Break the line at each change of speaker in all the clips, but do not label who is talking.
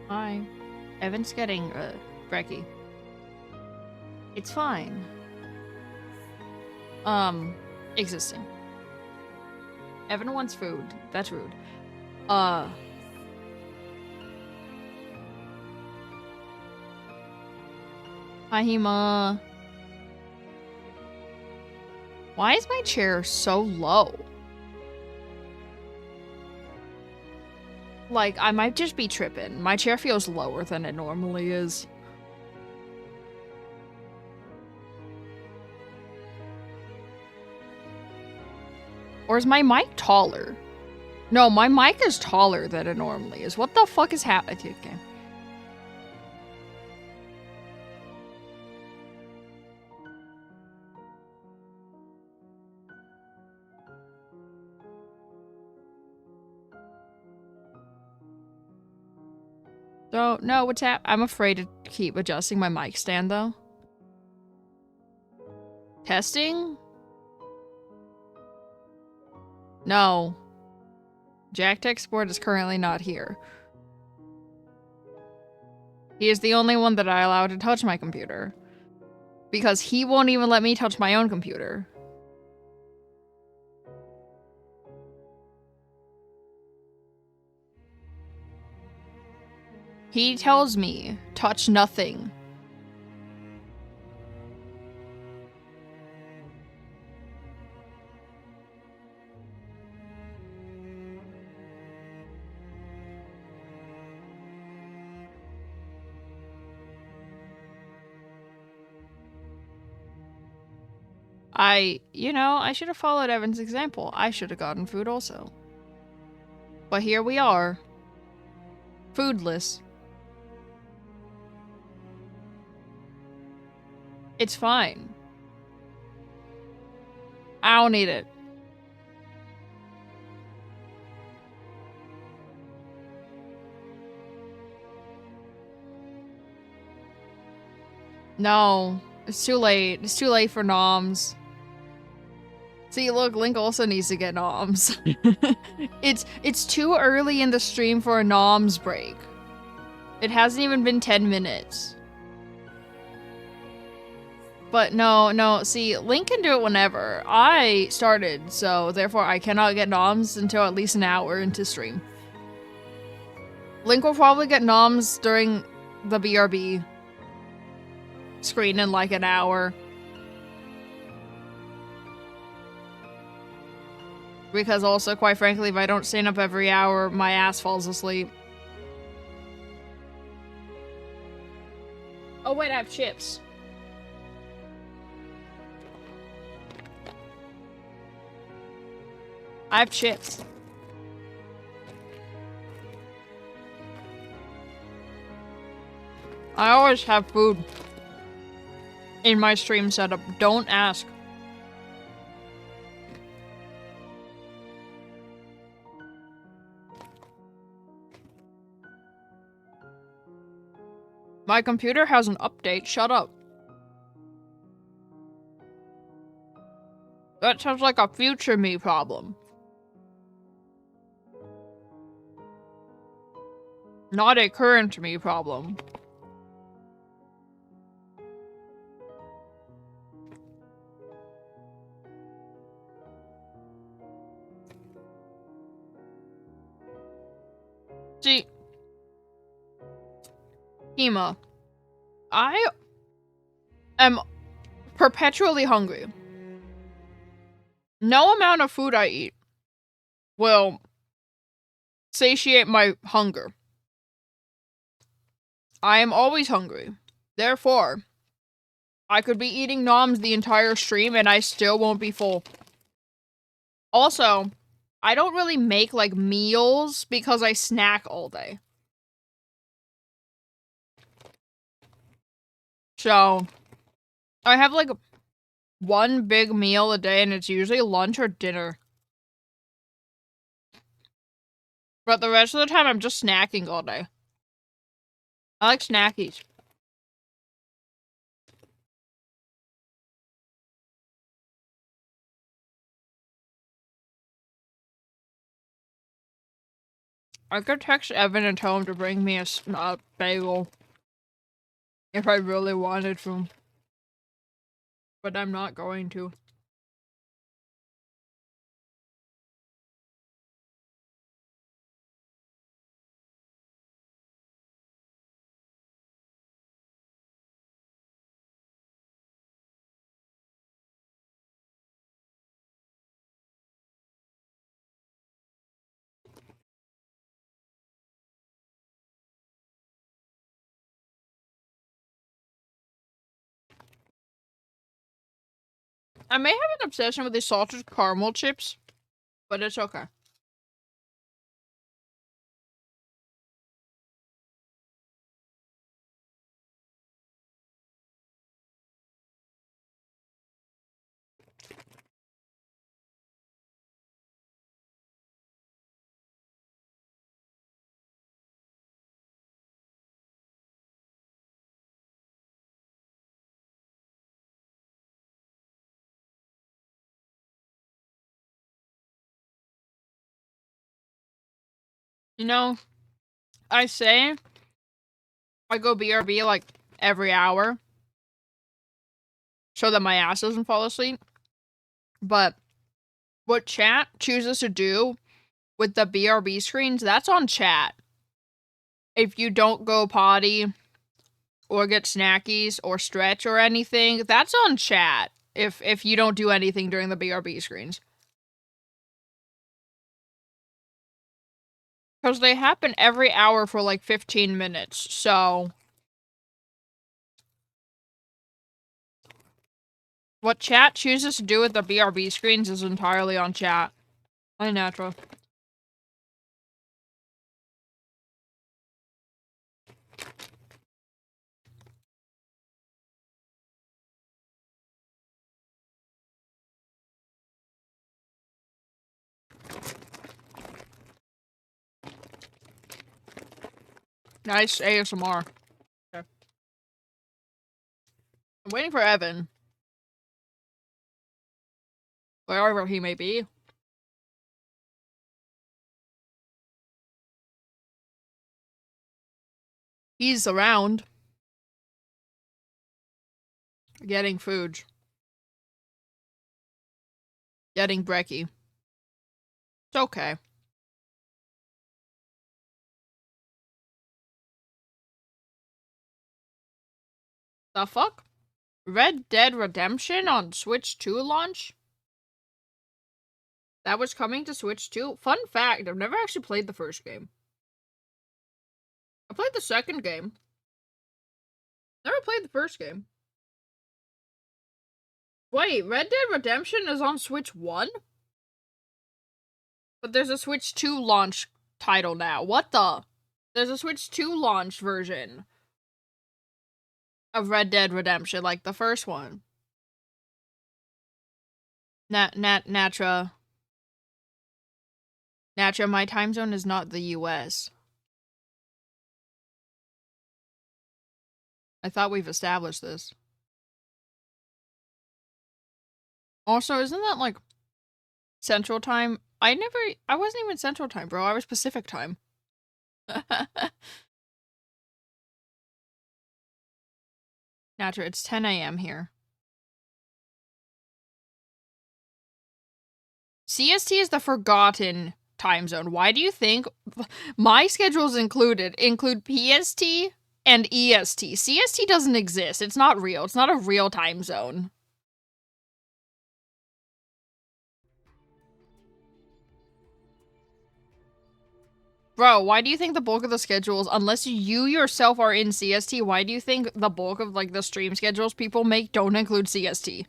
Hi. Evan's getting, brekkie. It's fine. Existing. Evan wants food. That's rude. Hi, Hema. Why is my chair so low? Like, I might just be tripping. My chair feels lower than it normally is. Or is my mic taller? No, my mic is taller than it normally is. What the fuck is happening? Okay. Don't know what's I'm afraid to keep adjusting my mic stand, though. Testing? No. Jack Tech Sport is currently not here. He is the only one that I allow to touch my computer. Because he won't even let me touch my own computer. He tells me, touch nothing. I should have followed Evan's example. I should have gotten food also. But here we are. Foodless. It's fine. I don't need it. No. It's too late. It's too late for noms. See, look, Link also needs to get noms. It's too early in the stream for a noms break. It hasn't even been 10 minutes. But no, see, Link can do it whenever. I started, so therefore I cannot get noms until at least an hour into stream. Link will probably get noms during the BRB screen in like an hour. Because also, quite frankly, if I don't stand up every hour, my ass falls asleep. Oh wait, I have chips. I have chips. I always have food in my stream setup. Don't ask. My computer has an update. Shut up. That sounds like a future me problem. Not a current me problem. See, Hema, I am perpetually hungry. No amount of food I eat will satiate my hunger. I am always hungry. Therefore, I could be eating noms the entire stream and I still won't be full. Also, I don't really make, like, meals because I snack all day. So, I have, like, one big meal a day and it's usually lunch or dinner. But the rest of the time, I'm just snacking all day. I like snackies. I could text Evan and tell him to bring me a bagel. If I really wanted to. But I'm not going to. I may have an obsession with these salted caramel chips, but it's okay. You know, I say I go BRB like every hour so that my ass doesn't fall asleep. But what chat chooses to do with the BRB screens, that's on chat. If you don't go potty or get snackies or stretch or anything, that's on chat. If you don't do anything during the BRB screens. Because they happen every hour for like 15 minutes, so... What chat chooses to do with the BRB screens is entirely on chat. Unnatural. Nice ASMR. Okay. I'm waiting for Evan. Wherever he may be. He's around. Getting food. Getting brekkie. It's okay. The fuck? Red Dead Redemption on Switch 2 launch? That was coming to Switch 2? Fun fact, I've never actually played the first game. I played the second game. Never played the first game. Wait, Red Dead Redemption is on Switch 1? But there's a Switch 2 launch title now. What the? There's a Switch 2 launch version of Red Dead Redemption, like the first one. Natra, my time zone is not the US. I thought we've established this. Also, isn't that like Central Time? I wasn't even Central Time, bro. I was Pacific Time. Natra, it's 10 a.m. here. CST is the forgotten time zone. Why do you think my schedules include PST and EST? CST doesn't exist. It's not real. It's not a real time zone. Bro, why do you think the bulk of the schedules, unless you yourself are in CST, why do you think the bulk of like the stream schedules people make don't include CST?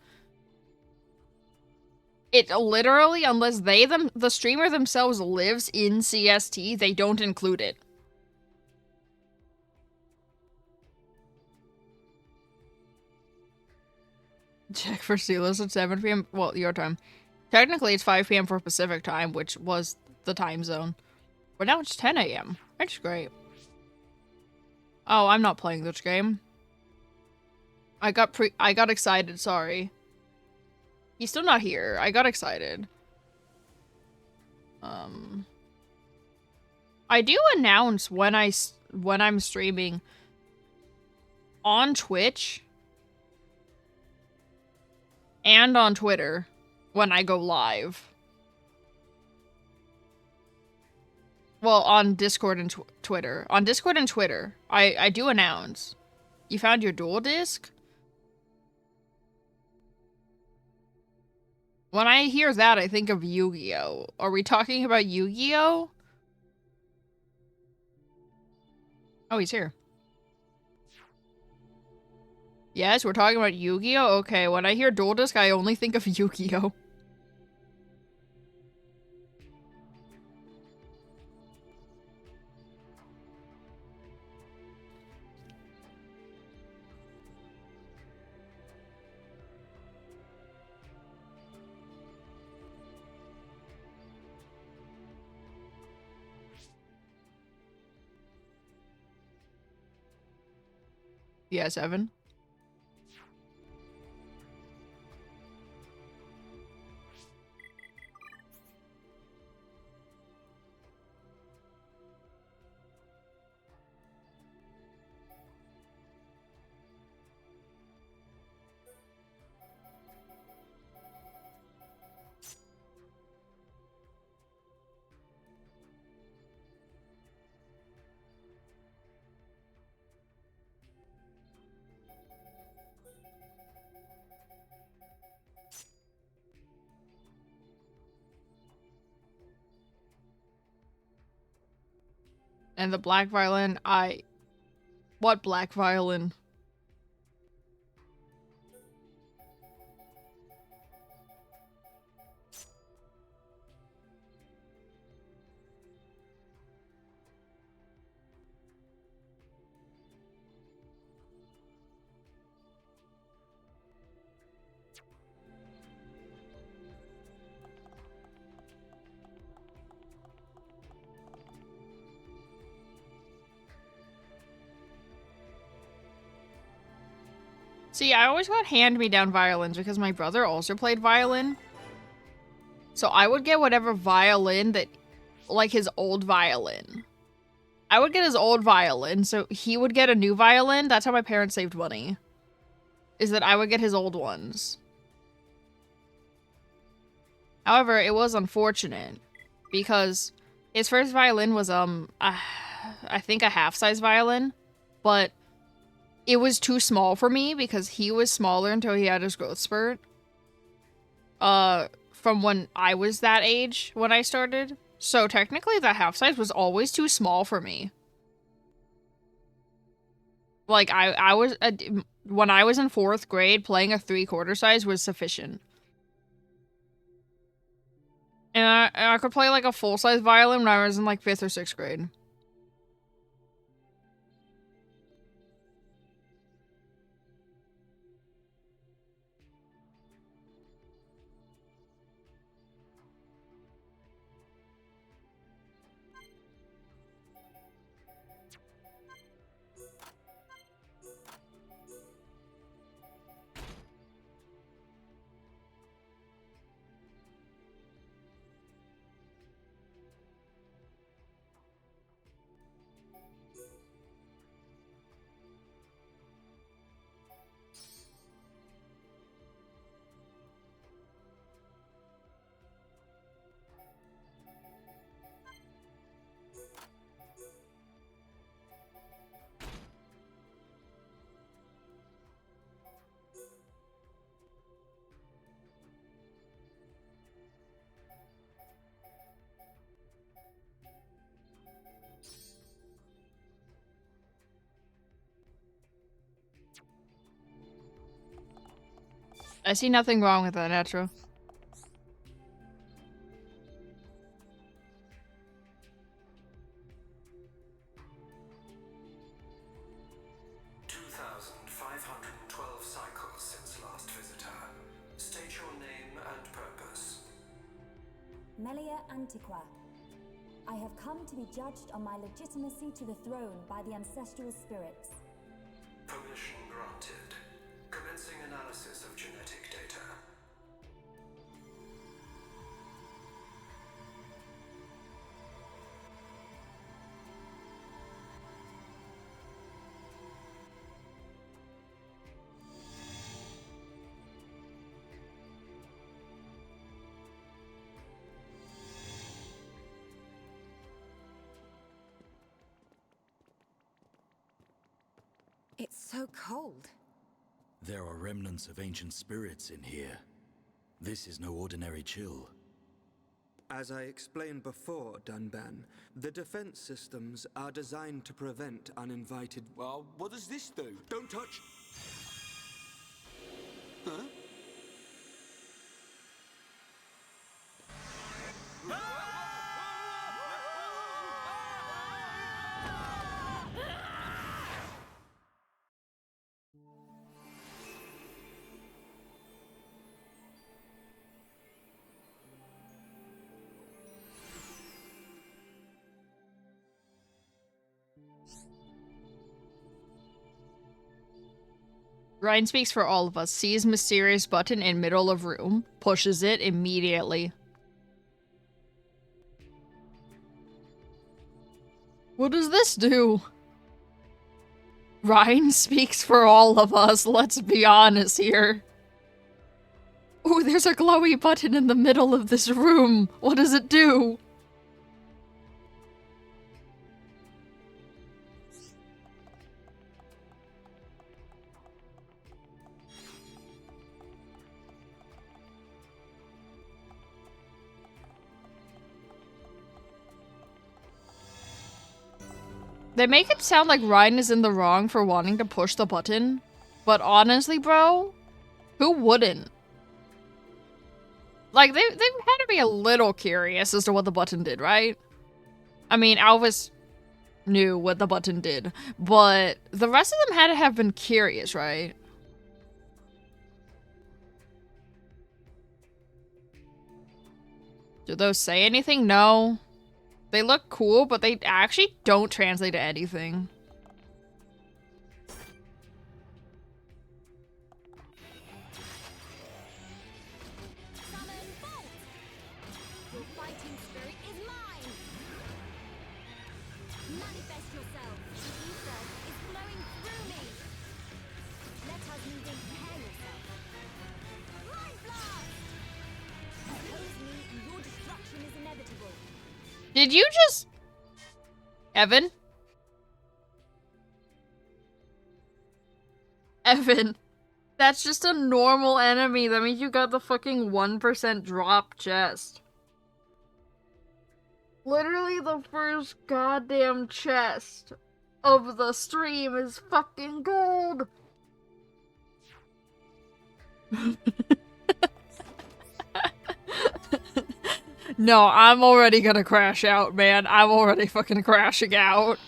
It literally, unless the streamer themselves lives in CST, they don't include it. Check for Steelers at 7 p.m. Well, your time. Technically, it's 5 p.m. for Pacific time, which was the time zone. But now it's 10 a.m. That's great. Oh, I'm not playing this game. I got excited, sorry. He's still not here. I got excited. I do announce when I'm streaming on Twitch and on Twitter when I go live. Well, on Discord and Twitter. On Discord and Twitter, I do announce. You found your dual disc? When I hear that, I think of Yu-Gi-Oh! Are we talking about Yu-Gi-Oh? Oh, he's here. Yes, we're talking about Yu-Gi-Oh? Okay, when I hear dual disc, I only think of Yu-Gi-Oh! Yes, Evan. And the black violin, what black violin? See, I always got hand-me-down violins because my brother also played violin. So I would get whatever violin that, like his old violin. I would get his old violin, so he would get a new violin. That's how my parents saved money. Is that I would get his old ones. However, it was unfortunate because his first violin was, I think a half-size violin, but it was too small for me because he was smaller until he had his growth spurt. From when I was that age when I started. So technically that half size was always too small for me. Like I was, when I was in 4th grade, playing a 3/4 size was sufficient. And I could play like a full-size violin when I was in like 5th or 6th grade. I see nothing wrong with that, Natro.
Antiqua. I have come to be judged on my legitimacy to the throne by the ancestral spirits.
Permission granted. Commencing analysis of genetic data.
so cold.
There are remnants of ancient spirits in here. This is no ordinary chill.
As I explained before, Dunban, the defense systems are designed to prevent uninvited...
Well, what does this do?
Don't touch!
Huh?
Ryan speaks for all of us. Sees mysterious button in middle of room. Pushes it immediately. What does this do? Ryan speaks for all of us. Let's be honest here. Ooh, there's a glowy button in the middle of this room. What does it do? They make it sound like Ryan is in the wrong for wanting to push the button. But honestly, bro, who wouldn't? Like, they've had to be a little curious as to what the button did, right? I mean, Alvis knew what the button did, but the rest of them had to have been curious, right? Do those say anything? No. They look cool, but they actually don't translate to anything.
Summon Bolt! Your fighting spirit is mine! Manifest yourself! The ether is flowing through me! Let us need prepare yourself! Mind blast! Oppose me and your destruction is inevitable.
Did you just... Evan? Evan. That's just a normal enemy. That means you got the fucking 1% drop chest. Literally the first goddamn chest of the stream is fucking gold. No, I'm already gonna crash out, man. I'm already fucking crashing out.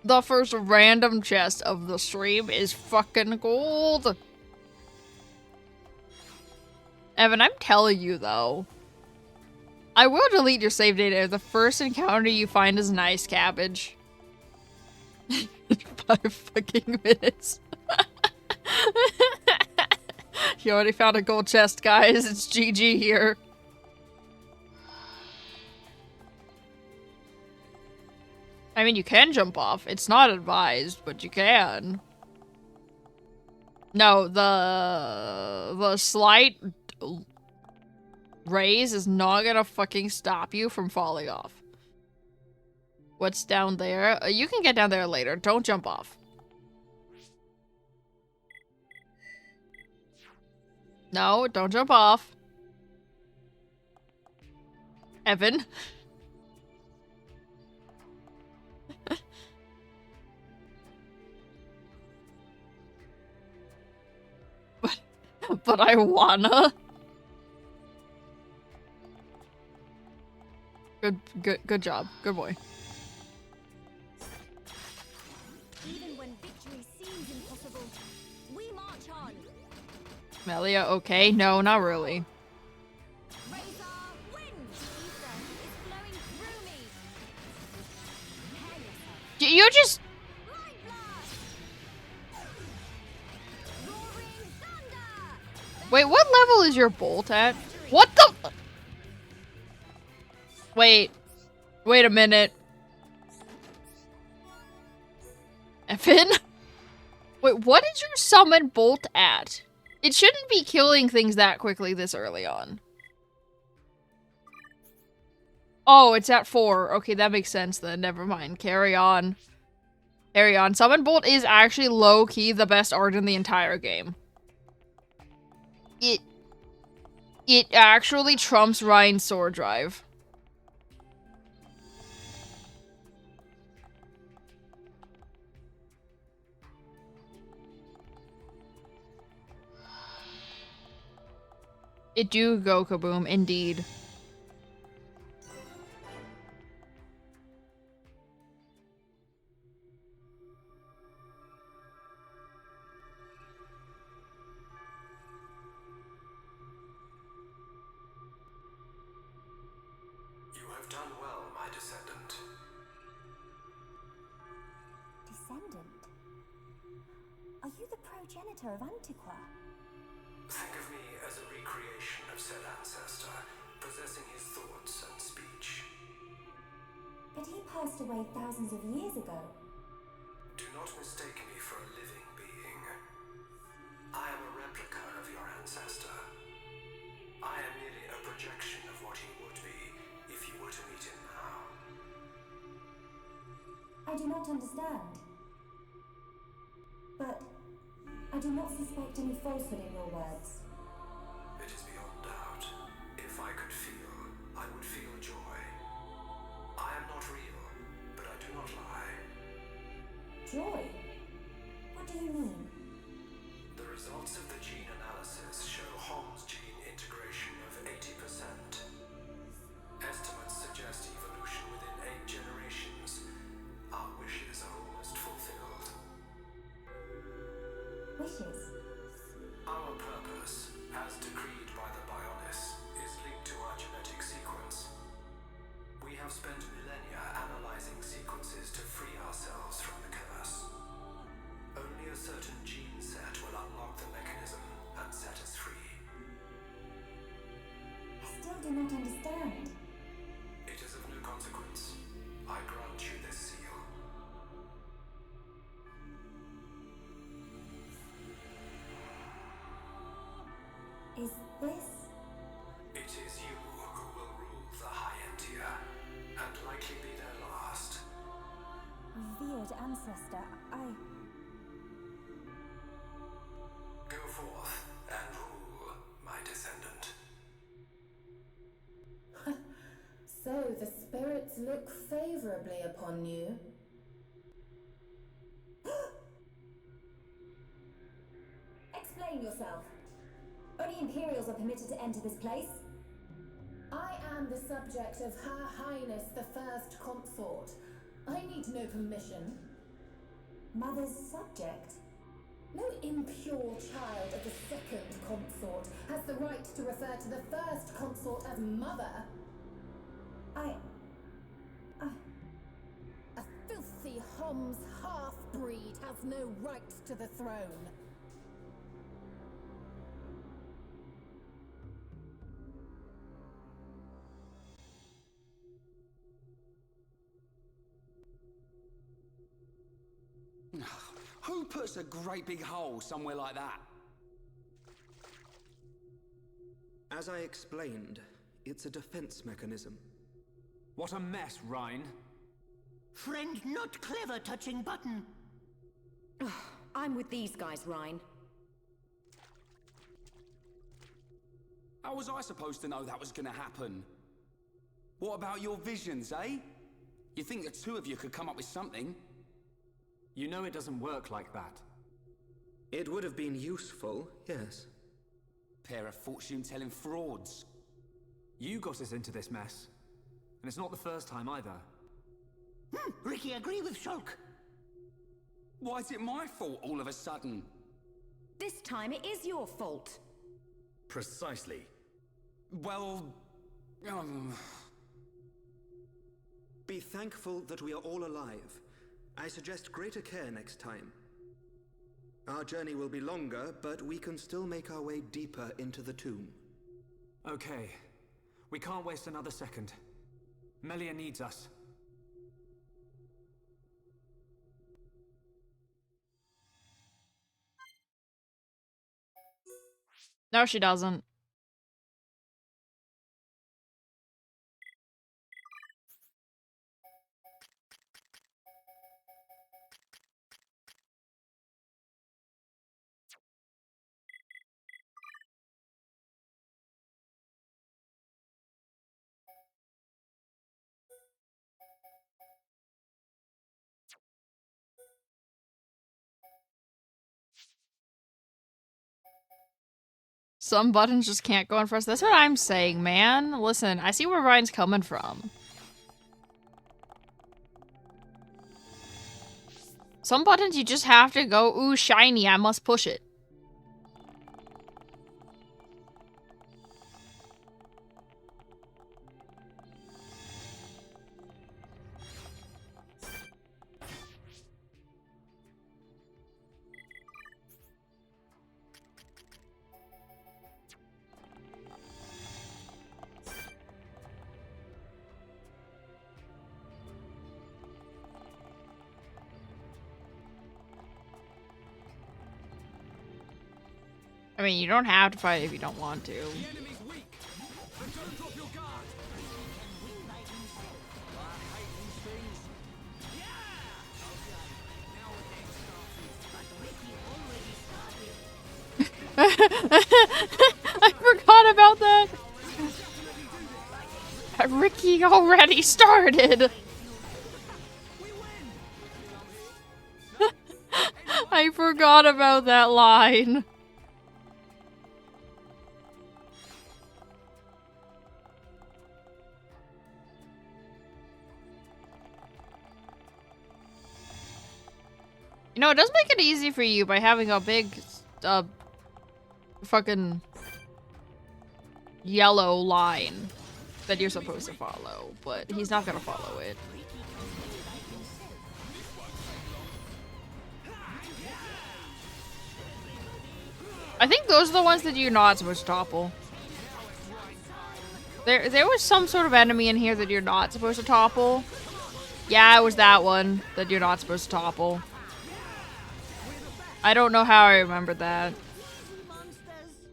The first random chest of the stream is fucking gold. Evan, I'm telling you, though. I will delete your save data if the first encounter you find is nice cabbage. 5 fucking minutes. You already found a gold chest, guys. It's GG here. I mean, you can jump off. It's not advised, but you can. No, the slight raise is not gonna fucking stop you from falling off. What's down there? You can get down there later. Don't jump off. No, don't jump off. Evan. but I wanna. Good job. Good boy.
Even when victory seems impossible, we march on.
Melia, okay? No, not really.
Razor wins! Ether is flowing through me. Prepare yourself.
You just...
Mind blast! Roaring thunder!
Wait, what level is your bolt at? What the... Wait. Wait a minute. Evan? Wait, what is your summon bolt at? It shouldn't be killing things that quickly this early on. Oh, it's at 4. Okay, that makes sense then. Never mind. Carry on. Carry on. Summon Bolt is actually low-key the best art in the entire game. It actually trumps Ryan's sword drive. It do go kaboom, indeed.
You have done well, my descendant.
Descendant? Are you the progenitor of Antiqua?
Think of me as a recreation of said ancestor, possessing his thoughts and speech.
But he passed away thousands of years ago.
Do not mistake me for a living being. I am a replica of your ancestor. I am merely a projection of what he would be if you were to meet him now.
I do not understand. But I do not suspect any falsehood in your words.
It is beyond doubt. If I could feel, I would feel joy. I am not real, but I do not lie.
Joy? What do you mean?
The results of the gene analysis show Holmes gene integration of 80%. Estimates suggest evolution within 8 generations. Our wishes are almost fulfilled.
Wishes?
Our purpose, as decreed by the Bionis, is linked to our genetic sequence. We have spent millennia analyzing sequences to free ourselves from the curse. Only a certain gene set will unlock the mechanism and set us free.
I still do not understand.
It is of no consequence. I grant you this seal.
Is this?
It is you who will rule the High Entia, and likely be their last.
Revered ancestor,
Go forth and rule, my descendant.
So the spirits look favorably upon you.
Explain yourself. Only Imperials are permitted to enter this place.
I am the subject of Her Highness the First Consort. I need no permission.
Mother's subject?
No impure child of the second consort has the right to refer to the first consort as mother. A filthy Homs half-breed has no right to the throne.
Who puts a great big hole somewhere like that?
As I explained, it's a defense mechanism.
What a mess, Rhine.
Friend not clever touching button.
I'm with these guys, Rhine.
How was I supposed to know that was gonna happen? What about your visions, eh? You think the two of you could come up with something?
You know it doesn't work like that.
It would have been useful, yes.
Pair of fortune-telling frauds.
You got us into this mess. And it's not the first time either.
Ricky agree with Shulk.
Why is it my fault all of a sudden?
This time it is your fault.
Precisely.
Well...
Be thankful that we are all alive. I suggest greater care next time. Our journey will be longer, but we can still make our way deeper into the tomb.
Okay. We can't waste another second. Melia needs us.
No, she doesn't. Some buttons just can't go in first. That's what I'm saying, man. Listen, I see where Ryan's coming from. Some buttons you just have to go, ooh, shiny, I must push it. I mean, you don't have to fight if you don't want to. I forgot about that. Ricky already started. I forgot about that line. You know, it does make it easy for you by having a big, fucking yellow line that you're supposed to follow, but he's not gonna follow it. I think those are the ones that you're not supposed to topple. There was some sort of enemy in here that you're not supposed to topple. Yeah, it was that one that you're not supposed to topple. I don't know how I remembered that.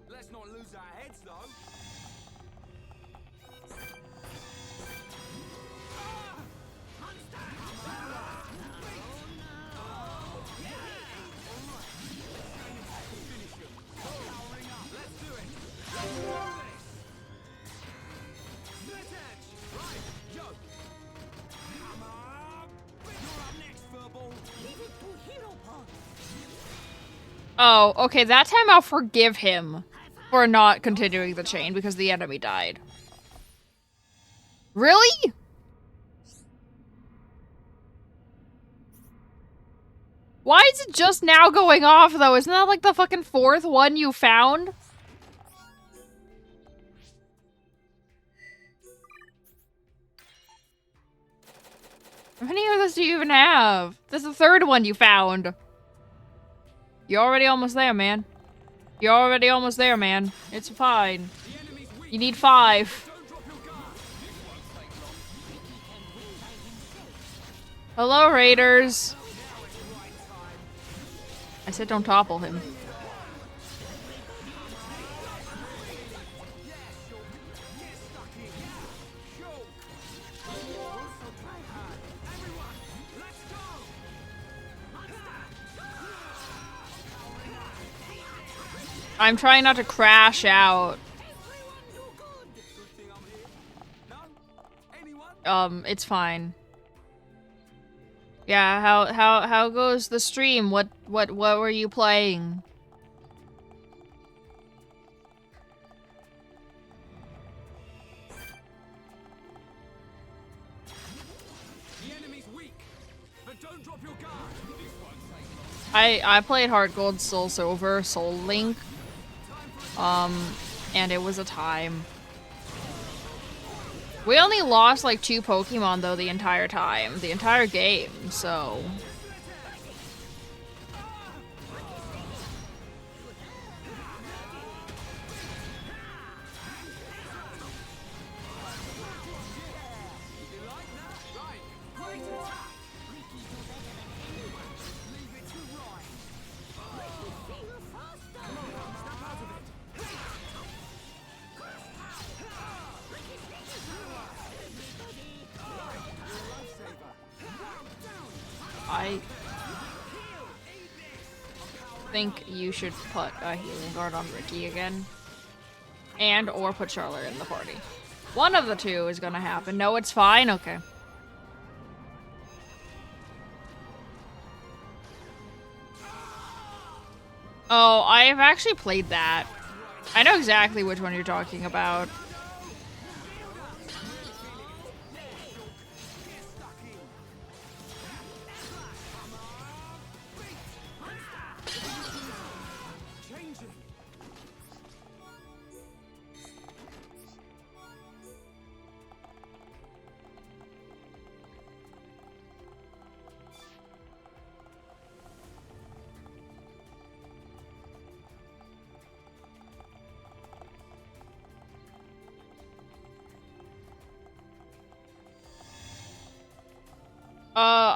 Let's not lose our heads, though.
Oh, okay, that time I'll forgive him for not continuing the chain because the enemy died. Really? Why is it just now going off, though? Isn't that like the fucking fourth one you found? How many of those do you even have? That's the third one you found. You're already almost there, man. You're already almost there, man. It's fine. You need 5. Hello, Raiders. I said don't topple him. I'm trying not to crash out. It's fine. Yeah, how goes the stream? What were you playing?
The enemy's weak, but don't drop your guard.
I played Heart Gold, Soul Silver, Soul Link. And it was a time. We only lost like 2 Pokemon though the entire time, the entire game, so. I think you should put a healing guard on Ricky again. And or put Charlotte in the party. One of the two is gonna happen. No, it's fine? Okay. Oh, I have actually played that. I know exactly which one you're talking about.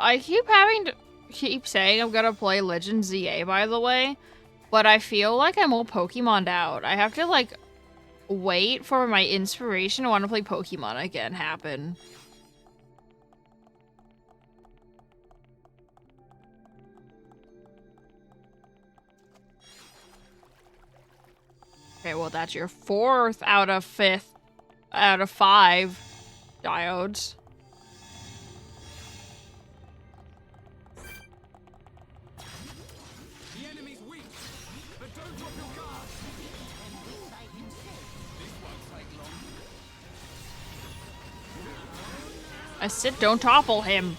I keep saying I'm gonna play Legend ZA, by the way, but I feel like I'm all Pokemon'd out. I have to, like, wait for my inspiration to want to play Pokemon again happen. Okay, well, that's your 4th out of 5 diodes. I said don't topple him.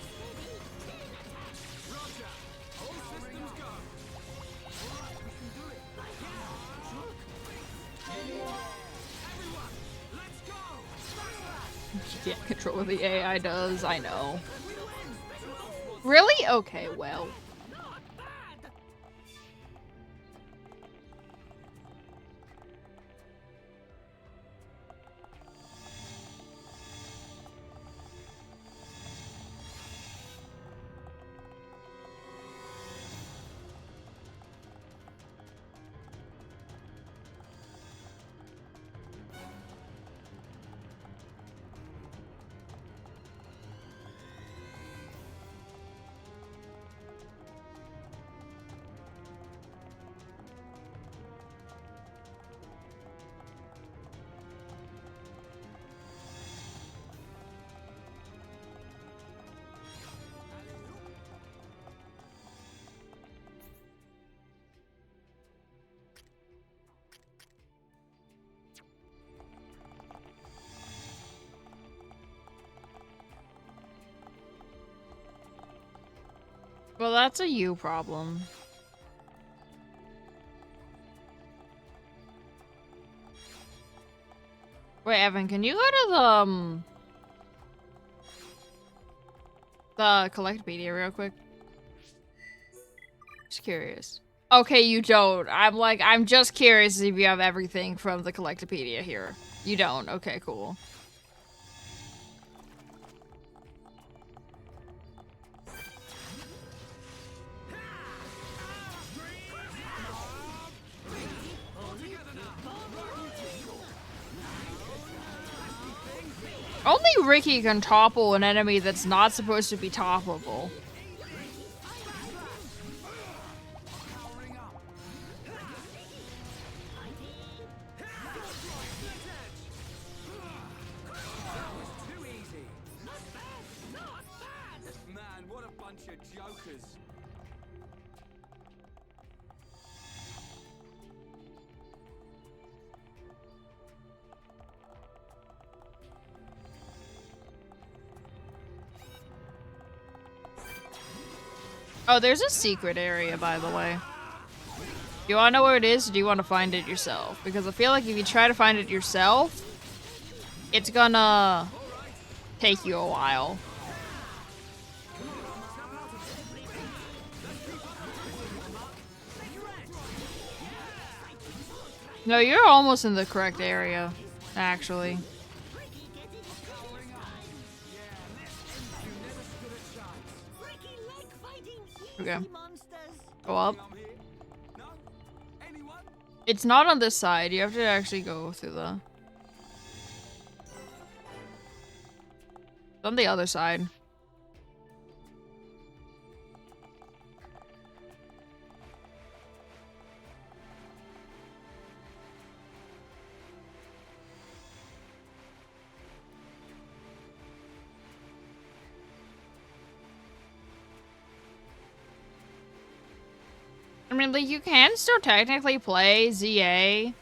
You can't control what the AI does, I know. Really? Okay, well. Well, that's a you problem. Wait, Evan, can you go to the Collectopedia real quick? Just curious. Okay, you don't. I'm just curious if you have everything from the Collectopedia here. You don't. Okay, cool. Only Ricky can topple an enemy that's not supposed to be toppable.
Man, what a bunch of jokers.
Oh, there's a secret area, by the way. Do you want to know where it is, or do you want to find it yourself? Because I feel like if you try to find it yourself, it's gonna take you a while. No, you're almost in the correct area, actually. Okay. Go up. It's not on this side. You have to actually go through the... It's on the other side. I mean, like, you can still technically play ZA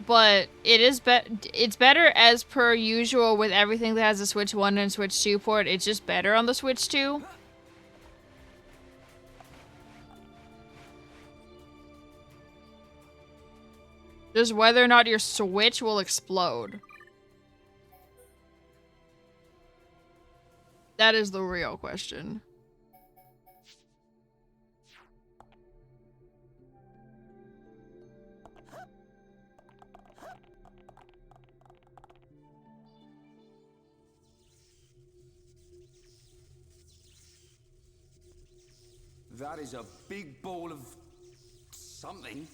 but it's better as per usual with everything that has a Switch 1 and Switch 2 port. It's just better on the Switch 2. Just whether or not your Switch will explode. That is the real question.
That is a big ball of... something.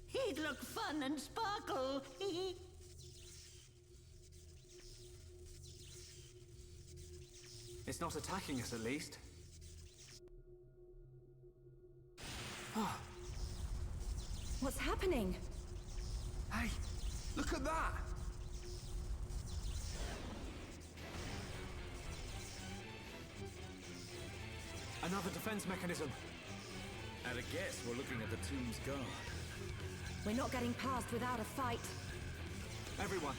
He'd look fun and sparkle.
It's not attacking us, at least.
What's happening?
Hey, look at that!
Another defense mechanism.
At a guess, we're looking at the tomb's guard.
We're not getting past without a fight.
Everyone,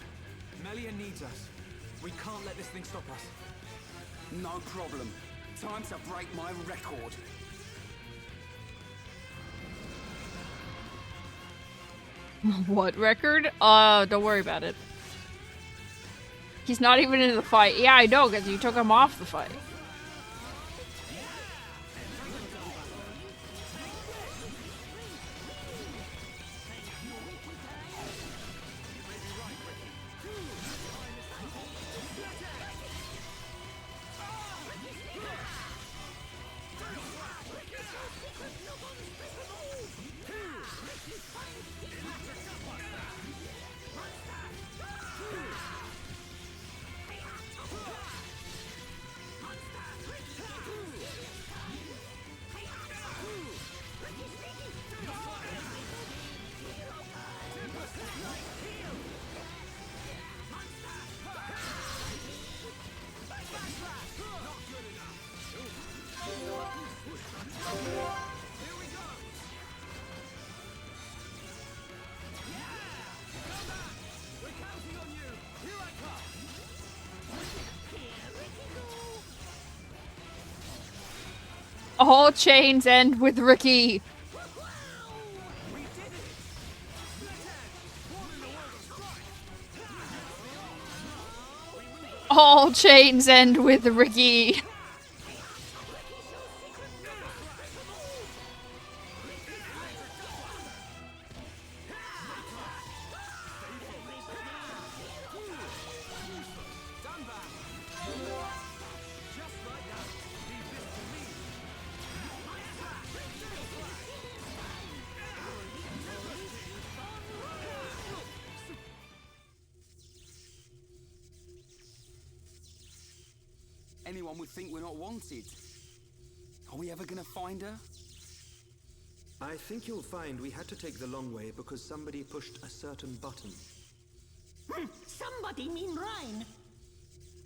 Melia needs us. We can't let this thing stop us.
No problem. Time to break my record.
What record? Don't worry about it. He's not even in the fight. Yeah, I know, because you took him off the fight. All chains end with Ricky. All chains end with Ricky.
Anyone would think we're not wanted. Are we ever gonna find her?
I think you'll find we had to take the long way because somebody pushed a certain button.
Somebody mean Rhine.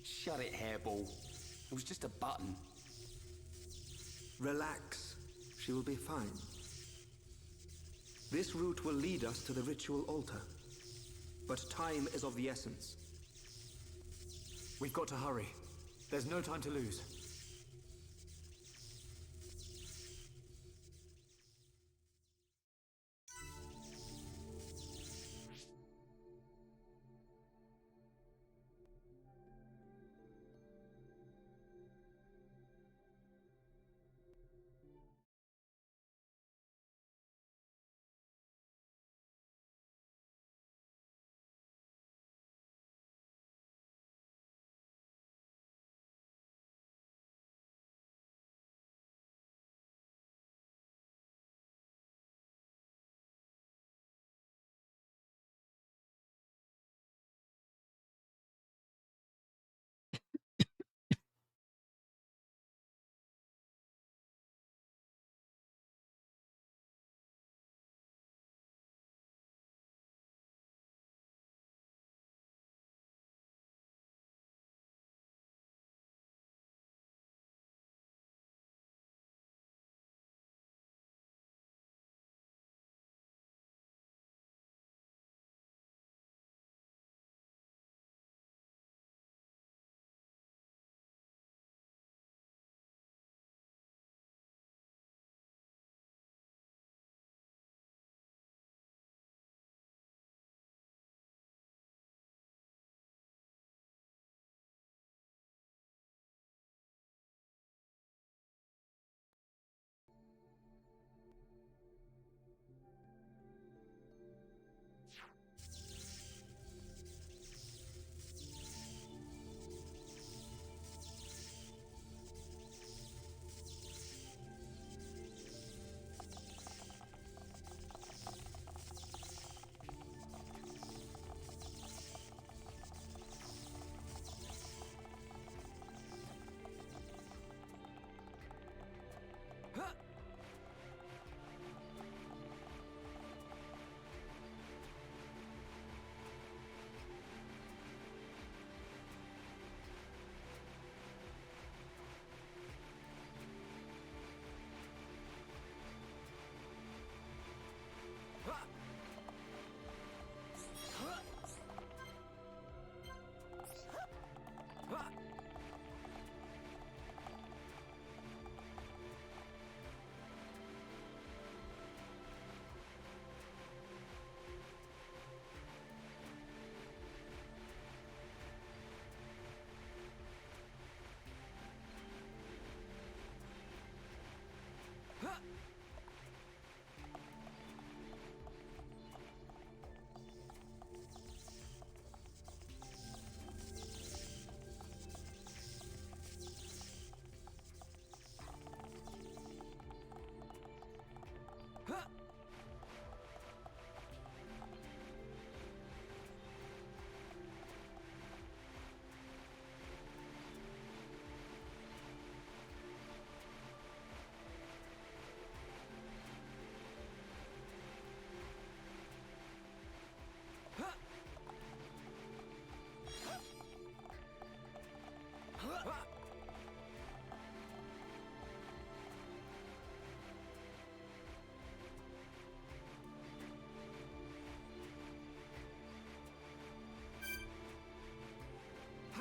Shut it, hairball. It was just a button.
Relax. She will be fine. This route will lead us to the ritual altar. But time is of the essence.
We've got to hurry. There's no time to lose.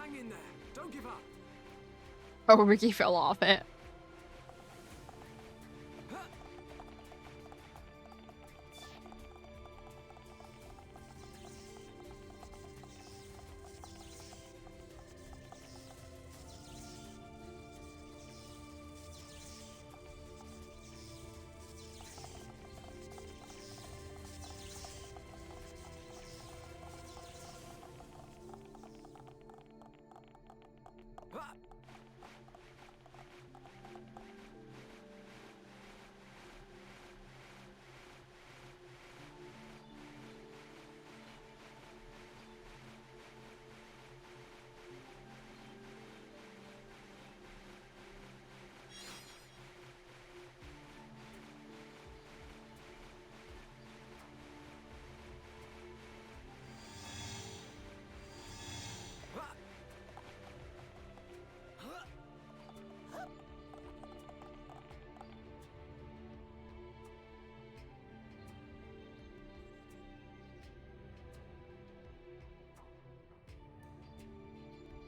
Hang in there. Don't give up.
Oh, Ricky fell off it.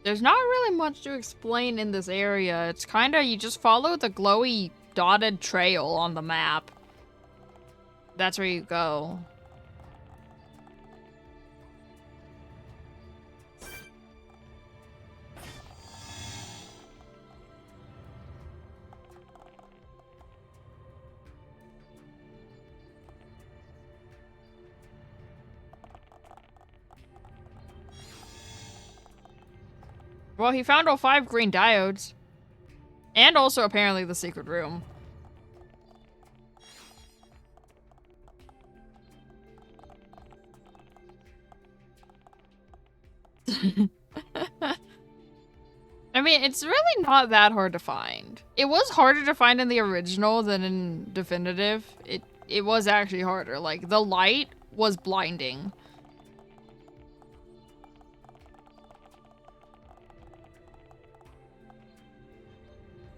There's not really much to explain in this area. It's kinda, you just follow the glowy dotted trail on the map. That's where you go. Well, he found all 5 green diodes. And also apparently the secret room. I mean, it's really not that hard to find. It was harder to find in the original than in definitive. It was actually harder. Like, the light was blinding.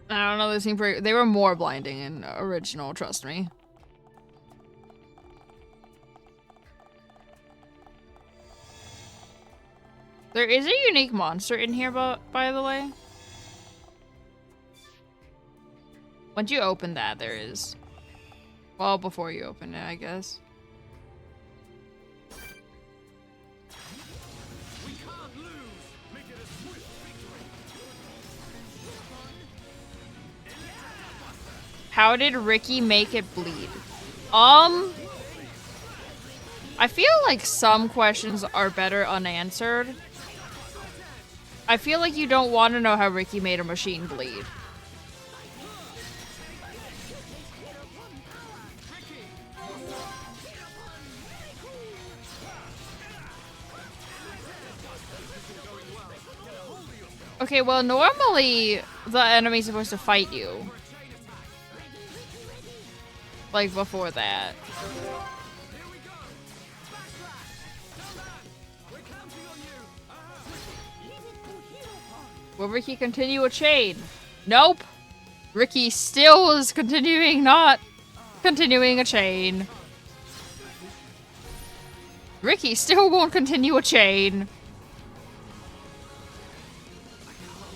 I don't know, they seem pretty- they were more blinding in original, trust me. There is a unique monster in here, by the way. Once you open that, there is. Well, before you open it, I guess. How did Ricky make it bleed? I feel like some questions are better unanswered. I feel like you don't want to know how Ricky made a machine bleed. Okay, well, normally the enemy's supposed to fight you. Like before that. Will Ricky continue a chain? Nope. Ricky still is continuing not continuing a chain. Ricky still won't continue a chain.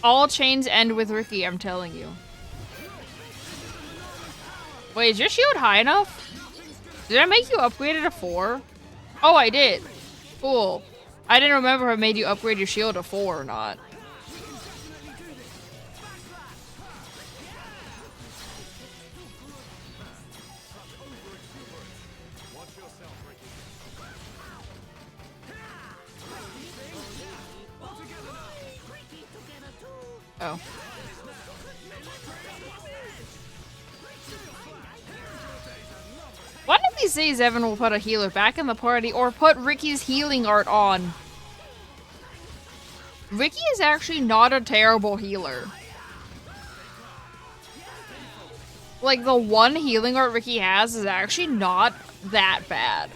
All chains end with Ricky, I'm telling you. Wait, is your shield high enough? Did I make you upgrade it to 4? Oh, I did. Cool. I didn't remember if I made you upgrade your shield to 4 or not. Oh. One of these days, Evan will put a healer back in the party or put Ricky's healing art on. Ricky is actually not a terrible healer. Like, the one healing art Ricky has is actually not that bad.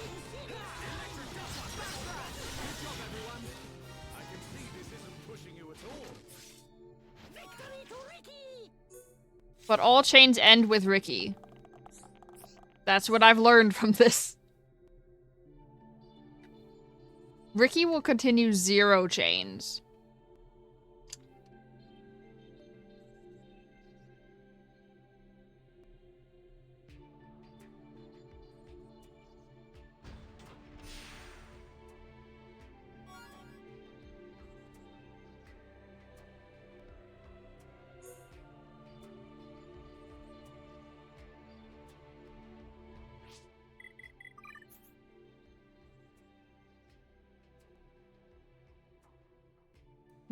But all chains end with Ricky. That's what I've learned from this. Ricky will continue 0 chains.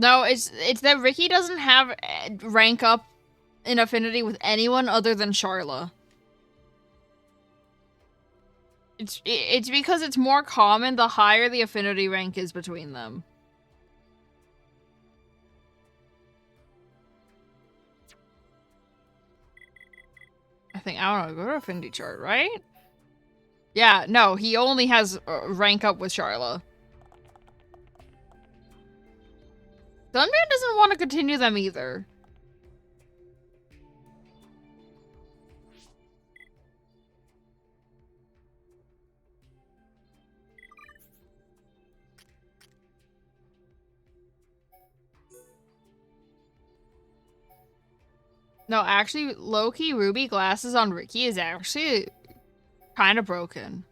No, it's that Ricky doesn't have rank up in affinity with anyone other than Charla. It's because it's more common the higher the affinity rank is between them. I think, I don't know, go to affinity chart, right? Yeah, no, he only has rank up with Charla. Sunman doesn't want to continue them either. No, actually, low-key ruby glasses on Ricky is actually kind of broken.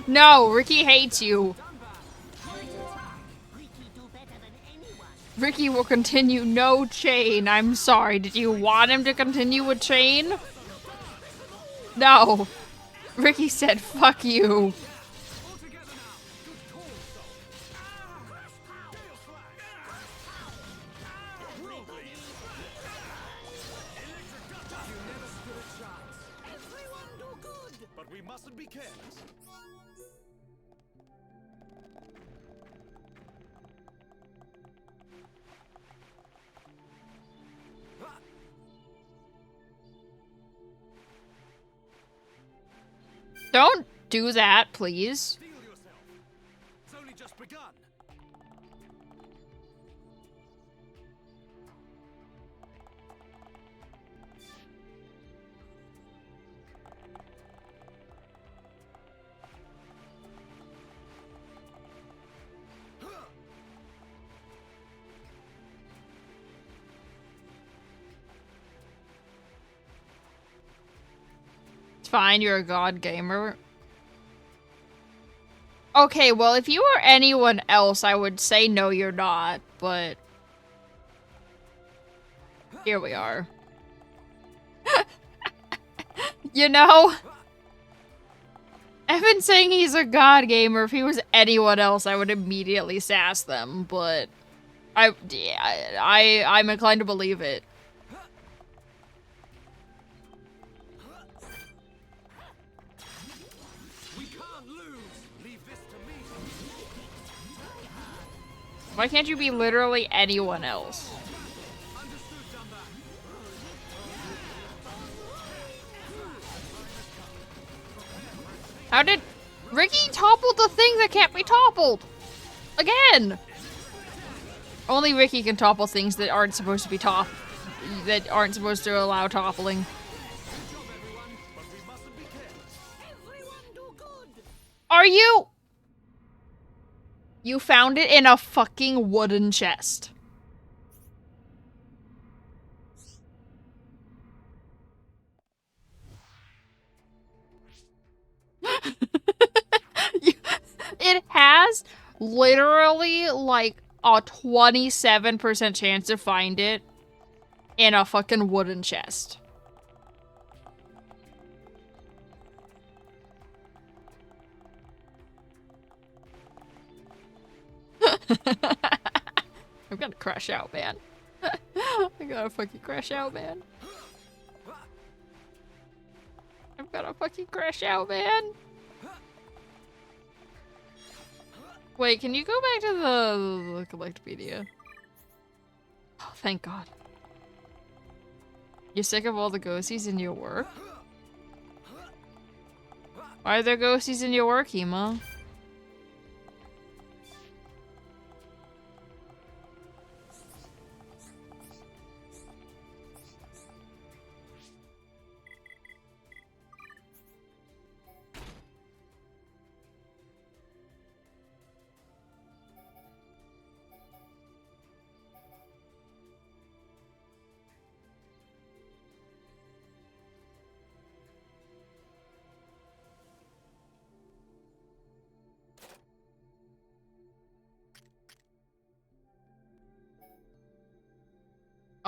No, Ricky hates you. Ricky will continue no chain. I'm sorry. Did you want him to continue with chain? No. Ricky said, fuck you.
But we mustn't be careless.
Don't do that, please.
Steel yourself. It's only just begun.
It's fine, you're a god gamer. Okay, well, if you were anyone else, I would say no, you're not, but... Here we are. You know? I've been saying he's a god gamer. If he was anyone else, I would immediately sass them, but... I'm inclined to believe it. Why can't you be literally anyone else? How did Ricky topple the thing that can't be toppled? Again! Only Ricky can topple things that aren't supposed to be that aren't supposed to allow toppling. Are you? You found it in a fucking wooden chest. It has literally like a 27% chance to find it in a fucking wooden chest. I'm gonna crash out, man. I'm gonna fucking crash out, man. I'm gonna fucking crash out, man. Wait, can you go back to the Collectopedia? Oh, thank God. You're sick of all the ghosties in your work? Why are there ghosties in your work, Hema?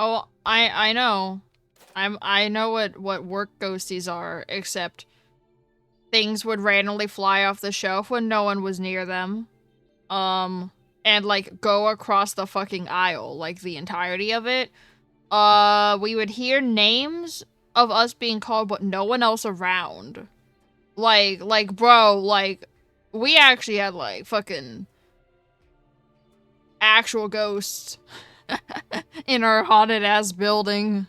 Oh, I know. I know what work ghosties are, except things would randomly fly off the shelf when no one was near them. And like go across the fucking aisle, like the entirety of it. We would hear names of us being called, but no one else around. Like, bro, like, we actually had, like, fucking actual ghosts in our haunted-ass building.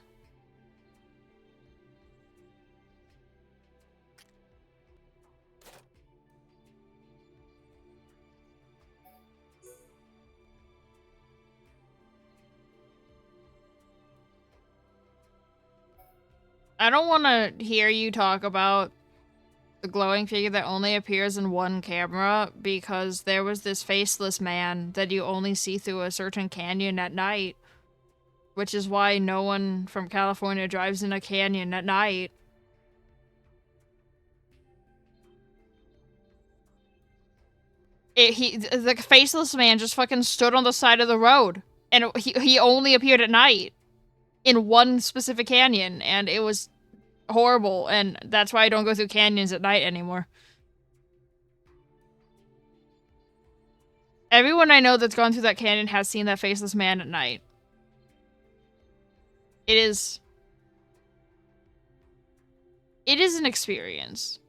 I don't want to hear you talk about the glowing figure that only appears in one camera, because there was this faceless man that you only see through a certain canyon at night. Which is why no one from California drives in a canyon at night. The faceless man just fucking stood on the side of the road. And he only appeared at night. In one specific canyon. And it was horrible. And that's why I don't go through canyons at night anymore. Everyone I know that's gone through that canyon has seen that faceless man at night. It is an experience.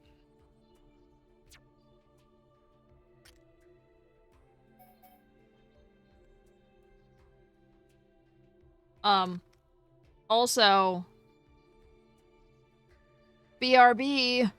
Also, BRB.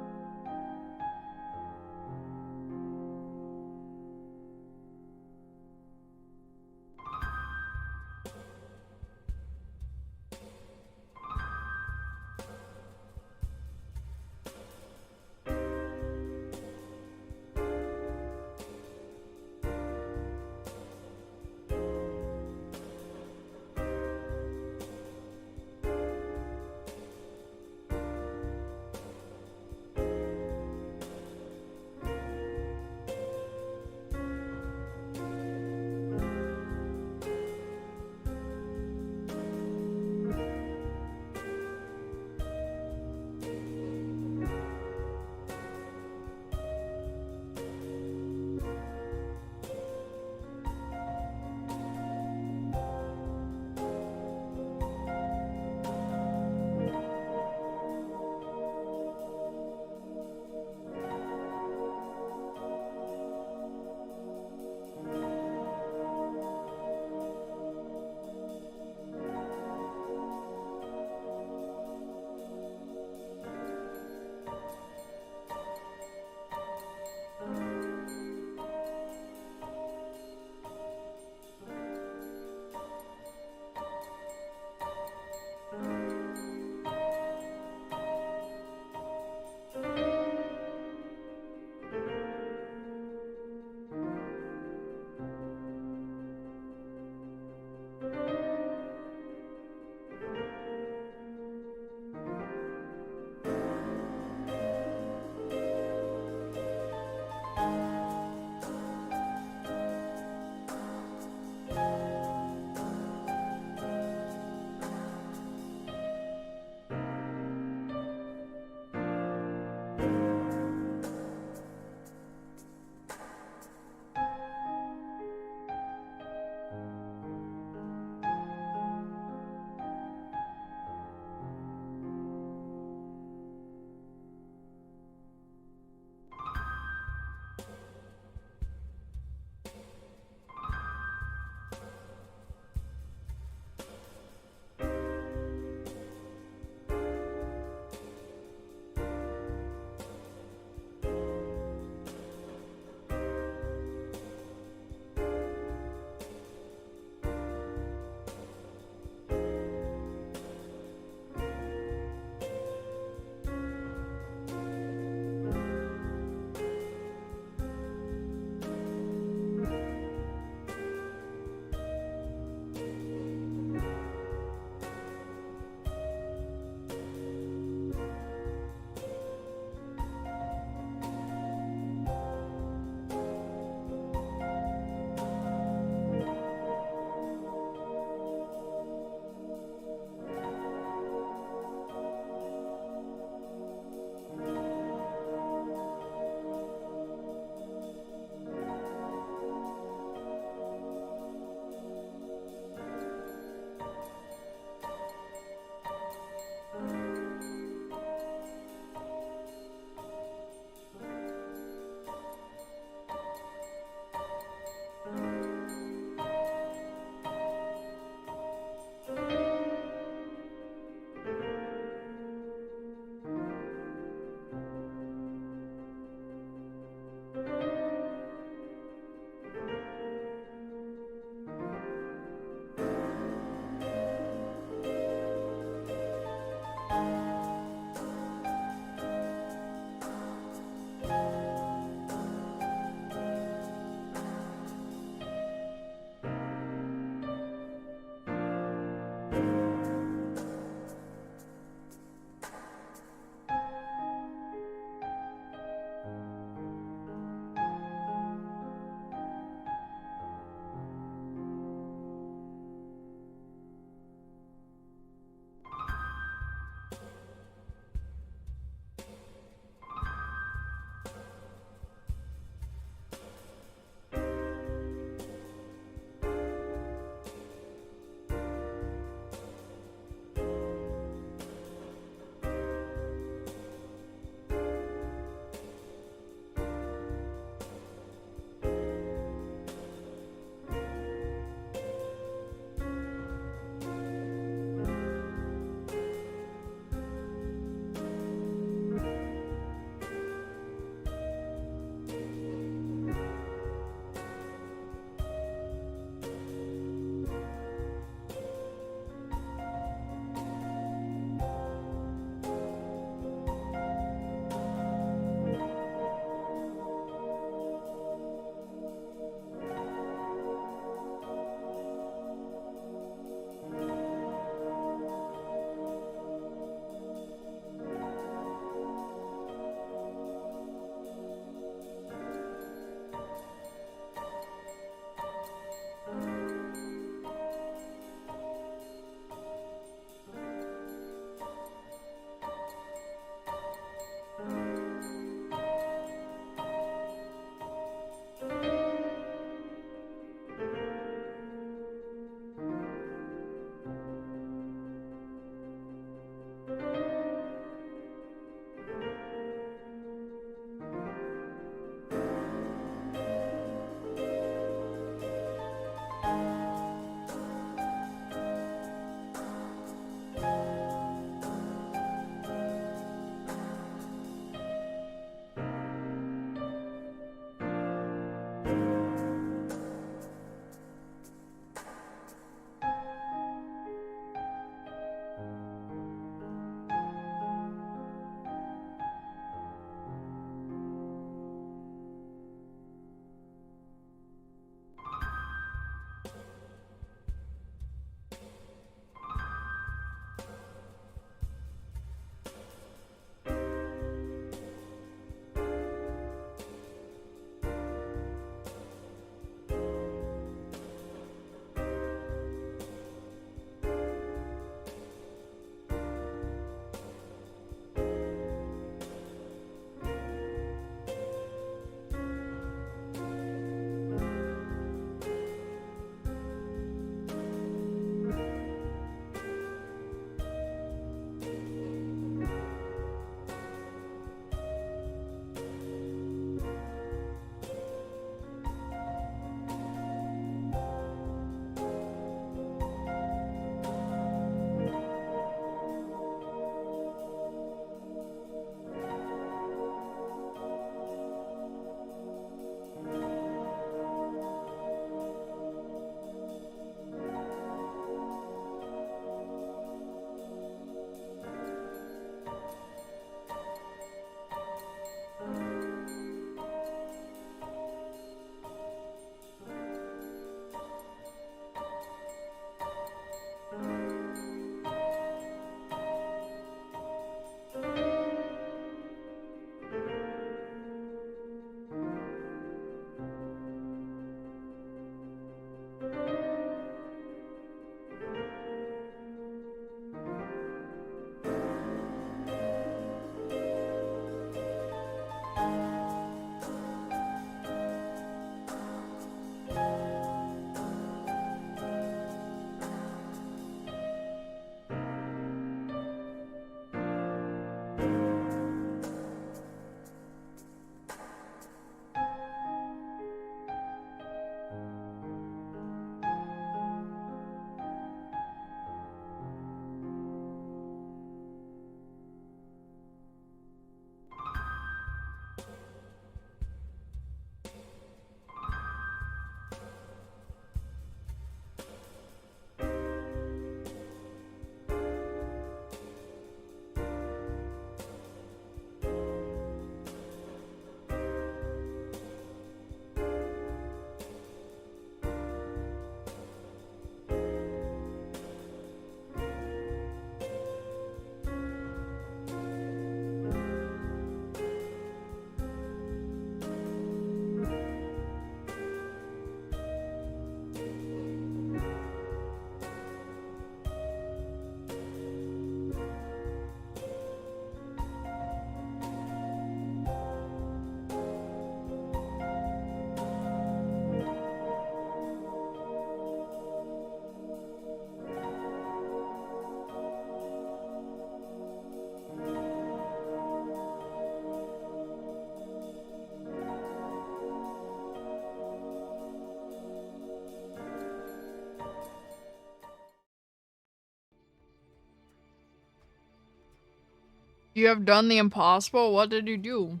You have done the impossible? What did you do?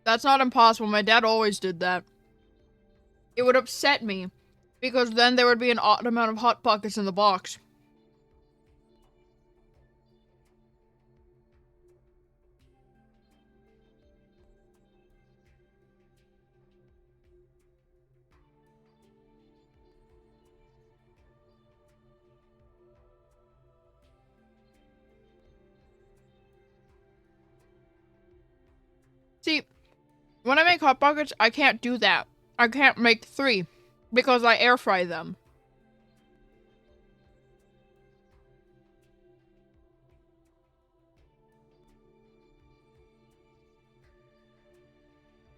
That's not impossible. My dad always did that. It would upset me because then there would be an odd amount of Hot Pockets in the box. See, when I make Hot Pockets, I can't do that. I can't make 3 because I air fry them.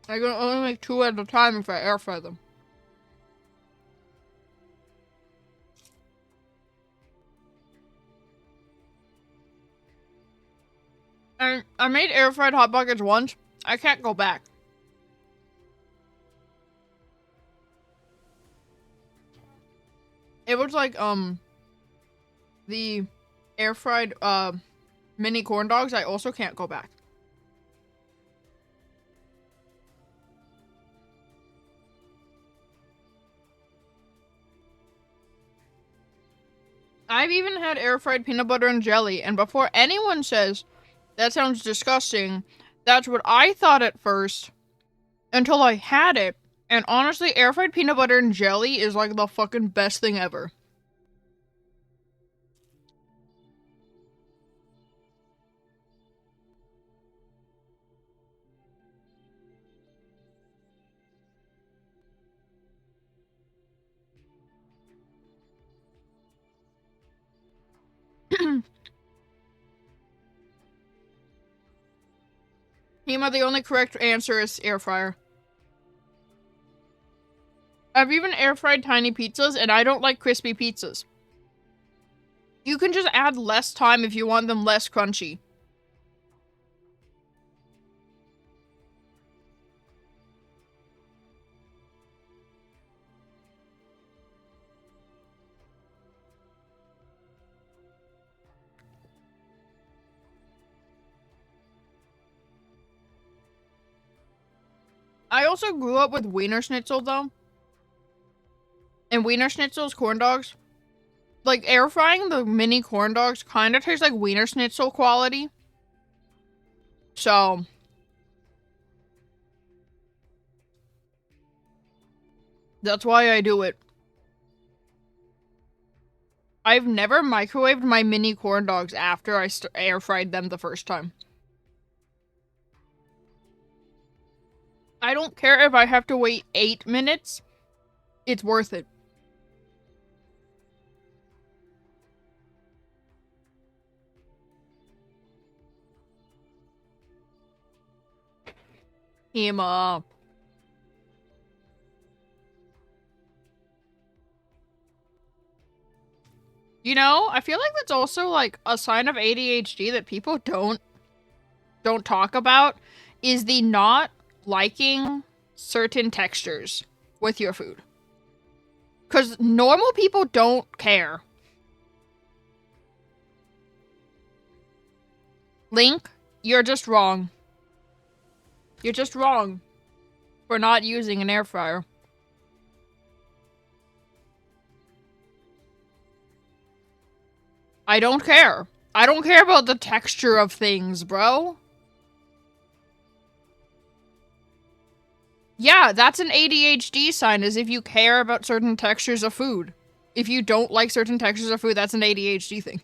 I can only make 2 at a time if I air fry them. And I made air fried Hot Pockets once. I can't go back. It was like, the air fried, mini corn dogs. I also can't go back. I've even had air fried peanut butter and jelly, and before anyone says that sounds disgusting, that's what I thought at first until I had it. And honestly, air fried peanut butter and jelly is like the fucking best thing ever. Hema, the only correct answer is air fryer. I've even air fried tiny pizzas, and I don't like crispy pizzas. You can just add less time if you want them less crunchy. I also grew up with Wiener Schnitzel, though. And Wiener Schnitzel's corn dogs. Like, air frying the mini corn dogs kind of tastes like Wiener Schnitzel quality. So, that's why I do it. I've never microwaved my mini corn dogs after I air fried them the first time. I don't care if I have to wait 8 minutes. It's worth it. Hema. You know, I feel like that's also like a sign of ADHD that people don't talk about is the not liking certain textures with your food. 'Cause normal people don't care. Link, you're just wrong. You're just wrong for not using an air fryer. I don't care. I don't care about the texture of things, bro. Yeah, that's an ADHD sign, is if you care about certain textures of food. If you don't like certain textures of food, that's an ADHD thing.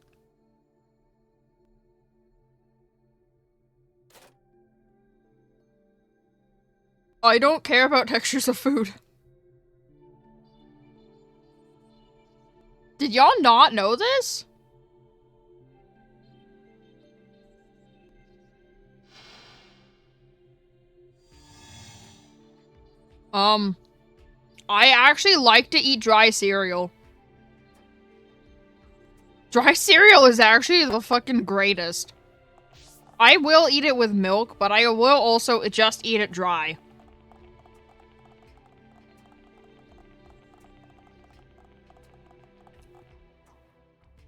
I don't care about textures of food. Did y'all not know this? I actually like to eat dry cereal. Dry cereal is actually the fucking greatest. I will eat it with milk, but I will also just eat it dry.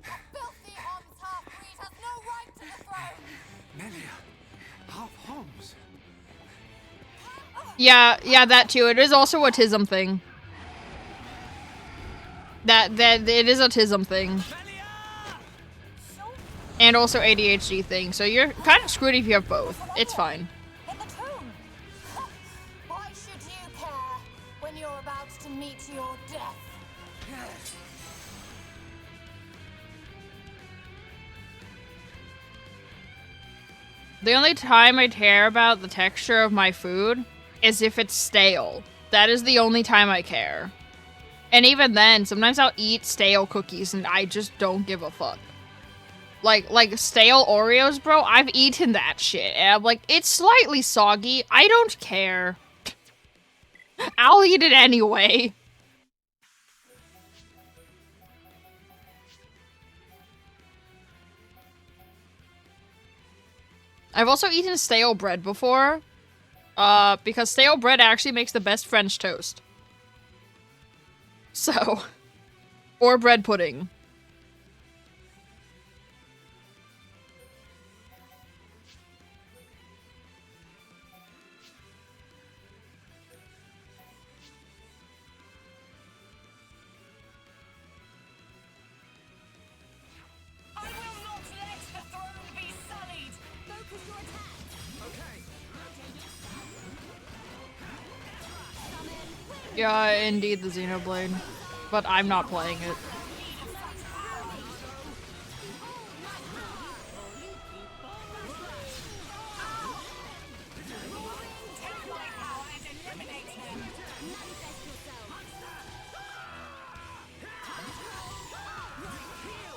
Filthy Homs half-breed has no right to the throne!
Melia, half Homs.
Yeah, that too. It is also a tism thing. That it is a tism thing. And also ADHD thing, so you're kind of screwed if you have both. It's fine.
In the tomb! Why should you care when you're about to meet your death?
The only time I care about the texture of my food is if it's stale. That is the only time I care. And even then, sometimes I'll eat stale cookies and I just don't give a fuck. Like stale Oreos, bro, I've eaten that shit. And I'm like, it's slightly soggy. I don't care. I'll eat it anyway. I've also eaten stale bread before. Because stale bread actually makes the best French toast. So. Or bread pudding.
I will not let the throne be sullied! Focus your attack! Okay.
Yeah, indeed, the Xenoblade. But I'm not playing it.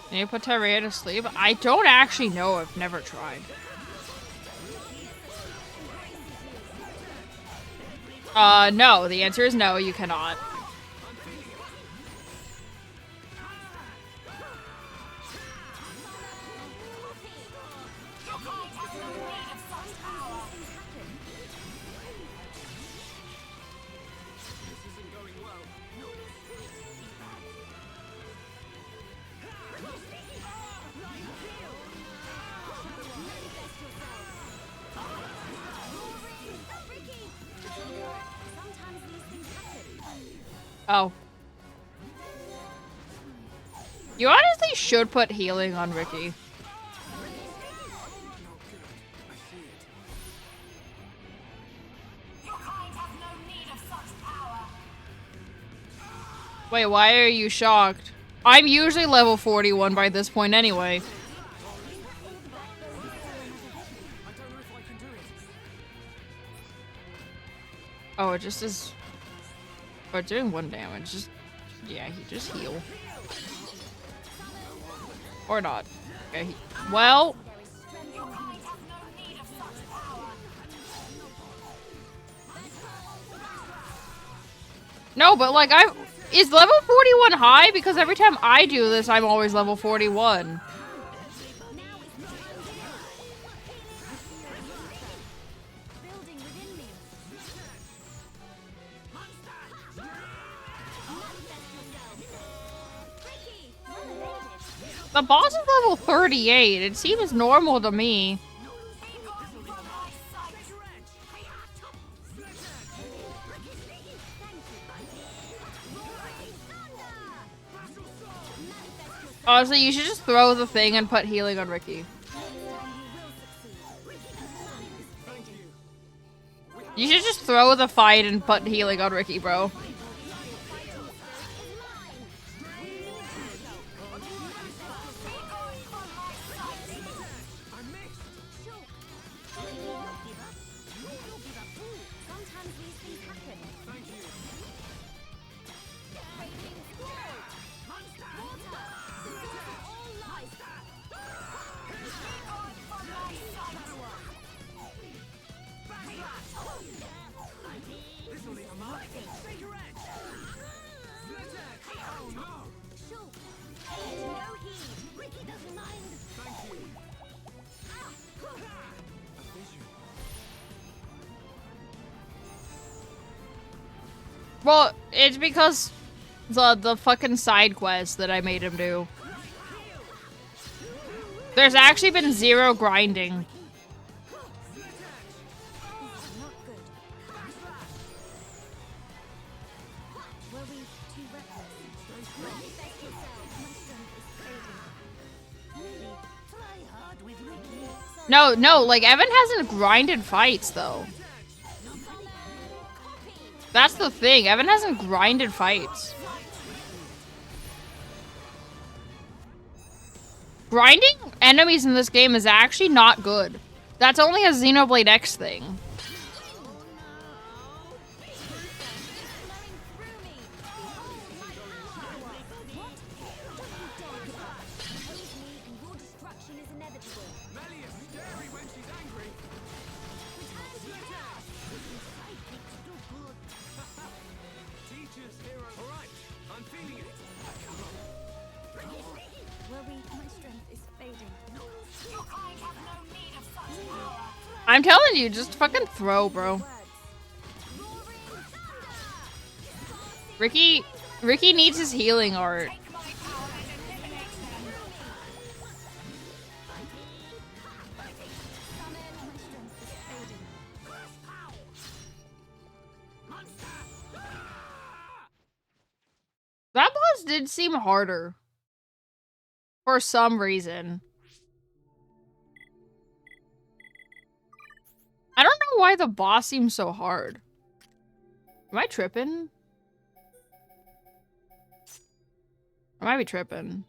Can you put Tyrea to sleep? I don't actually know. I've never tried. No. The answer is no, you cannot. Oh. You honestly should put healing on Ricky. Wait, why are you shocked? I'm usually level 41 by this point anyway. Oh, it just is... Oh, it's doing 1 damage. Just... Yeah, he just heal. Or not. Okay, well... No, but like, is level 41 high? Because every time I do this, I'm always level 41. The boss is level 38. It seems normal to me. Honestly, you should just throw the thing and put healing on Ricky. You should just throw the fight and put healing on Ricky, bro.
This'll leave a mark. Figure eight.
Well, it's because the fucking side quest that I made him do. There's actually been zero grinding. No, like Evan hasn't grinded fights though. That's the thing. Evan hasn't grinded fights. Grinding enemies in this game is actually not good. That's only a Xenoblade X thing. I'm telling you, just fucking throw, bro. Ricky needs his healing art. That boss did seem harder. For some reason. I don't know why the boss seems so hard. Am I tripping? I might be tripping.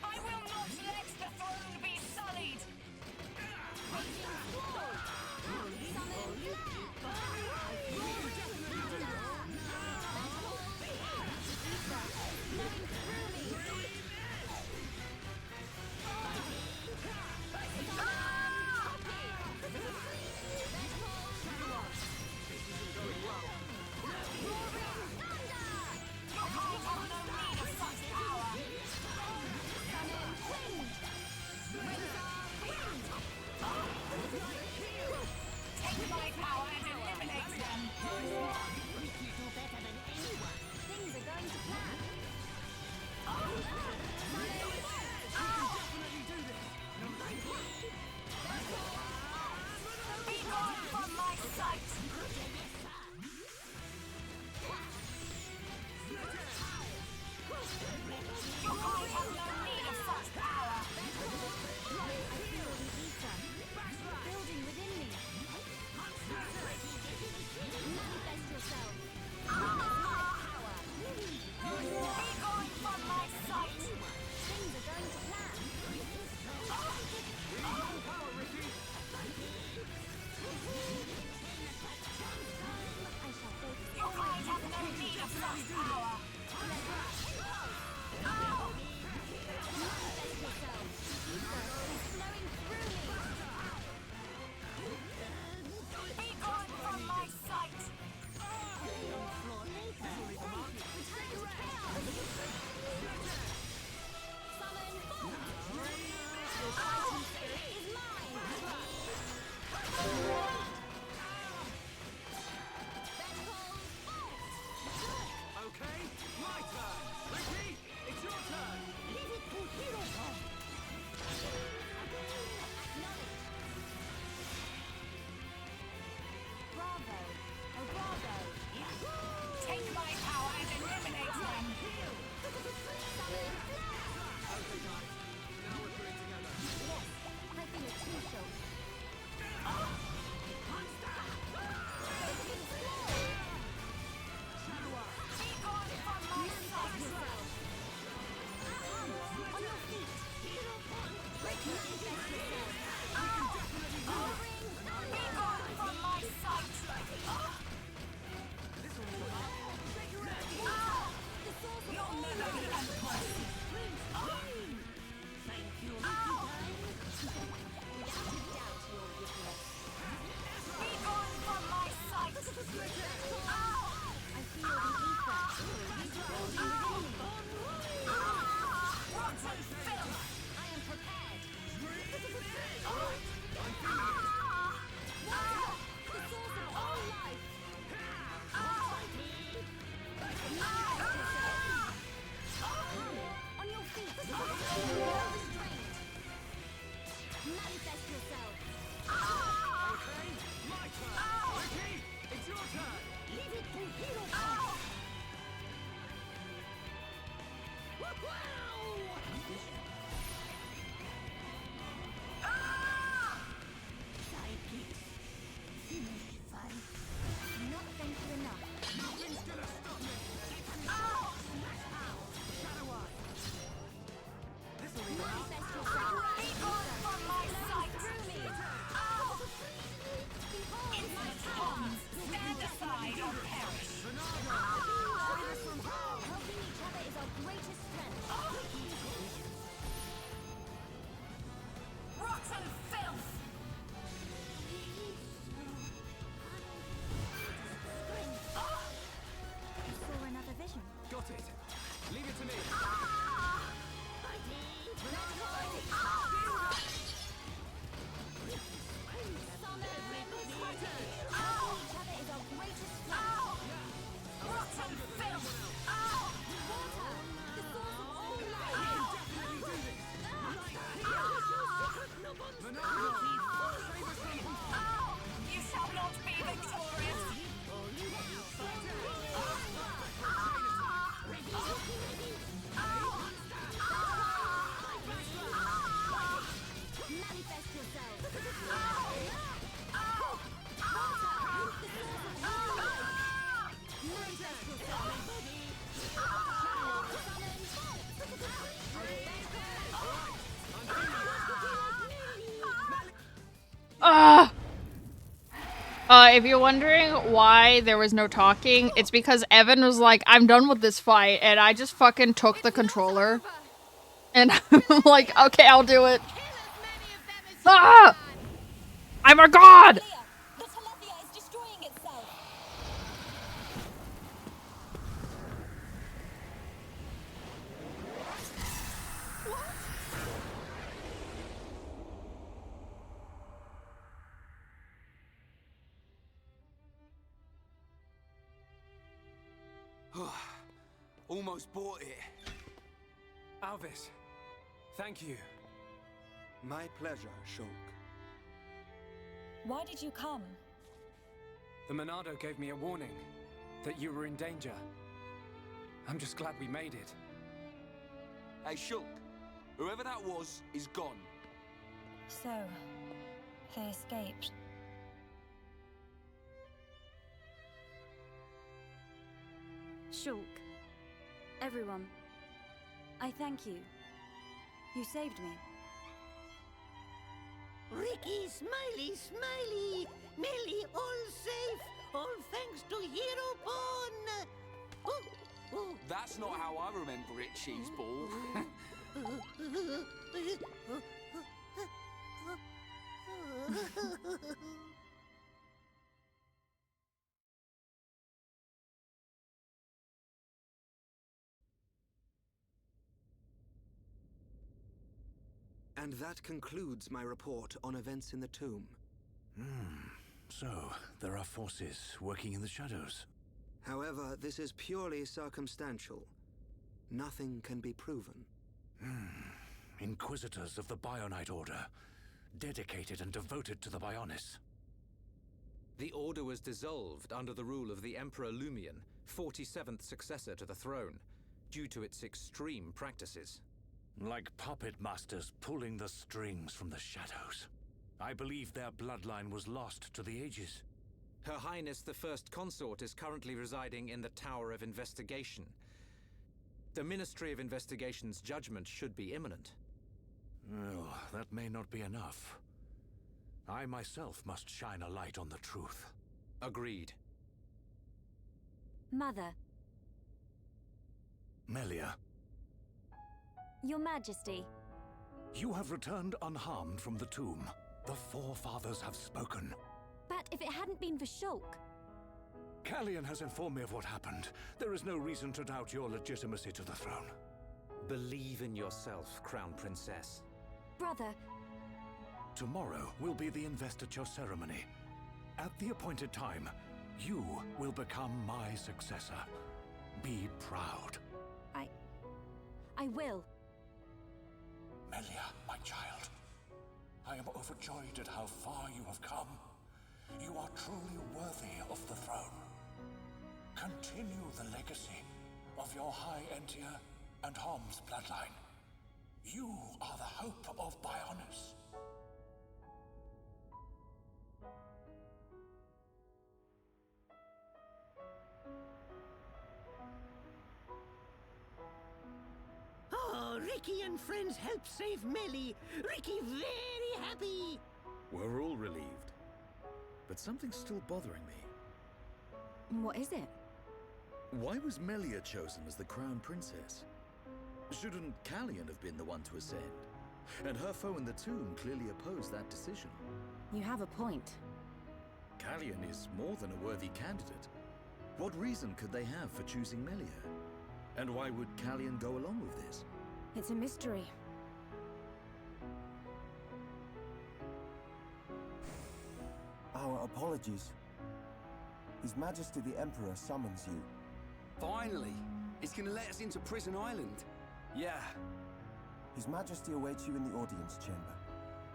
I will not let the throne be sullied.
If you're wondering why there was no talking, it's because Evan was like, I'm done with this fight, and I just fucking took the controller. And I'm like, okay, I'll do it. Ah! I'm a god!
The Telethia is destroying itself.
Almost bought it.
Alvis, thank you.
My pleasure, Shulk.
Why did you come?
The Monado gave me a warning that you were in danger. I'm just glad we made it.
Hey, Shulk. Whoever that was is gone.
So, they escaped.
Shulk. Everyone. I thank you. You saved me.
Ricky, Smiley, Smiley! Melly, all safe! All thanks to Hero Pawn! Ooh, ooh.
That's not how I remember it, Cheeseball.
And that concludes my report on events in the tomb.
So, there are forces working in the shadows.
However, this is purely circumstantial. Nothing can be proven.
Inquisitors of the Bionite Order, dedicated and devoted to the Bionis.
The Order was dissolved under the rule of the Emperor Lumion, 47th successor to the throne, due to its extreme practices.
Like puppet masters pulling the strings from the shadows. I believe their bloodline was lost to the ages.
Her Highness the First Consort is currently residing in the Tower of Investigation. The Ministry of Investigation's judgment should be imminent.
Well, that may not be enough. I myself must shine a light on the truth.
Agreed.
Mother.
Melia.
Your Majesty.
You have returned unharmed from the tomb. The forefathers have spoken.
But if it hadn't been for Shulk...
Callian has informed me of what happened. There is no reason to doubt your legitimacy to the throne.
Believe in yourself, Crown Princess.
Brother...
Tomorrow will be the investiture ceremony. At the appointed time, you will become my successor. Be proud.
I will.
Melia, my child. I am overjoyed at how far you have come. You are truly worthy of the throne. Continue the legacy of your High Entia and Hom's bloodline. You are the hope of Bionis.
Oh, Ricky and friends helped save Melly. Ricky very happy.
We're all relieved. But something's still bothering me.
What is it?
Why was Melia chosen as the Crown Princess? Shouldn't Callian have been the one to ascend? And her foe in the tomb clearly opposed that decision.
You have a point.
Callian is more than a worthy candidate. What reason could they have for choosing Melia? And why would Callian go along with this?
It's a mystery.
Our apologies. His Majesty the Emperor summons you.
Finally! He's gonna let us into Prison Island. Yeah.
His Majesty awaits you in the audience chamber.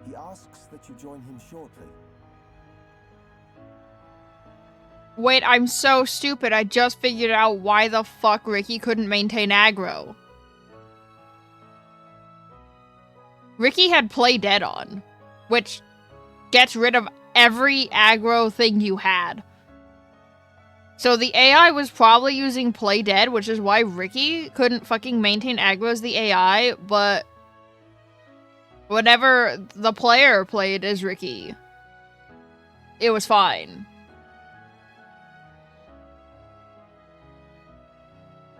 He asks that you join him shortly.
Wait, I'm so stupid. I just figured out why the fuck Ricky couldn't maintain aggro. Ricky had Play Dead on, which gets rid of every aggro thing you had. So the AI was probably using Play Dead, which is why Ricky couldn't fucking maintain aggro as the AI, but whenever the player played as Ricky, it was fine.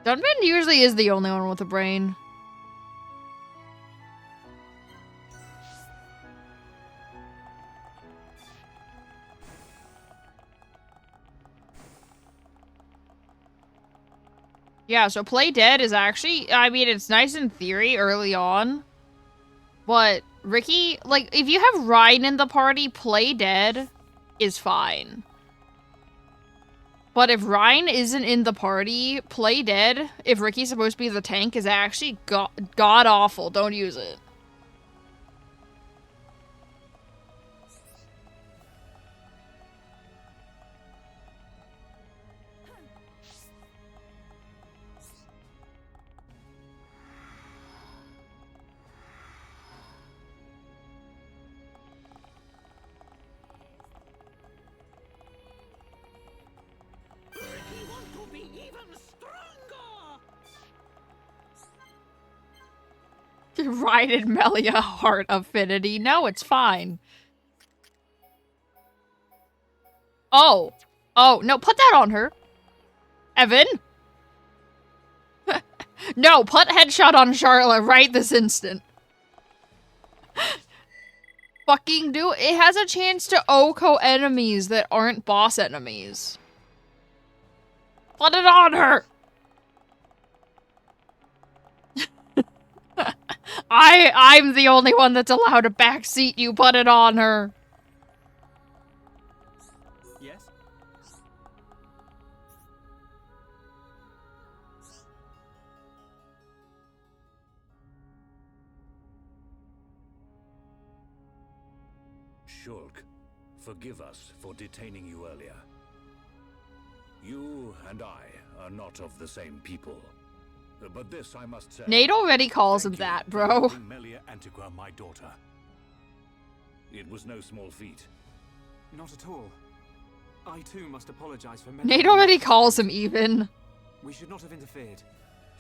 Dunban usually is the only one with a brain. Yeah, so play dead is actually, I mean, it's nice in theory early on. But Ricky, like, if you have Ryan in the party, play dead is fine. But if Ryan isn't in the party, play dead, if Ricky's supposed to be the tank, is actually god-awful. Don't use it.
Ricky want to be even stronger!
Ryan and Melia heart affinity. No, it's fine. Oh. Oh, no, put that on her. Evan? No, put headshot on Charlotte right this instant. Fucking do it. It has a chance to OHKO enemies that aren't boss enemies. Put it on her! I'm the only one that's allowed to backseat you. Put it on her.
Yes?
Shulk, forgive us for detaining you earlier. You and I are not of the same people. But this I must say.
Nate already calls him that, bro.
Melia Antigua, my daughter. It was no small feat.
Not at all. I too must apologize for
Nate already calls him even.
We should not have interfered.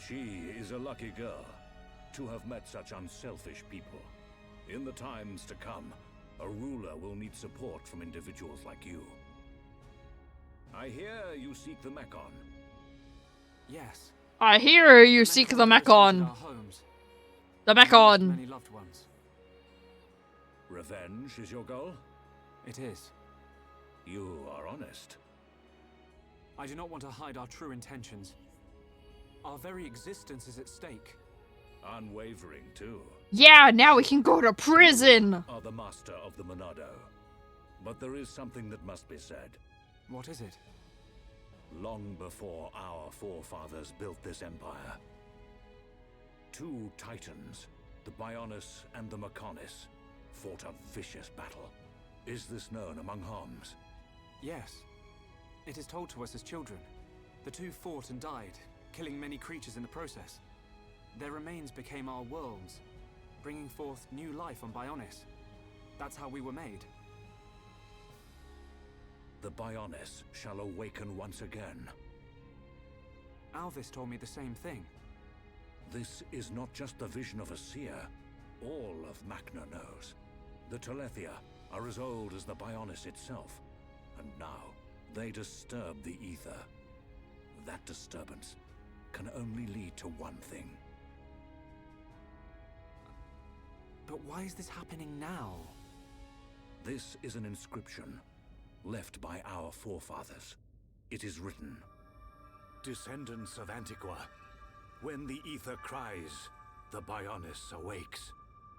She is a lucky girl to have met such unselfish people. In the times to come, a ruler will need support from individuals like you. I hear you seek the Mekon.
Yes.
I hear you seek the Mekon. The Mekon.
Many loved ones.
Revenge is your goal?
It is.
You are honest.
I do not want to hide our true intentions. Our very existence is at stake.
Unwavering, too.
Yeah, now we can go to prison.
You are the master of the Monado. But there is something that must be said.
What is it?
Long before our forefathers built this empire, two titans, the Bionis and the Mechonis, fought a vicious battle. Is this known among Homs?
Yes. It is told to us as children. The two fought and died, killing many creatures in the process. Their remains became our worlds, bringing forth new life on Bionis. That's how we were made.
The Bionis shall awaken once again.
Alvis told me the same thing.
This is not just the vision of a seer. All of Makna knows. The Telethia are as old as the Bionis itself. And now, they disturb the ether. That disturbance can only lead to one thing.
But why is this happening now?
This is an inscription left by our forefathers. It is written, "Descendants of Antigua, when the ether cries, the Bionis awakes.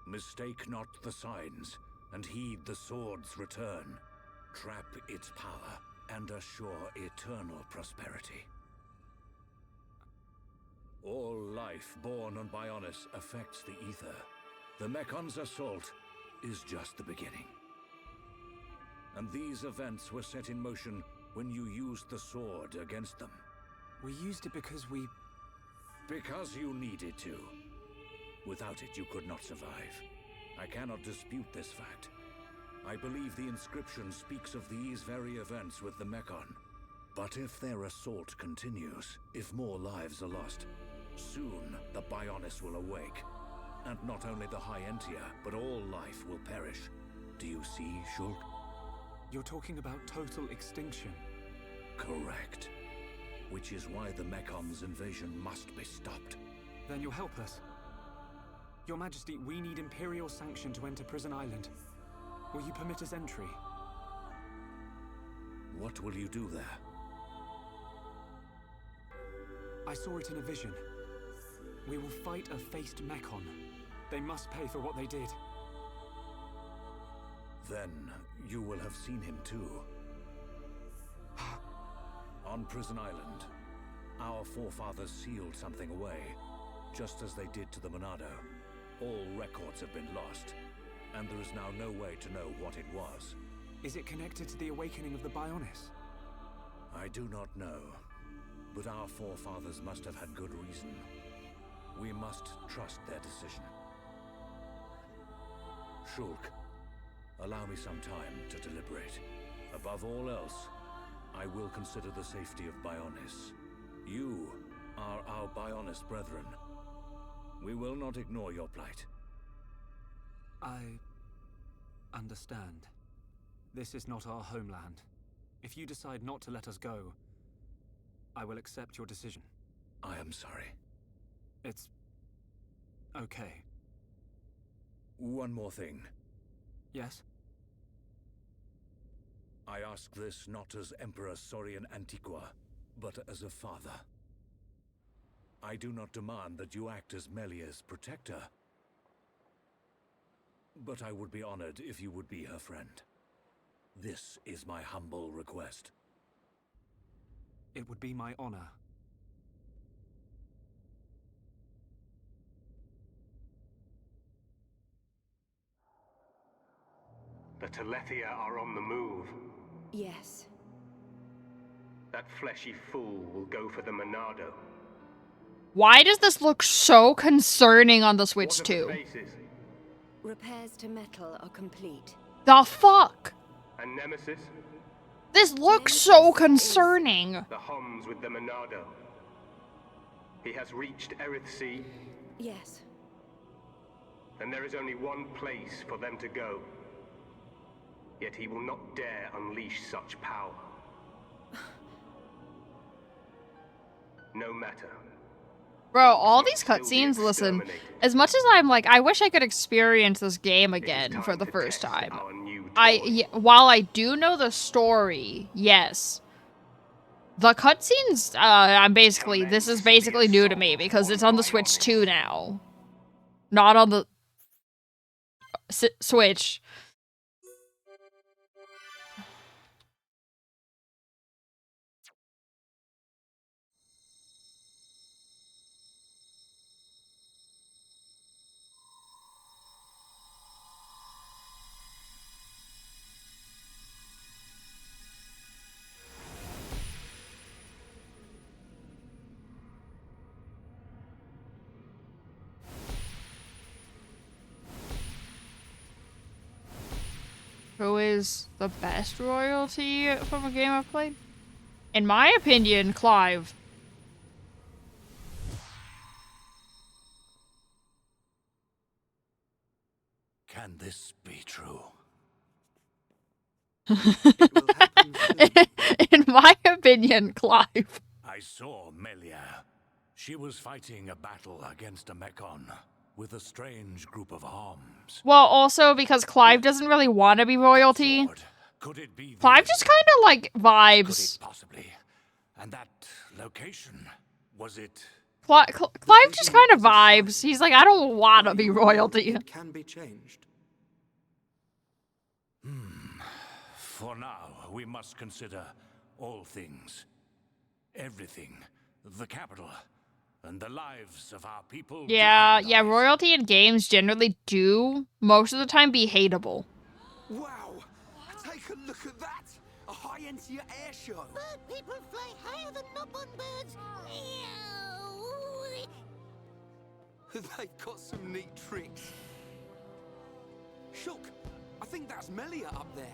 Mistake not the signs, and heed the sword's return. Trap its power, and assure eternal prosperity." All life born on Bionis affects the ether. The Mekon's assault is just the beginning. And these events were set in motion when you used the sword against them.
We used it because we...
Because you needed to. Without it, you could not survive. I cannot dispute this fact. I believe the inscription speaks of these very events with the Mekon. But if their assault continues, if more lives are lost, soon the Bionis will awake. And not only the High Entia, but all life will perish. Do you see, Shulk?
You're talking about total extinction.
Correct. which is why the Mekon's invasion must be stopped.
Then you'll help us. Your Majesty, we need Imperial sanction to enter Prison Island. Will you permit us entry?
What will you do there?
I saw it in a vision. We will fight a faced Mekon. They must pay for what they did.
Then you will have seen him too. On Prison Island, our forefathers sealed something away, just as they did to the Monado. All records have been lost, and there is now no way to know what it was.
Is it connected to the awakening of the Bionis?
I do not know, but our forefathers must have had good reason. We must trust their decision. Shulk, allow me some time to deliberate. Above all else, I will consider the safety of Bionis. You are our Bionis brethren. We will not ignore your plight.
I understand. This is not our homeland. If you decide not to let us go, I will accept your decision.
I am sorry.
It's okay.
One more thing.
Yes?
I ask this not as Emperor Saurian Antiqua, but as a father. I do not demand that you act as Melia's protector, but I would be honored if you would be her friend. This is my humble request.
It would be my honor.
The Telethia are on the move.
Yes.
That fleshy fool will go for the Monado.
Why does this look so concerning on the Switch 2?
Repairs to metal are complete.
The fuck?
And Nemesis?
This looks so concerning.
The Homs with the Monado. He has reached Erith Sea.
Yes.
And there is only one place for them to go. Yet he will not dare unleash such power. No matter.
Bro, all these cutscenes, listen, as much as I'm like, I wish I could experience this game again for the first time. While I do know the story, yes. The cutscenes, this is basically new to me because it's on the Switch 2 now. Not on the Switch. Who is the best royalty from a game I've played? In my opinion, Clive.
Can this be true?
In my opinion, Clive.
I saw Melia. She was fighting a battle against a Mekon with a strange group of Homs.
Well, also because Clive doesn't really want to be royalty.
Could it be
Clive just kind of like vibes.
Possibly. And that location, was it?
Clive just kind of vibes. He's like, I don't want to be royalty.
It can be changed.
For now, we must consider all things. Everything. The capital. And the lives of our people.
Yeah, royalty in games generally do, most of the time, be hateable.
Wow! Take a look at that! A high-end-tier air show!
Bird people fly higher than Nopon birds!
They've got some neat tricks. Shulk, I think that's Melia up there.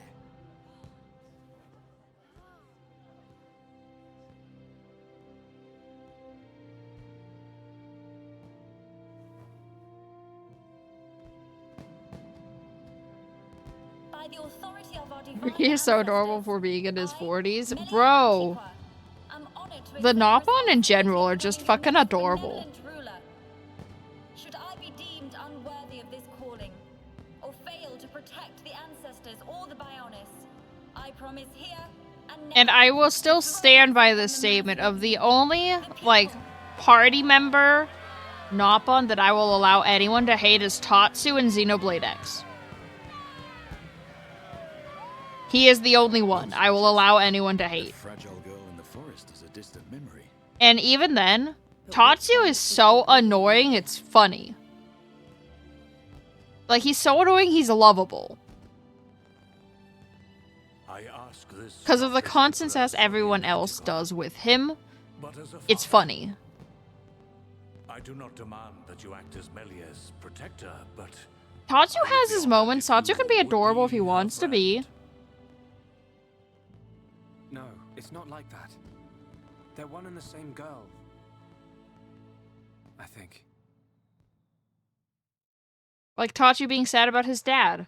By the authority of our divine
He is so adorable for being in his 40s. Bro!
I'm honored to
The Nopon in general are just fucking adorable.
Ruler. Should I be deemed unworthy of this calling, or fail to protect the ancestors or the Bionis, I promise here and now.
And I will still stand by this statement of the only, like, party member Nopon that I will allow anyone to hate is Tatsu in Xenoblade X. He is the only one I will allow anyone to hate.
Fragile girl in the forest is a distant memory.
And even then, Tatsu is so annoying, it's funny. Like, he's so annoying, he's lovable.
I ask this
Because of the constants as everyone else does with him, it's funny.
I do not demand that you act as Melia's protector, but
Tatsu has his moments. Tatsu can be adorable if he wants to be.
No, it's not like that. They're one and the same girl. I think.
Like Tatsu being sad about his dad.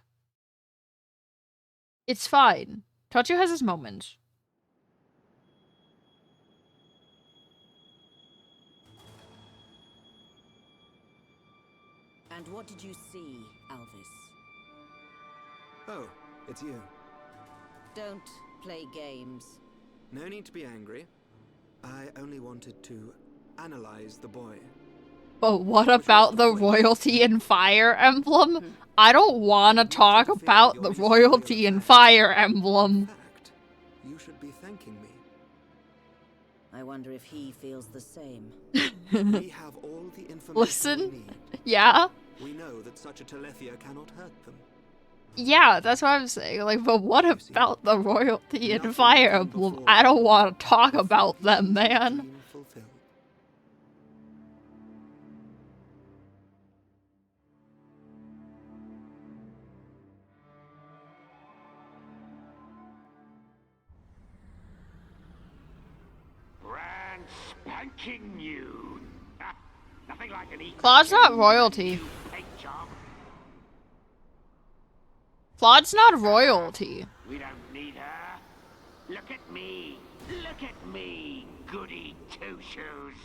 It's fine. Tatsu has his moments.
And what did you see, Alvis?
Oh, it's you.
Don't play games.
No need to be angry. I only wanted to analyze the boy.
But what about the royalty in Fire Emblem? I don't want to talk about the royalty in Fire Emblem.
You should be thanking me.
I wonder if he feels the same.
We have all the information
Listen,
we need.
yeah?
We know that such a Telethia cannot hurt them.
Yeah, that's what I'm saying. Like, but what about the royalty in Fire Emblem? I don't want to talk about them, man.
Brand spanking new. Nothing like an equal.
Claude's not royalty. Claude's not royalty.
We don't need her. Look at me. Look at me, goody two-shoes.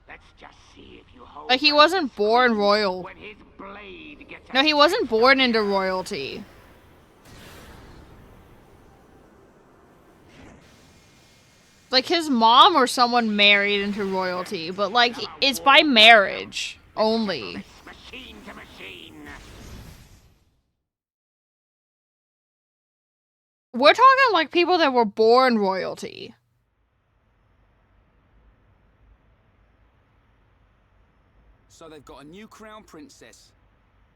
Let's just see if you hold.
Like, he wasn't born royal.
When his blade gets
No, he wasn't born into royalty. Like, his mom or someone married into royalty, but, like, it's by marriage only.
machine to machine.
We're talking, like, people that were born royalty.
So they've got a new crown princess.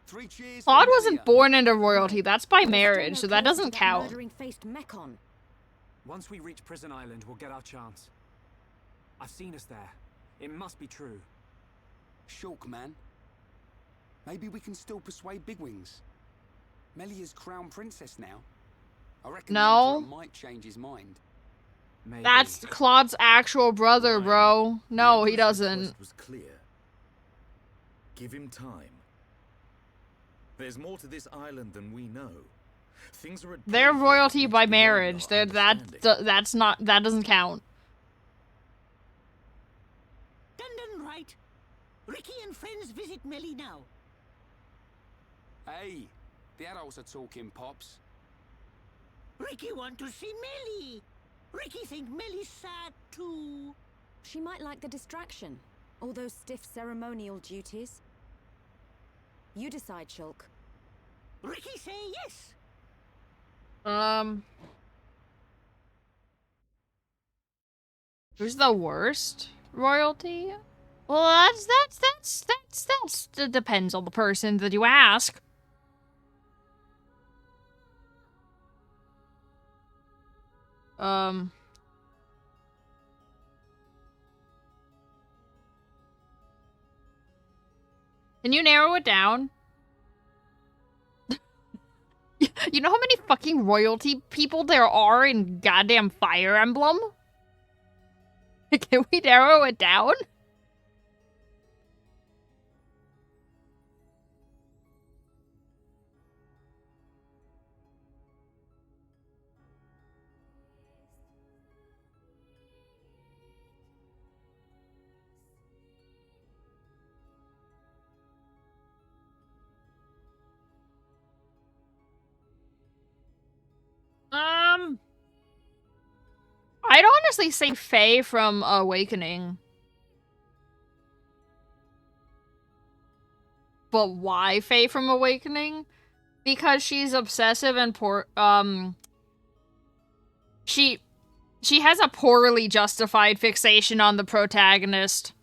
3 cheers.
Claude wasn't born into royalty. That's by marriage, so that doesn't count.
Once we reach Prison Island, we'll get our chance. I've seen us there. It must be true.
Shulk, man. Maybe we can still persuade Bigwings. Melia's crown princess now. I reckon
No.
the Emperor might change his mind.
Maybe.
That's Claude's actual brother, bro. No, he doesn't.
Was clear. Give him time. There's more to this island than we know. Things are at
They're royalty by marriage. That doesn't count.
Done right. Ricky and friends visit Melly now.
Hey, the adults are talking, Pops.
Ricky want to see Melly. Ricky think Melly's sad too.
She might like the distraction. All those stiff ceremonial duties. You decide, Shulk.
Ricky say yes.
Who's the worst royalty? Well, that depends on the person that you ask. Can you narrow it down? You know how many fucking royalty people there are in goddamn Fire Emblem? Can we narrow it down? I'd honestly say Faye from Awakening. But why Faye from Awakening? Because she's obsessive and she has a poorly justified fixation on the protagonist.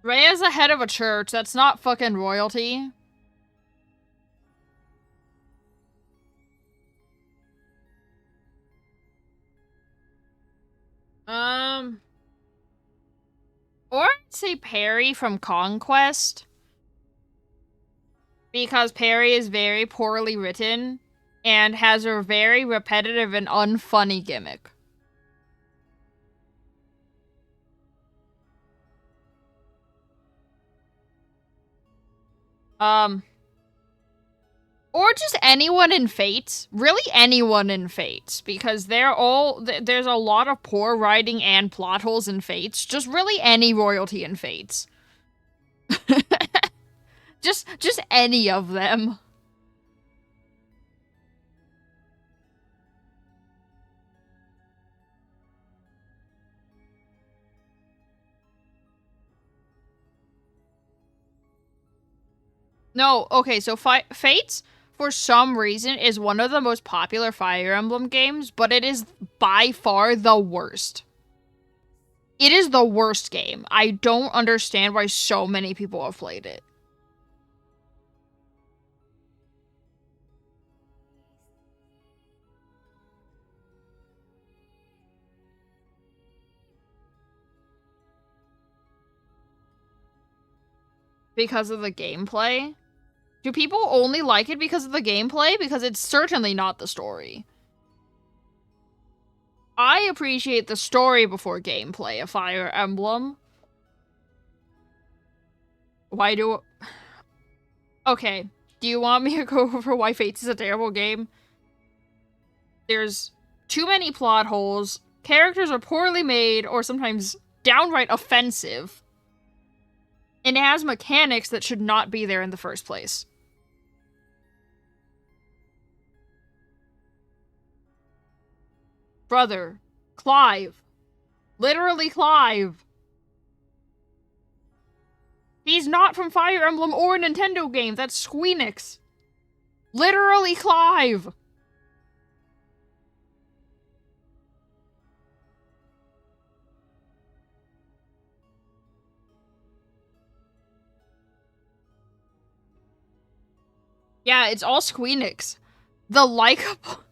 Rhea's the head of a church. That's not fucking royalty. Or I'd say Perry from Conquest. Because Perry is very poorly written and has a very repetitive and unfunny gimmick. Or just anyone in Fate. Really anyone in Fate. Because there's a lot of poor writing and plot holes in Fates. Just really any royalty in Fates. just any of them. No, okay, so Fates, for some reason, is one of the most popular Fire Emblem games, but it is by far the worst. It is the worst game. I don't understand why so many people have played it. Because of the gameplay? Do people only like it because of the gameplay? Because it's certainly not the story. I appreciate the story before gameplay of Fire Emblem. Why do... Okay, do you want me to go over why Fates is a terrible game? There's too many plot holes, characters are poorly made, or sometimes downright offensive, and it has mechanics that should not be there in the first place. Brother, Clive. Literally Clive. He's not from Fire Emblem or a Nintendo game. That's Squeenix. Literally Clive. Yeah, it's all Squeenix. The likable...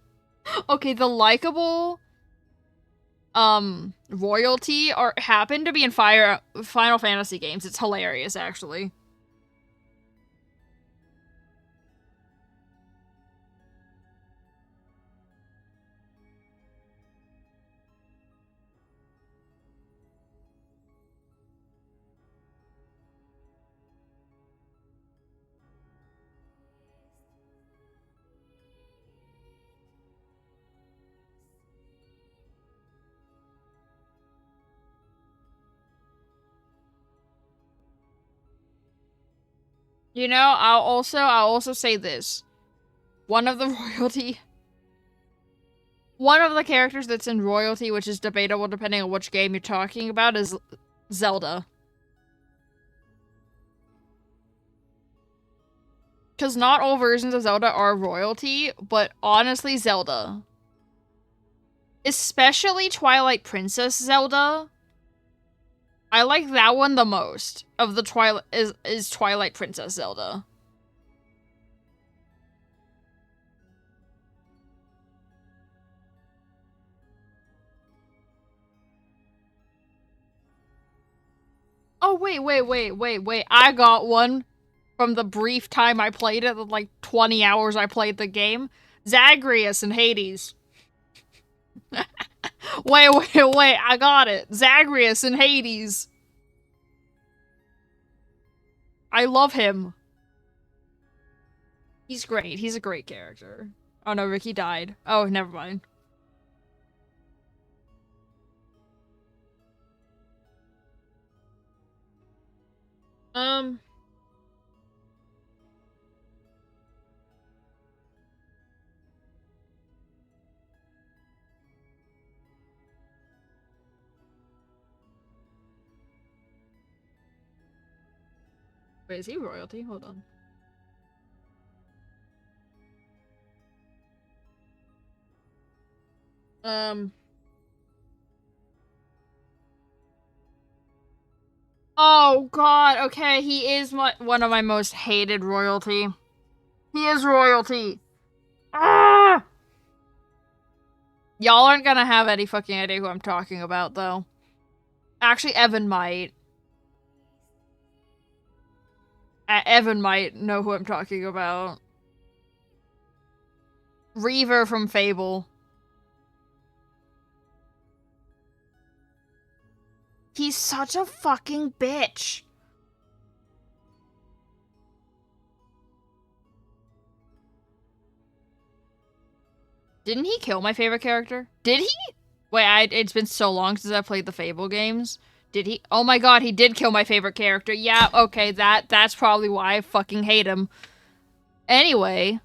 Okay, the likable... royalty happen to be in Final Fantasy games. It's hilarious, actually. You know, I'll also say this. One of the characters that's in royalty, which is debatable depending on which game you're talking about, is Zelda. Because not all versions of Zelda are royalty, but honestly, Zelda. Especially Twilight Princess Zelda. I like that one the most of the is Twilight Princess Zelda. Oh, wait. I got one from the brief time I played it, the like 20 hours I played the game. Zagreus in Hades. Wait, I got it. Zagreus in Hades. I love him. He's great. He's a great character. Oh no, Ricky died. Oh, never mind. Um. Wait, is he royalty? Hold on. Oh god, okay, he is one of my most hated royalty. He is royalty. Ah! Y'all aren't gonna have any fucking idea who I'm talking about, though. Actually, Evan might. Evan might know who I'm talking about. Reaver from Fable. He's such a fucking bitch. Didn't he kill my favorite character? Did he? Wait, it's been so long since I played the Fable games. Did he? Oh my god, he did kill my favorite character. Yeah, okay, that's probably why I fucking hate him. Anyway.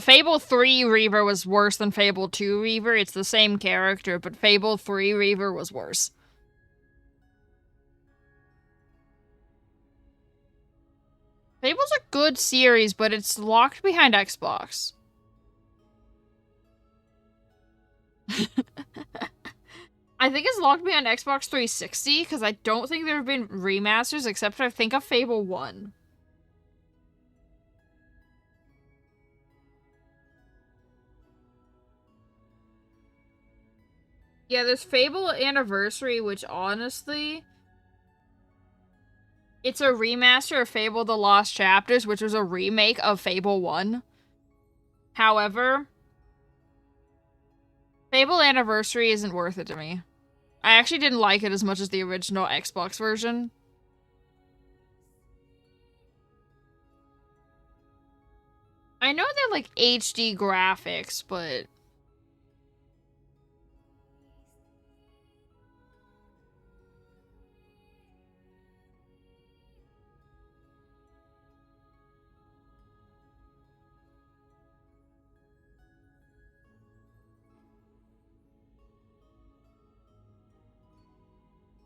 Fable 3 Reaver was worse than Fable 2 Reaver. It's the same character, but Fable 3 Reaver was worse. Fable's a good series, but it's locked behind Xbox. I think it's locked behind Xbox 360, because I don't think there have been remasters, except for I think of Fable 1. Yeah, there's Fable Anniversary, which honestly... It's a remaster of Fable The Lost Chapters, which was a remake of Fable 1. However, Fable Anniversary isn't worth it to me. I actually didn't like it as much as the original Xbox version. I know they're like HD graphics, but...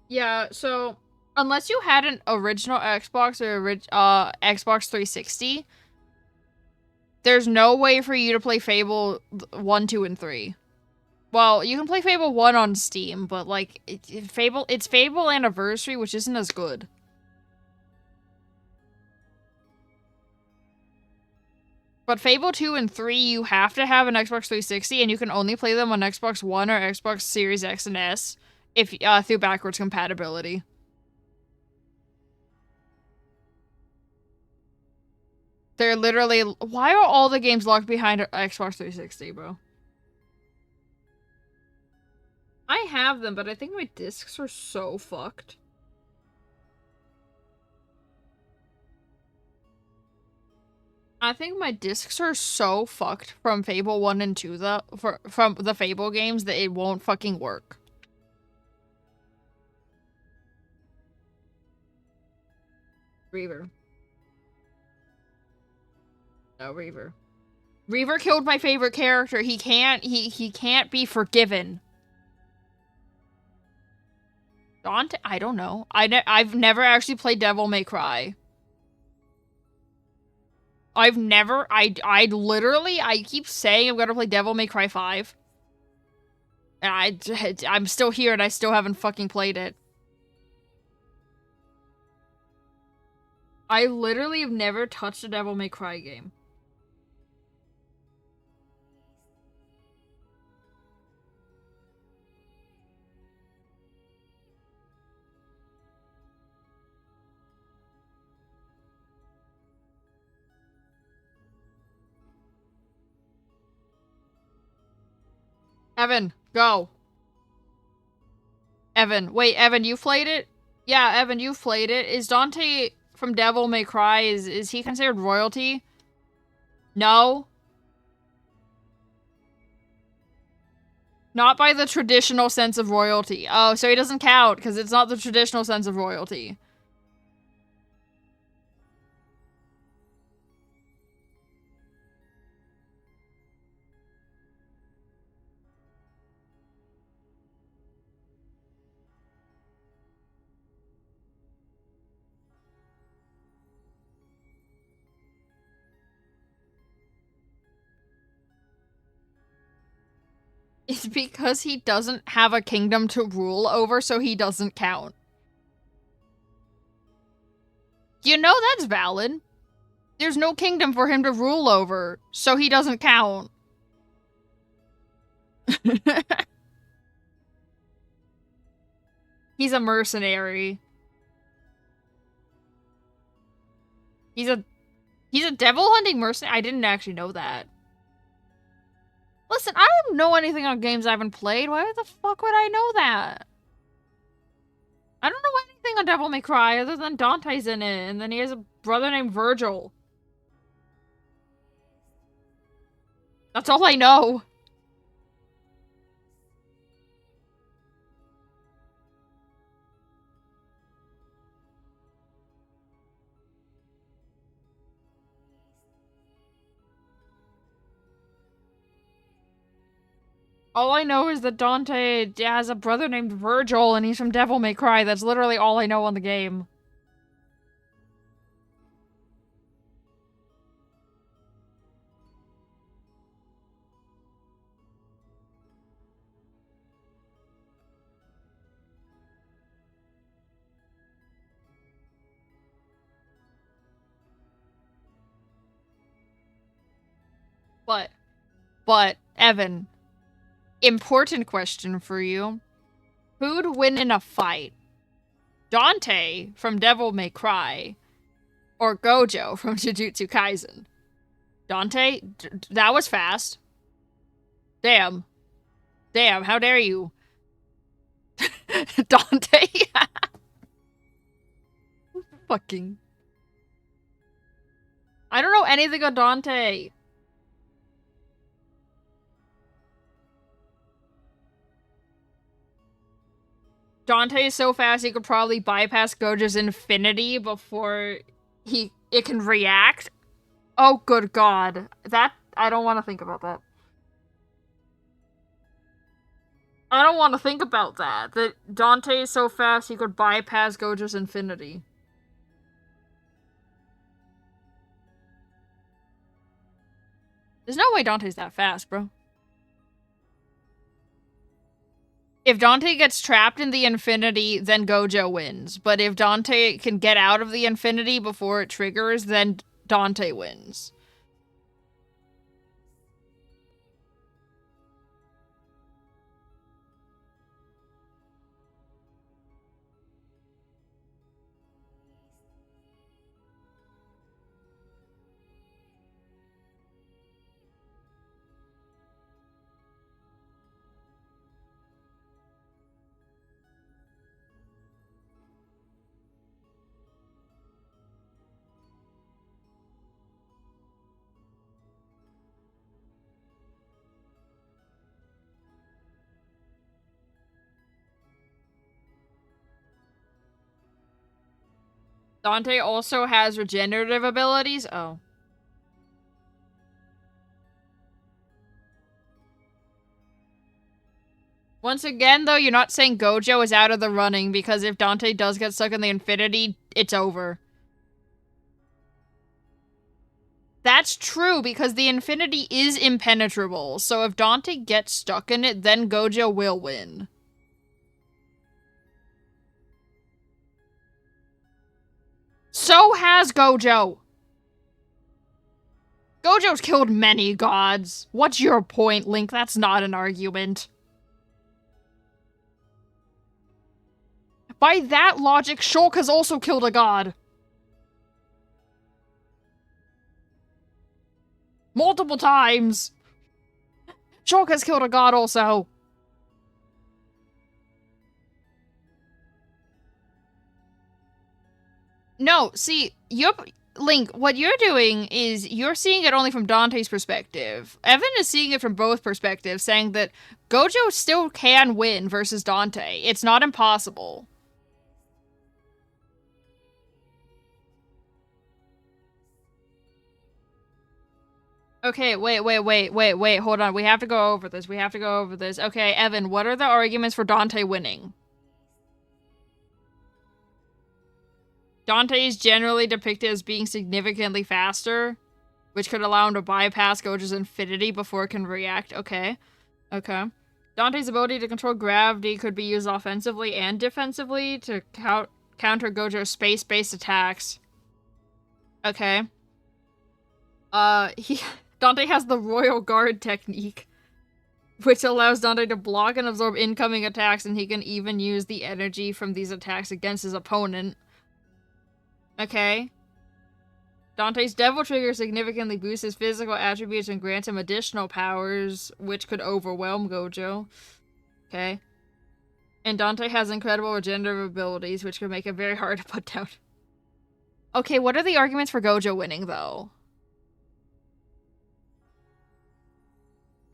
Yeah, so unless you had an original Xbox or Xbox 360, there's no way for you to play Fable 1, 2, and 3. Well, you can play Fable 1 on Steam, but like it's Fable Anniversary, which isn't as good. But Fable 2 and 3, you have to have an Xbox 360, and you can only play them on Xbox One or Xbox Series X and S if through backwards compatibility. They're literally... Why are all the games locked behind Xbox 360, bro? I have them, but I think my discs are so fucked. I think my discs are so fucked from Fable 1 and 2, from the Fable games, that it won't fucking work. Reaver. No, Reaver. Reaver killed my favorite character. He can't be forgiven. Dante? I don't know. I've never actually played Devil May Cry. I keep saying I'm gonna play Devil May Cry 5. And I'm still here and I still haven't fucking played it. I literally have never touched a Devil May Cry game. Evan, go. Evan, wait, Evan, you played it? Yeah, Evan, you've played it. Is Dante from Devil May Cry, is he considered royalty? No? Not by the traditional sense of royalty. Oh, so he doesn't count, because it's not the traditional sense of royalty. It's because he doesn't have a kingdom to rule over, so he doesn't count. You know that's valid. There's no kingdom for him to rule over, so he doesn't count. He's a mercenary. He's a devil hunting mercenary? I didn't actually know that. Listen, I don't know anything on games I haven't played. Why the fuck would I know that? I don't know anything on Devil May Cry other than Dante's in it, and then he has a brother named Virgil. That's all I know. All I know is that Dante has a brother named Virgil and he's from Devil May Cry. That's literally all I know on the game. But, Evan, important question for you. Who'd win in a fight? Dante from Devil May Cry or Gojo from Jujutsu Kaisen? Dante? That was fast. Damn. Damn, how dare you? Dante? Fucking. I don't know anything on Dante. Dante is so fast he could probably bypass Gojo's infinity before it can react. Oh, good God. I don't want to think about that. I don't want to think about that. That Dante is so fast he could bypass Gojo's infinity. There's no way Dante's that fast, bro. If Dante gets trapped in the infinity, then Gojo wins. But if Dante can get out of the infinity before it triggers, then Dante wins. Dante also has regenerative abilities? Oh. Once again, though, you're not saying Gojo is out of the running, because if Dante does get stuck in the infinity, it's over. That's true, because the infinity is impenetrable, so if Dante gets stuck in it, then Gojo will win. So has Gojo! Gojo's killed many gods. What's your point, Link? That's not an argument. By that logic, Shulk has also killed a god. Multiple times. Shulk has killed a god also. No, see, Link, what you're doing is you're seeing it only from Dante's perspective. Evan is seeing it from both perspectives, saying that Gojo still can win versus Dante. It's not impossible. Okay, wait, hold on. We have to go over this. Okay, Evan, what are the arguments for Dante winning? Dante is generally depicted as being significantly faster, which could allow him to bypass Gojo's infinity before it can react. Okay. Dante's ability to control gravity could be used offensively and defensively to counter Gojo's space-based attacks. Okay. Dante has the Royal Guard technique, which allows Dante to block and absorb incoming attacks, and he can even use the energy from these attacks against his opponent. Okay. Dante's Devil Trigger significantly boosts his physical attributes and grants him additional powers, which could overwhelm Gojo. Okay. And Dante has incredible regenerative abilities, which could make it very hard to put down. Okay, what are the arguments for Gojo winning, though?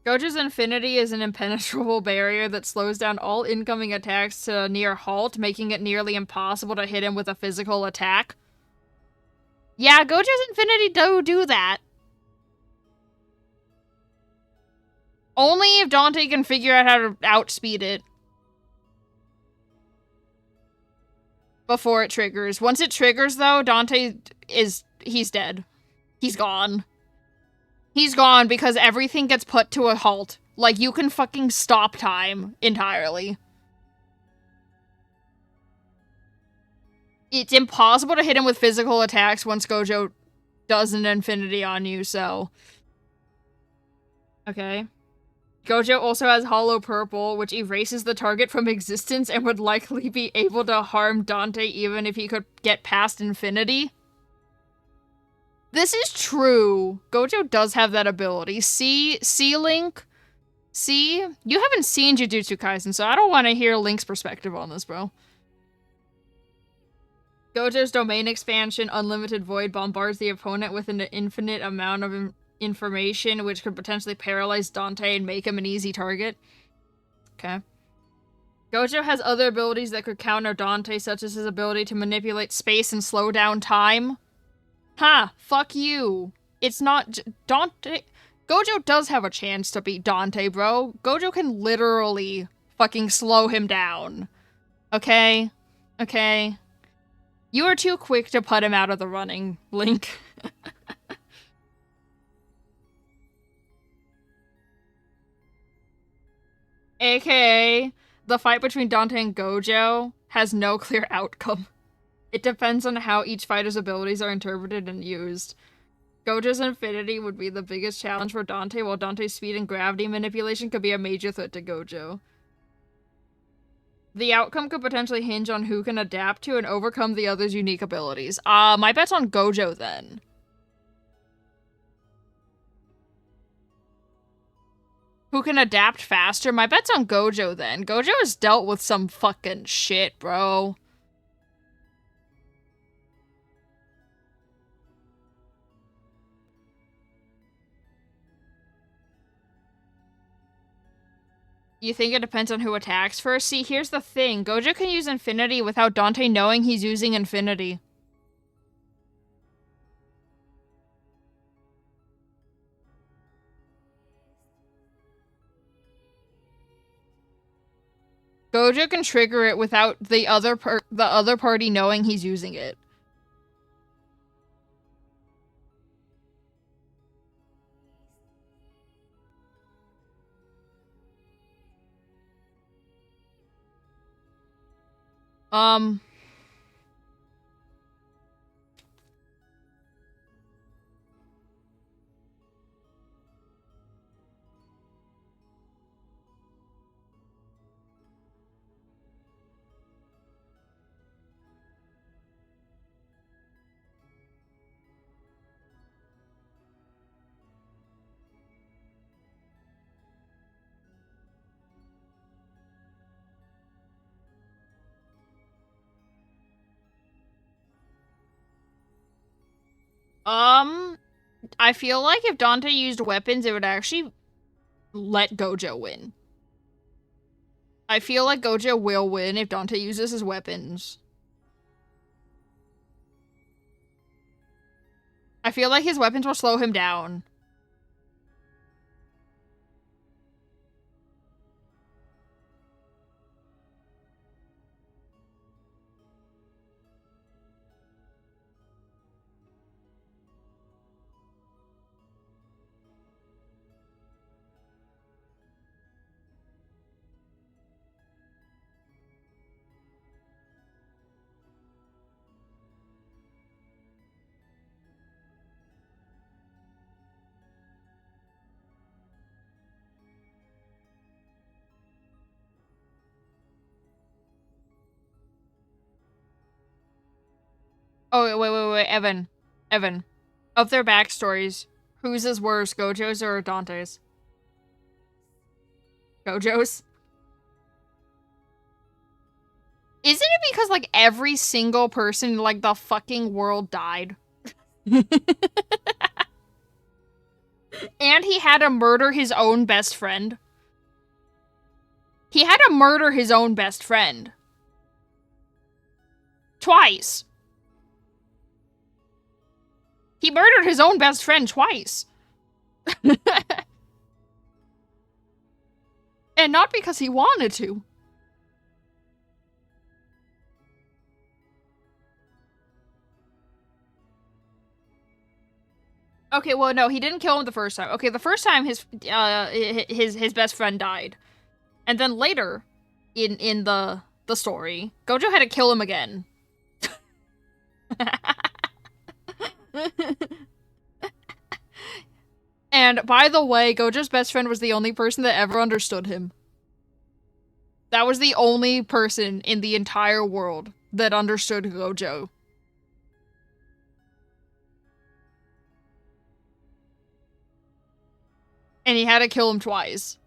Gojo's infinity is an impenetrable barrier that slows down all incoming attacks to a near halt, making it nearly impossible to hit him with a physical attack. Yeah, Gojo's infinity do that. Only if Dante can figure out how to outspeed it. Before it triggers. Once it triggers, though, he's dead. He's gone. He's gone because everything gets put to a halt. Like, you can fucking stop time entirely. It's impossible to hit him with physical attacks once Gojo does an infinity on you, so... Okay. Gojo also has Hollow Purple, which erases the target from existence and would likely be able to harm Dante even if he could get past infinity. This is true. Gojo does have that ability. See, Link? See? You haven't seen Jujutsu Kaisen, so I don't want to hear Link's perspective on this, bro. Gojo's domain expansion, Unlimited Void, bombards the opponent with an infinite amount of information, which could potentially paralyze Dante and make him an easy target. Okay. Gojo has other abilities that could counter Dante, such as his ability to manipulate space and slow down time. Ha! Fuck you. It's not Dante. Gojo does have a chance to beat Dante, bro. Gojo can literally fucking slow him down. Okay? Okay? You are too quick to put him out of the running, Link. AKA, the fight between Dante and Gojo has no clear outcome. It depends on how each fighter's abilities are interpreted and used. Gojo's infinity would be the biggest challenge for Dante, while Dante's speed and gravity manipulation could be a major threat to Gojo. The outcome could potentially hinge on who can adapt to and overcome the other's unique abilities. My bet's on Gojo, then. Who can adapt faster? My bet's on Gojo, then. Gojo has dealt with some fucking shit, bro. You think it depends on who attacks first? See, here's the thing. Gojo can use infinity without Dante knowing he's using infinity. Gojo can trigger it without the other party knowing he's using it. I feel like if Dante used weapons, it would actually let Gojo win. I feel like Gojo will win if Dante uses his weapons. I feel like his weapons will slow him down. Oh, wait, Evan. Evan. Of their backstories, whose is worse, Gojo's or Dante's? Gojo's? Isn't it because, like, every single person in, like, the fucking world died? And he had to murder his own best friend? He had to murder his own best friend. Twice. He murdered his own best friend twice. And not because he wanted to. Okay, well, no, he didn't kill him the first time. Okay, the first time his best friend died. And then later, in the story, Gojo had to kill him again. And by the way, Gojo's best friend was the only person that ever understood him. That was the only person in the entire world that understood Gojo. And he had to kill him twice.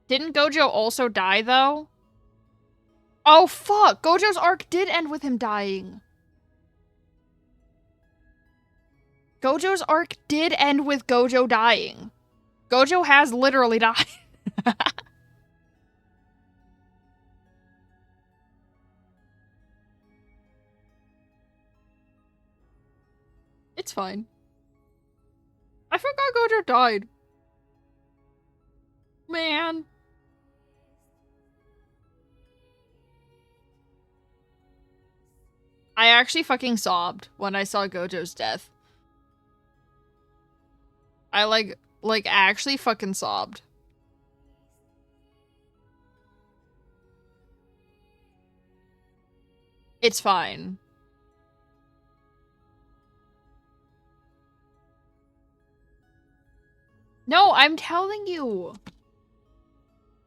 Didn't Gojo also die, though? Oh, fuck! Gojo's arc did end with him dying. Gojo's arc did end with Gojo dying. Gojo has literally died. It's fine. I forgot Gojo died. Man. I actually fucking sobbed when I saw Gojo's death. I like actually fucking sobbed. It's fine. No, I'm telling you.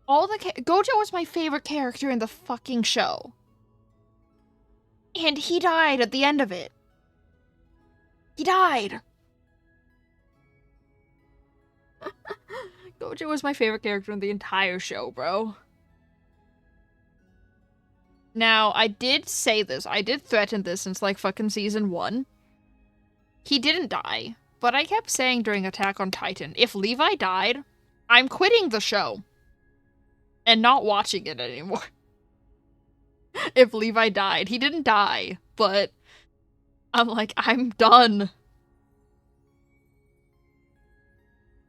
Gojo was my favorite character in the fucking show. And he died at the end of it. He died. Gojo was my favorite character in the entire show, bro. Now, I did say this. I did threaten this since, like, fucking season 1. He didn't die. But I kept saying during Attack on Titan, if Levi died, I'm quitting the show. And not watching it anymore. If Levi died. He didn't die, but I'm like, I'm done.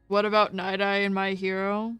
What about Night Eye and My Hero?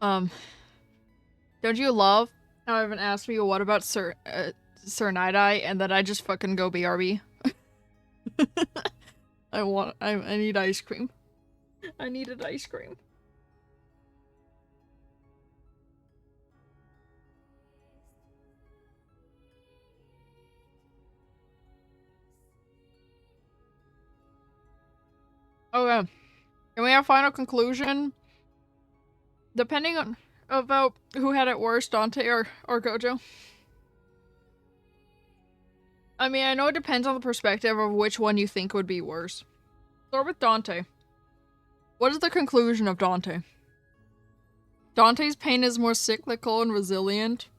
Don't you love how everyone asked me what about Sir Night-Eye and then I just fucking go BRB? I need ice cream. I needed ice cream. Okay. Can we have final conclusion? Depending on about who had it worse, Dante or Gojo. I mean, I know it depends on the perspective of which one you think would be worse. Start with Dante. What is the conclusion of Dante? Dante's pain is more cyclical and resilient.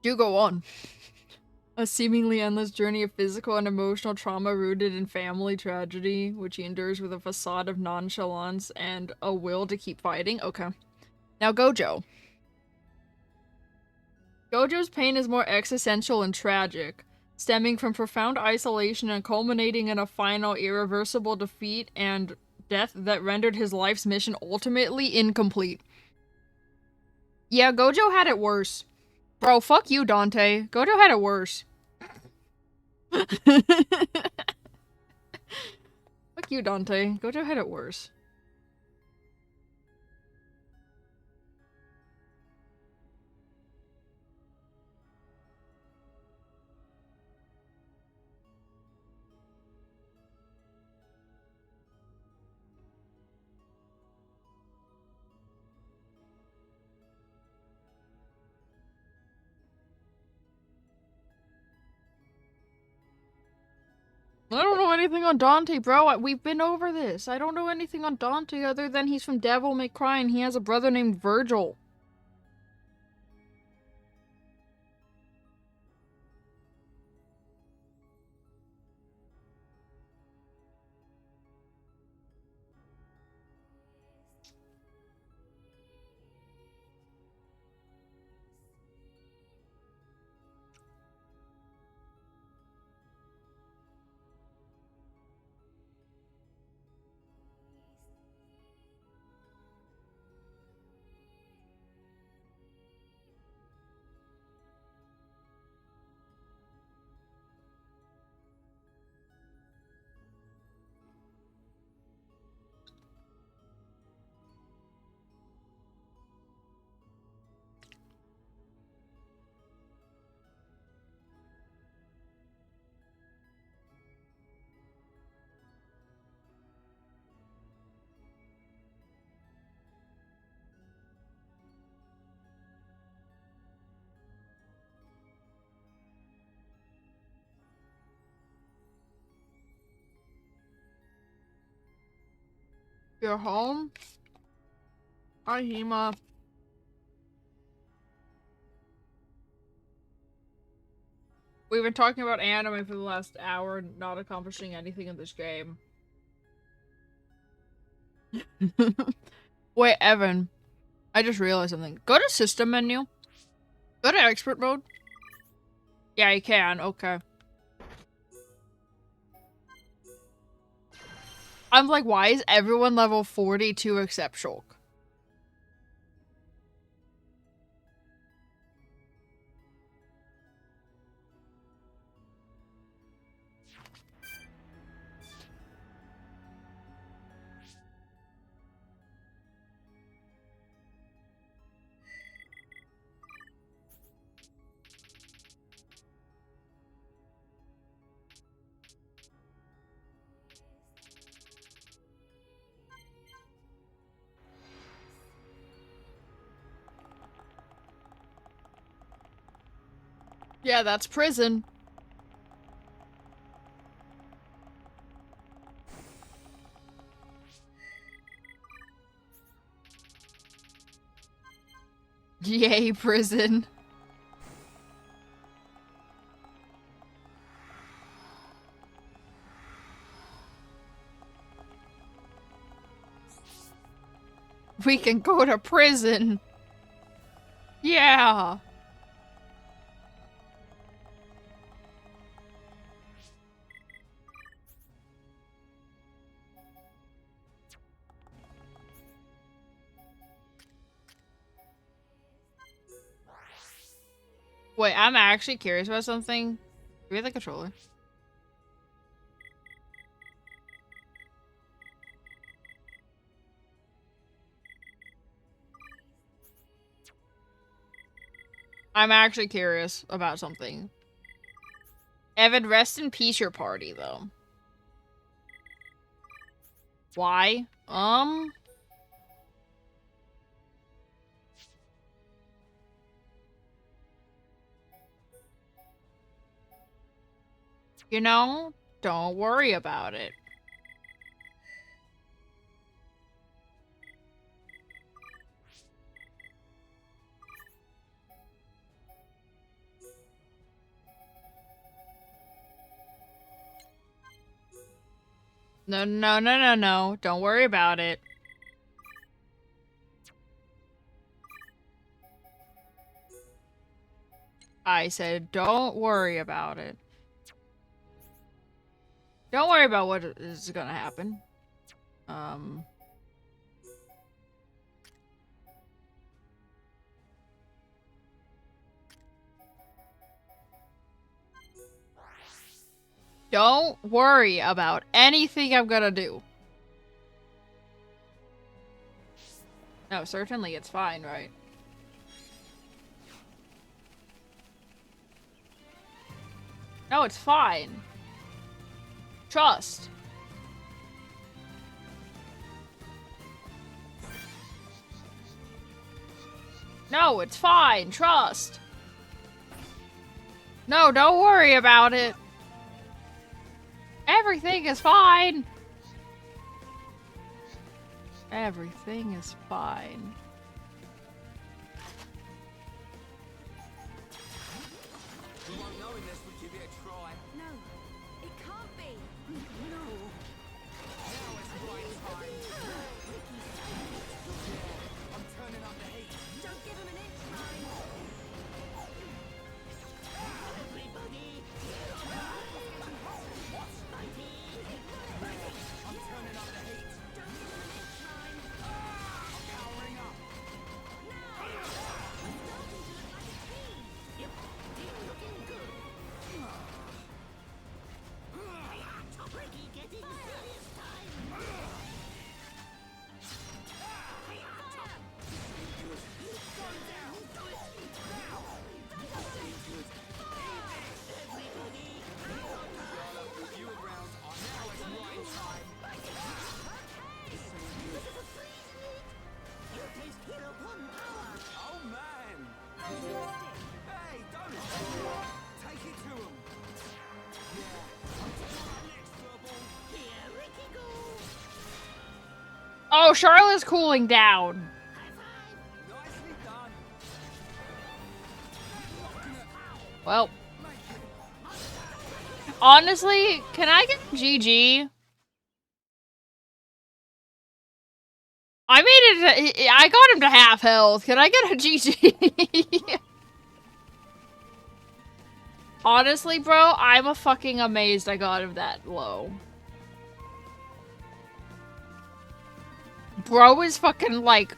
Do go on. A seemingly endless journey of physical and emotional trauma rooted in family tragedy, which he endures with a facade of nonchalance and a will to keep fighting. Okay. Now Gojo. Gojo's pain is more existential and tragic, stemming from profound isolation and culminating in a final irreversible defeat and death that rendered his life's mission ultimately incomplete. Yeah, Gojo had it worse. Bro, fuck you, Dante. Gojo had it worse. Fuck you, Dante. Gojo had it worse. I don't know anything on Dante, bro. We've been over this. I don't know anything on Dante other than he's from Devil May Cry and he has a brother named Virgil. You're home? Hi, Hema. We've been talking about anime for the last hour, not accomplishing anything in this game. Wait, Evan. I just realized something. Go to system menu. Go to expert mode. Yeah, you can. Okay. I'm like, why is everyone level 42 except Shulk? Yeah, that's prison. Yay, prison. We can go to prison. Yeah. Wait, I'm actually curious about something. Do we have the controller? I'm actually curious about something. Evan, rest in peace your party, though. Why? You know, don't worry about it. No, no, no, no, no. Don't worry about it. I said, don't worry about it. Don't worry about what is gonna happen. Don't worry about anything I'm gonna do. No, certainly it's fine, right? No, it's fine. Trust. No, it's fine. Trust. No, don't worry about it. Everything is fine. Everything is fine.
You won't know unless we give it a try.
No, it can't be.
No. Now it's right time. I'm turning up the heat.
Don't give him an inch, Ryan.
Everybody,
I'm turning up the heat.
Don't give him an inch, Ryan.
I'm powering up.
looking good. Ricky getting serious time.
With you around, now it's right time.
You taste hero one power.
Oh man! Hey, don't take it to him. Yeah, I'm taking the next trouble.
Here, Ricky goes.
Oh, Charlotte's cooling down.
Nicely done.
Well. Honestly, can I get GG? I made it. I got him to half health. Can I get a GG? Honestly, bro, I'm a fucking amazed I got him that low. Bro is fucking like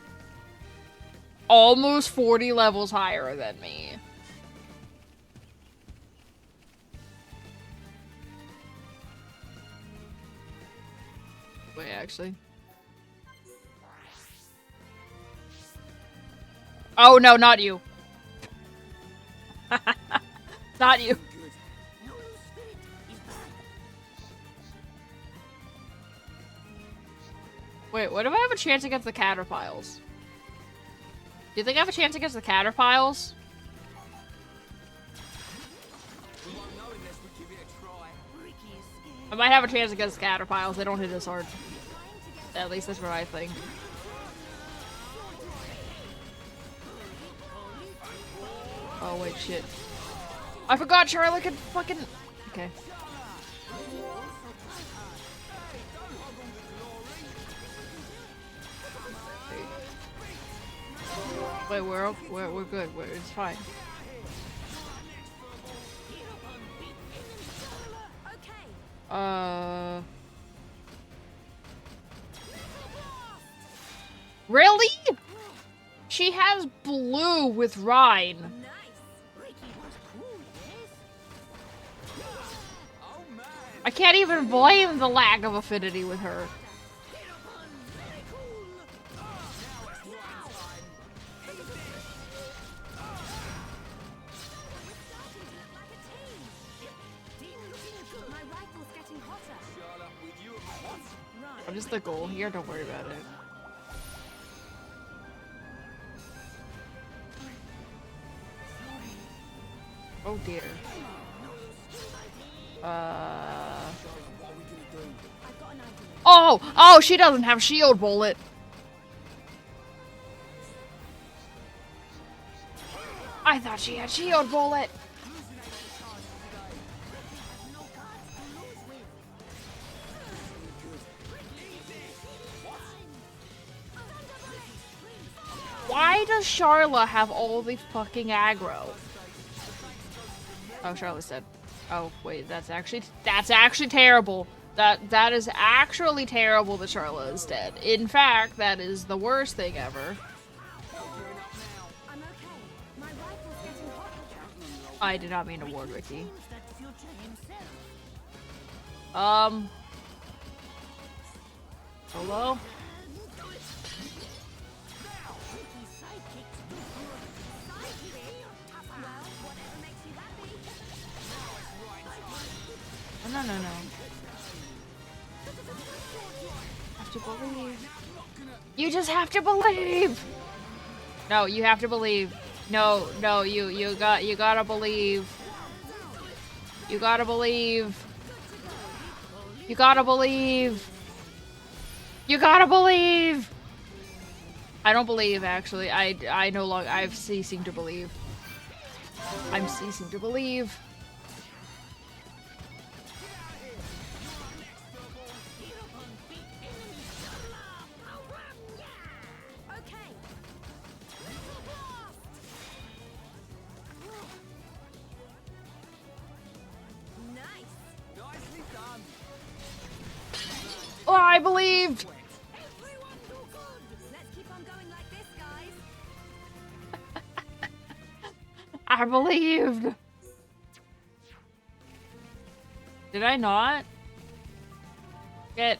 almost 40 levels higher than me. Wait, actually. Oh, no, not you. Not you. Wait, what if I have a chance against the Caterpiles? Do you think I have a chance against the Caterpiles?
We won't know unless we give it a try.
I might have a chance against the Caterpiles. They don't hit as hard. At least that's what I think. Oh, wait, shit. I forgot Charlotte could fucking... Okay. Wait, we're good. It's fine. Really? She has blue with Rhine. I can't even blame the lack of affinity with her. What is the goal here? Don't worry about it. Oh dear. Oh, she doesn't have shield bullet. I thought she had shield bullet. Why does Charla have all the fucking aggro? Oh, Charla's dead. Oh, wait, that's actually terrible. That is actually terrible that Charla is dead. In fact, that is the worst thing ever. I did not mean to ward Ricky. Hello? No. Have to believe. You just have to believe. No, you have to believe. No, you gotta believe. You gotta believe. You gotta believe. You gotta believe. I don't believe, actually. I no longer. I'm ceasing to believe. I'm ceasing to believe. Oh, I believed! I believed! Did I not? Get...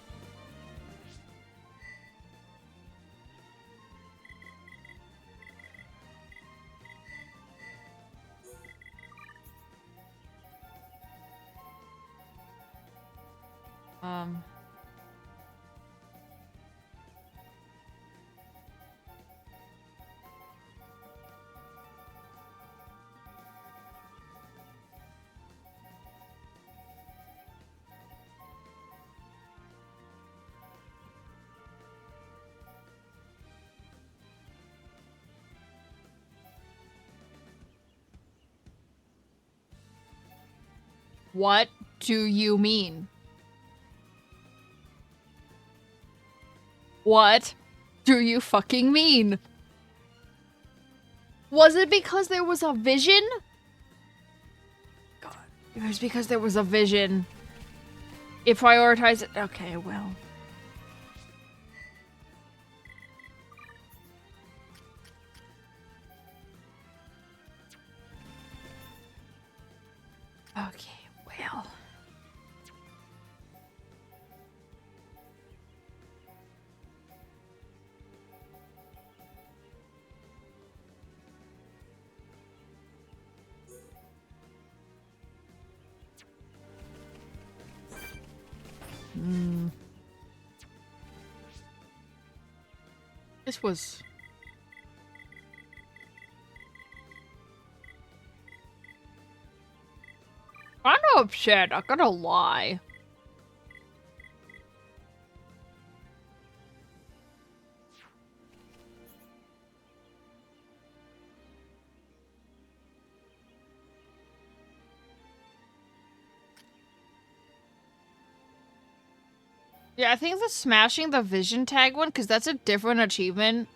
What do you mean? What do you fucking mean? Was it because there was a vision? God, it was because there was a vision. It prioritized it. Okay, well. Okay, well. This was... I'm not upset, not gonna lie. Yeah, I think the smashing the vision tag one, because that's a different achievement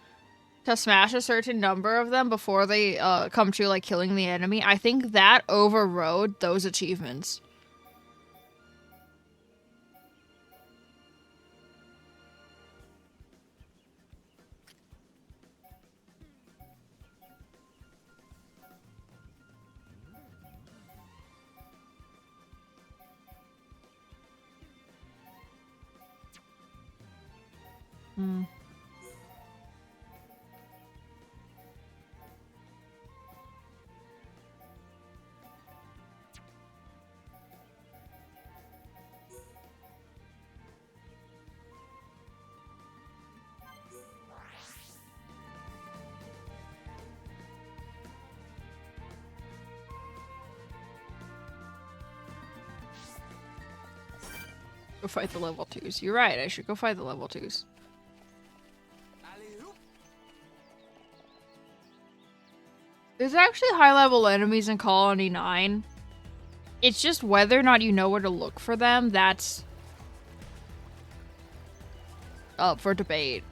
to smash a certain number of them before they come to, like, killing the enemy. I think that overrode those achievements. Hmm. Go fight the level 2s. You're right, I should go fight the level 2s. There's actually high-level enemies in Colony 9. It's just whether or not you know where to look for them, that's up for debate.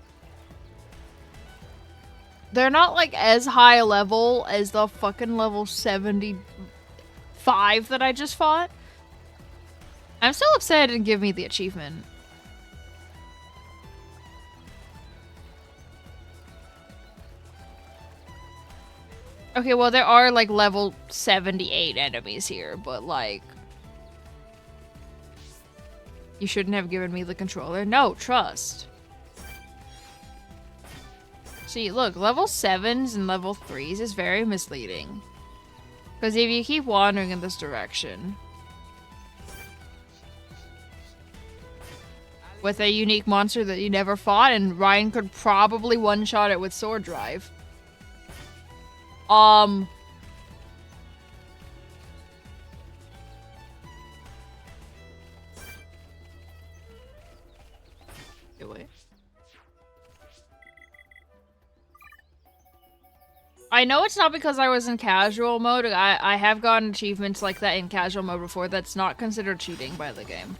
They're not, like, as high level as the fucking level 75 that I just fought. I'm still upset it didn't give me the achievement. Okay, well, there are, like, level 78 enemies here, but, like... You shouldn't have given me the controller. No, trust. See, look, level 7s and level 3s is very misleading. Because if you keep wandering in this direction... with a unique monster that you never fought, and Ryan could probably one-shot it with Sword Drive. Wait. I know it's not because I was in casual mode. I have gotten achievements like that in casual mode before. That's not considered cheating by the game.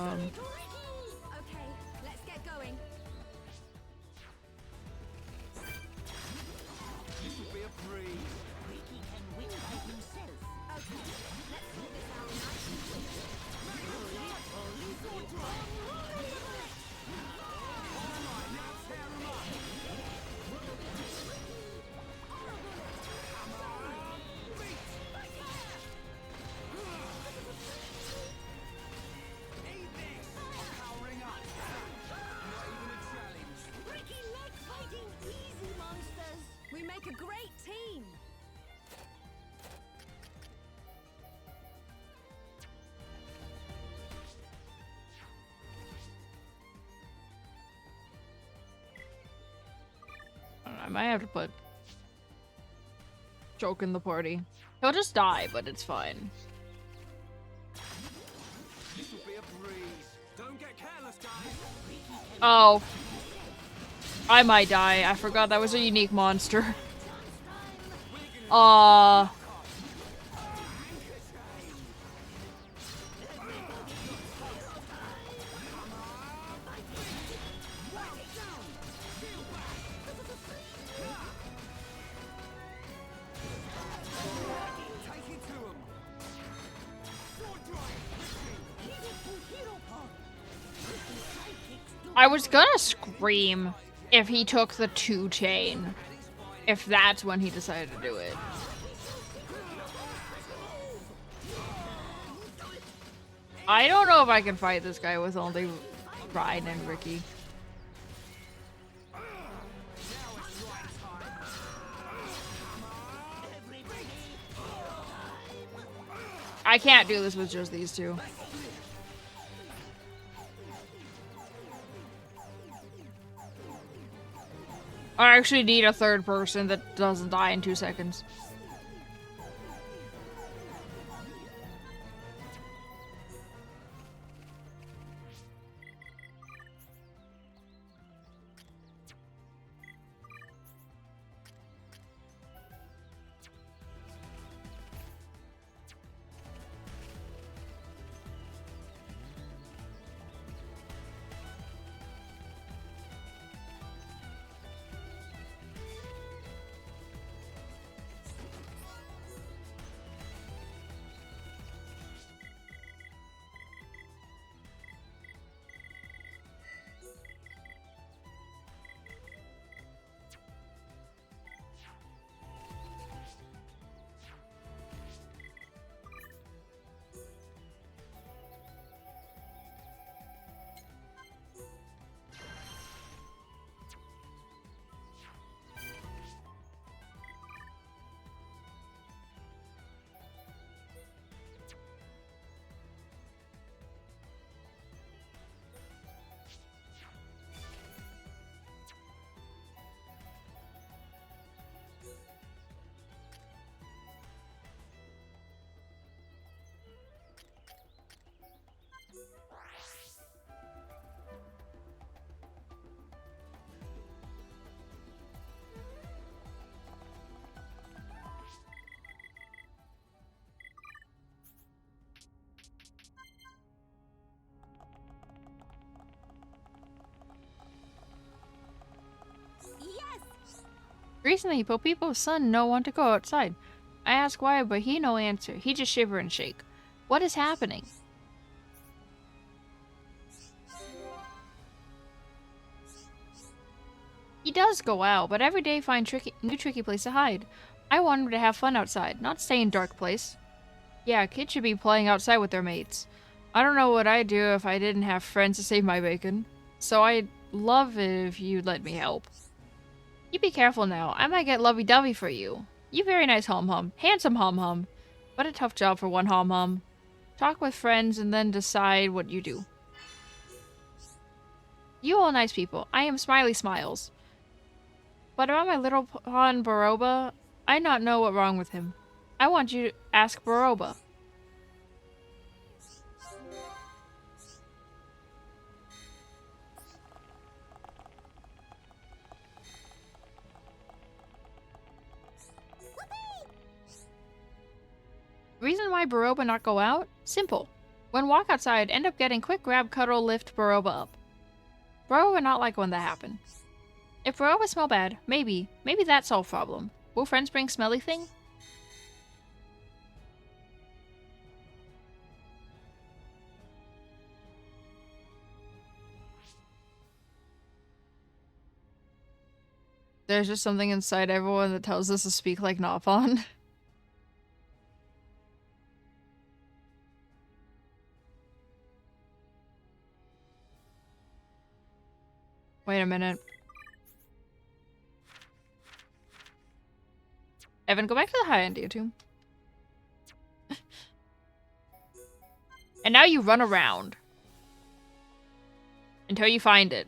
Okay, let's get going.
This will be a breeze.
Ricky can win by himself.
Okay, let's sort this out nice and quick. We make a great team.
I might have to put Joke in the party. He'll just die, but it's fine.
This will be a breeze. Don't get careless, guys.
Oh. I might die. I forgot that was a unique monster. I was gonna scream if he took the 2 chain. If that's when he decided to do it. I don't know if I can fight this guy with only Ryan and Ricky. I can't do this with just these two. I actually need a third person that doesn't die in 2 seconds. Recently, Popipo's son no want to go outside. I ask why, but he no answer. He just shiver and shake. What is happening? He does go out, but every day find new tricky place to hide. I want him to have fun outside, not stay in dark place. Yeah, kids should be playing outside with their mates. I don't know what I'd do if I didn't have friends to save my bacon. So I'd love it if you'd let me help. You be careful now. I might get lovey-dovey for you. You very nice hom-hom. Handsome hom-hom. But a tough job for one hom-hom. Talk with friends and then decide what you do. You all nice people. I am Smiley Smiles. But about my little pawn Baroba, I not know what wrong with him. I want you to ask Baroba. Reason why Baroba not go out? Simple. When walk outside, end up getting quick grab, cuddle, lift Baroba up. Baroba not like when that happen. If Baroba smell bad, maybe that's all problem. Will friends bring smelly thing? There's just something inside everyone that tells us to speak like Nopon. Wait a minute. Evan, go back to the high end, you two. And now you run around. Until you find it.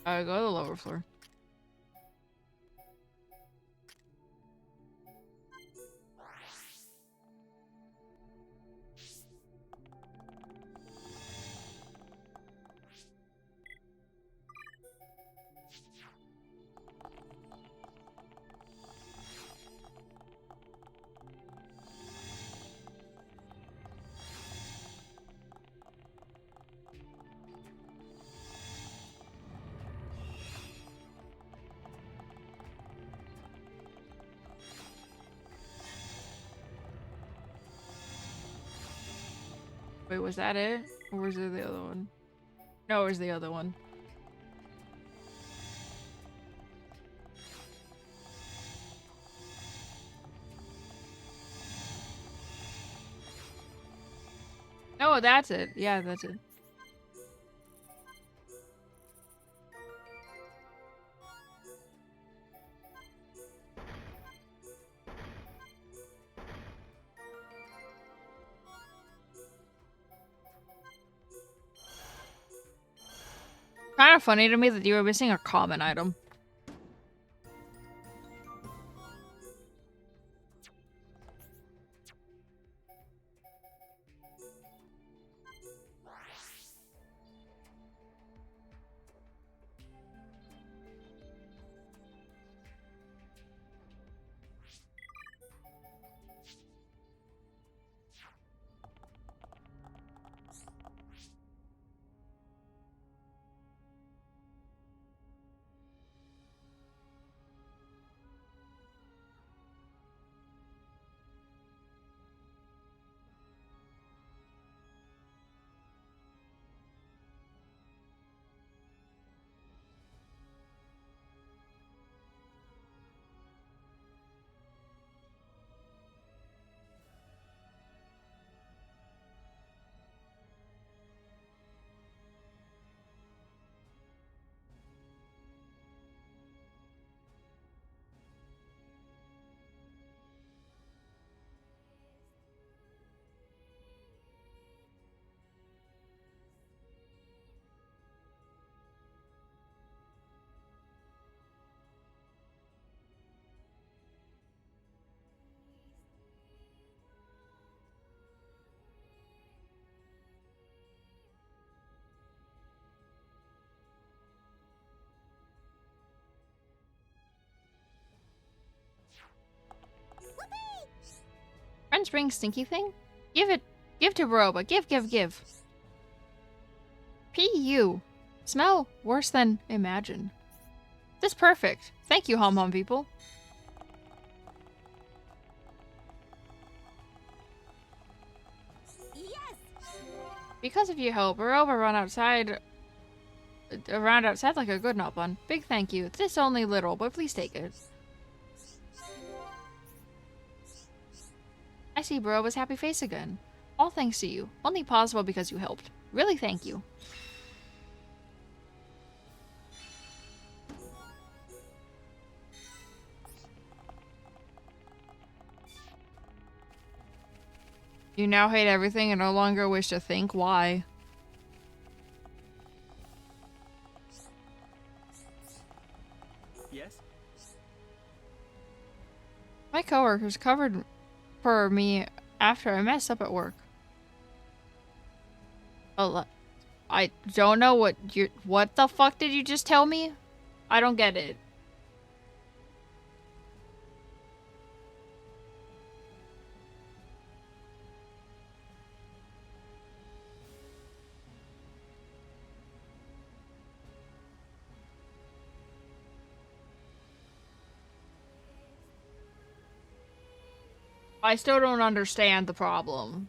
Alright, go to the lower floor. Wait, was that it? Or was it the other one? No, it was the other one. No, that's it. Yeah, that's it. Kind of funny to me that you were missing a common item. Friends bring stinky thing? Give to Baroba. Give. P.U. Smell worse than imagine. This perfect. Thank you, Hom Hom people.
Yes!
Because of your help, we're over around outside like a good nut bun. Big thank you. This only little, but please take it. I see Baroba's happy face again. All thanks to you. Only possible because you helped. Really thank you. You now hate everything and no longer wish to think. Why?
Yes?
My coworkers covered for me after I messed up at work. I don't know what the fuck did you just tell me? I don't get it. I still don't understand the problem.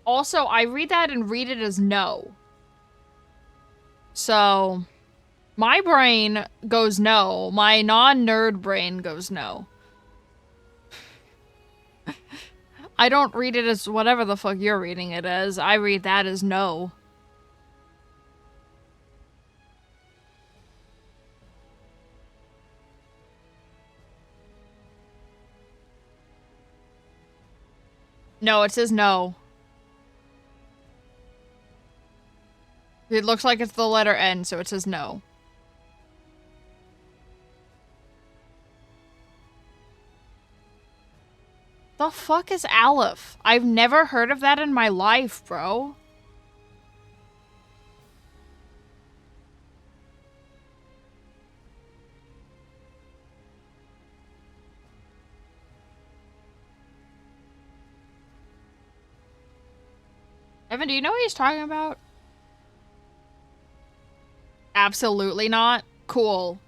Also, I read that and read it as no. So, my brain goes no. My non-nerd brain goes no. I don't read it as whatever the fuck you're reading it as. I read that as no. No, it says no. It looks like it's the letter N, so it says no. The fuck is Aleph? I've never heard of that in my life, bro. Evan, do you know what he's talking about? Absolutely not. Cool.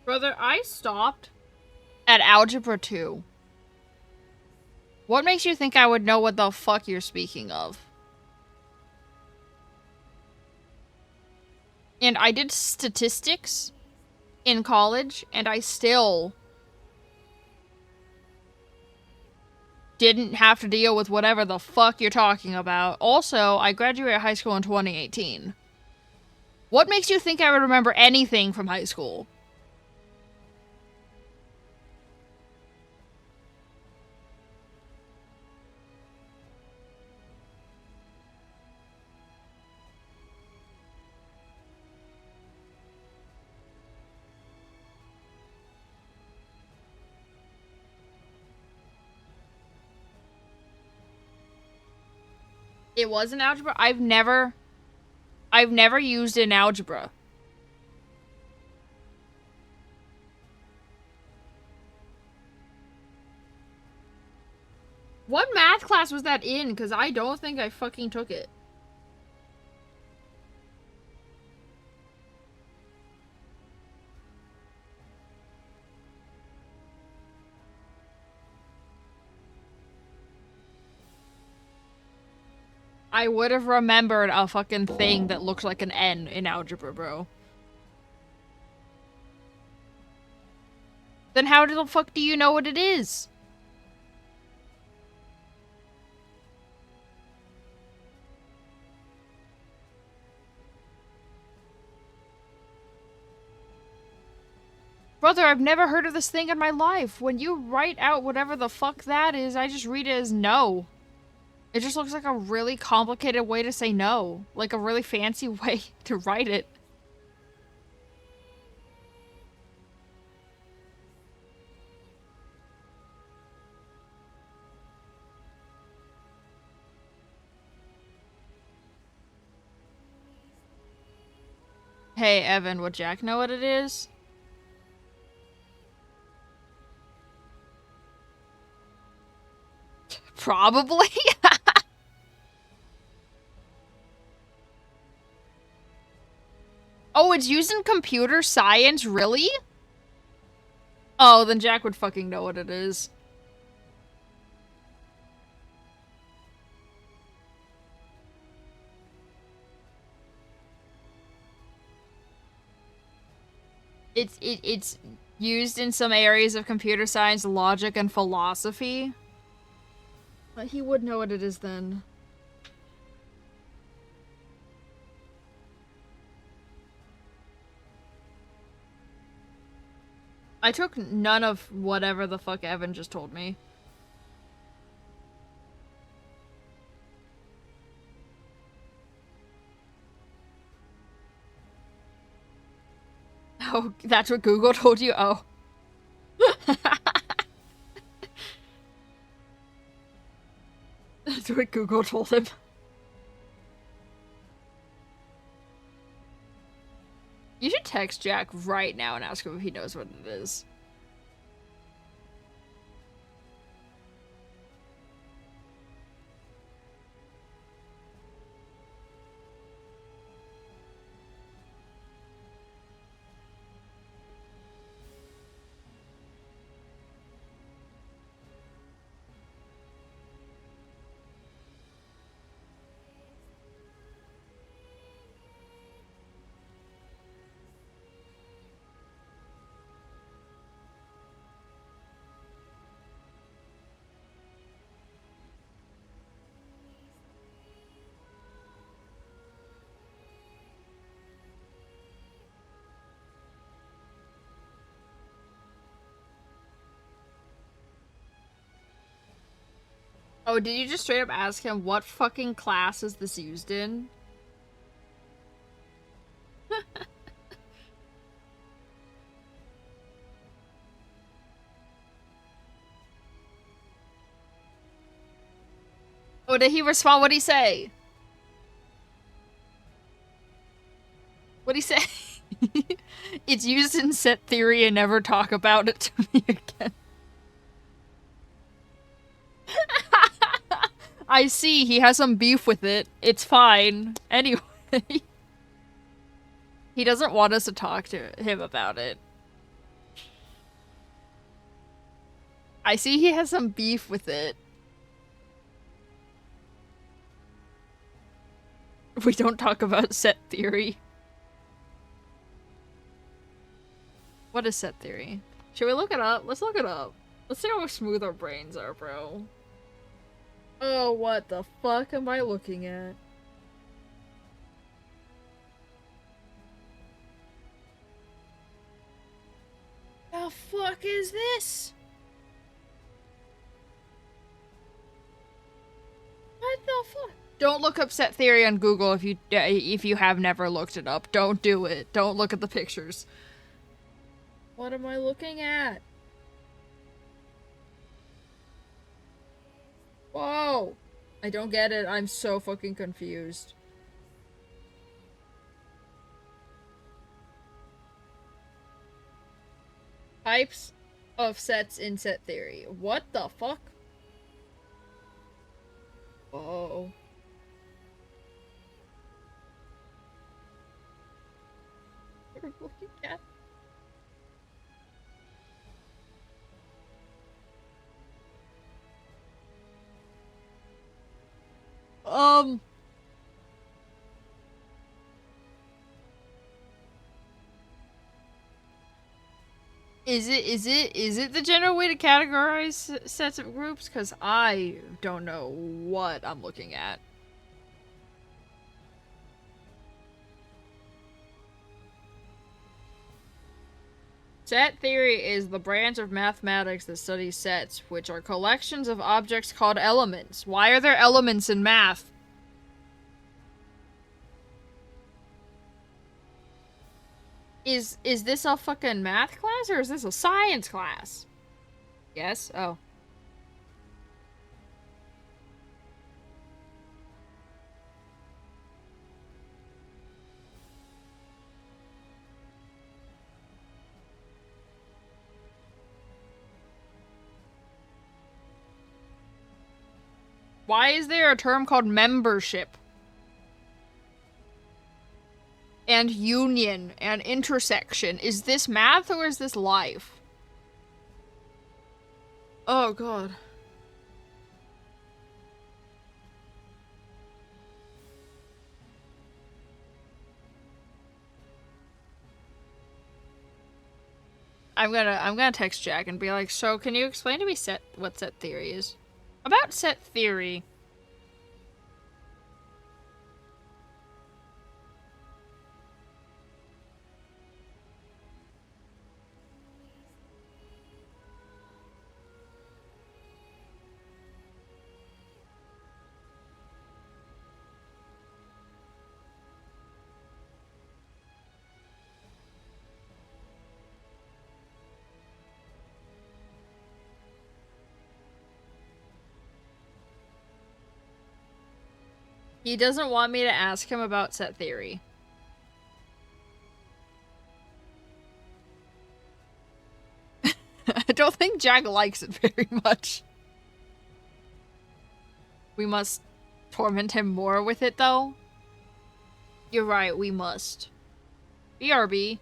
Brother, I stopped at Algebra 2. What makes you think I would know what the fuck you're speaking of? And I did statistics in college, and I still didn't have to deal with whatever the fuck you're talking about. Also, I graduated high school in 2018. What makes you think I would remember anything from high school? It was an algebra? I've never used an algebra. What math class was that in? Because I don't think I fucking took it. I would have remembered a fucking thing that looks like an N in algebra, bro. Then how the fuck do you know what it is? Brother, I've never heard of this thing in my life. When you write out whatever the fuck that is, I just read it as no. It just looks like a really complicated way to say no. Like a really fancy way to write it. Hey, Evan, would Jack know what it is? Probably. Oh, it's used in computer science? Really? Oh, then Jack would fucking know what it is. It's used in some areas of computer science, logic, and philosophy. But he would know what it is then. I took none of whatever the fuck Evan just told me. Oh, that's what Google told you? Oh. That's what Google told him. You should text Jack right now and ask him if he knows what it is. Oh, did you just straight up ask him what fucking class is this used in? Oh, did he respond? What'd he say? What'd he say? It's used in set theory and never talk about it to me again. I see, he has some beef with it. It's fine. Anyway. He doesn't want us to talk to him about it. I see he has some beef with it. We don't talk about set theory. What is set theory? Should we look it up? Let's look it up. Let's see how smooth our brains are, bro. Oh, what the fuck am I looking at? The fuck is this? What the fuck? Don't look up set theory on Google if you have never looked it up. Don't do it. Don't look at the pictures. What am I looking at? Whoa! I don't get it. I'm so fucking confused. Types of sets in set theory. What the fuck? Oh. What are you looking at? Is it the general way to categorize sets of groups? Because I don't know what I'm looking at. Set theory is the branch of mathematics that studies sets, which are collections of objects called elements. Why are there elements in math? Is this a fucking math class or is this a science class? Yes? Oh. Why is there a term called membership? And union and intersection. Is this math or is this life? Oh god. I'm gonna text Jack and be like, so can you explain to me what set theory is? About set theory. He doesn't want me to ask him about set theory. I don't think Jack likes it very much. We must torment him more with it, though. You're right, we must. BRB.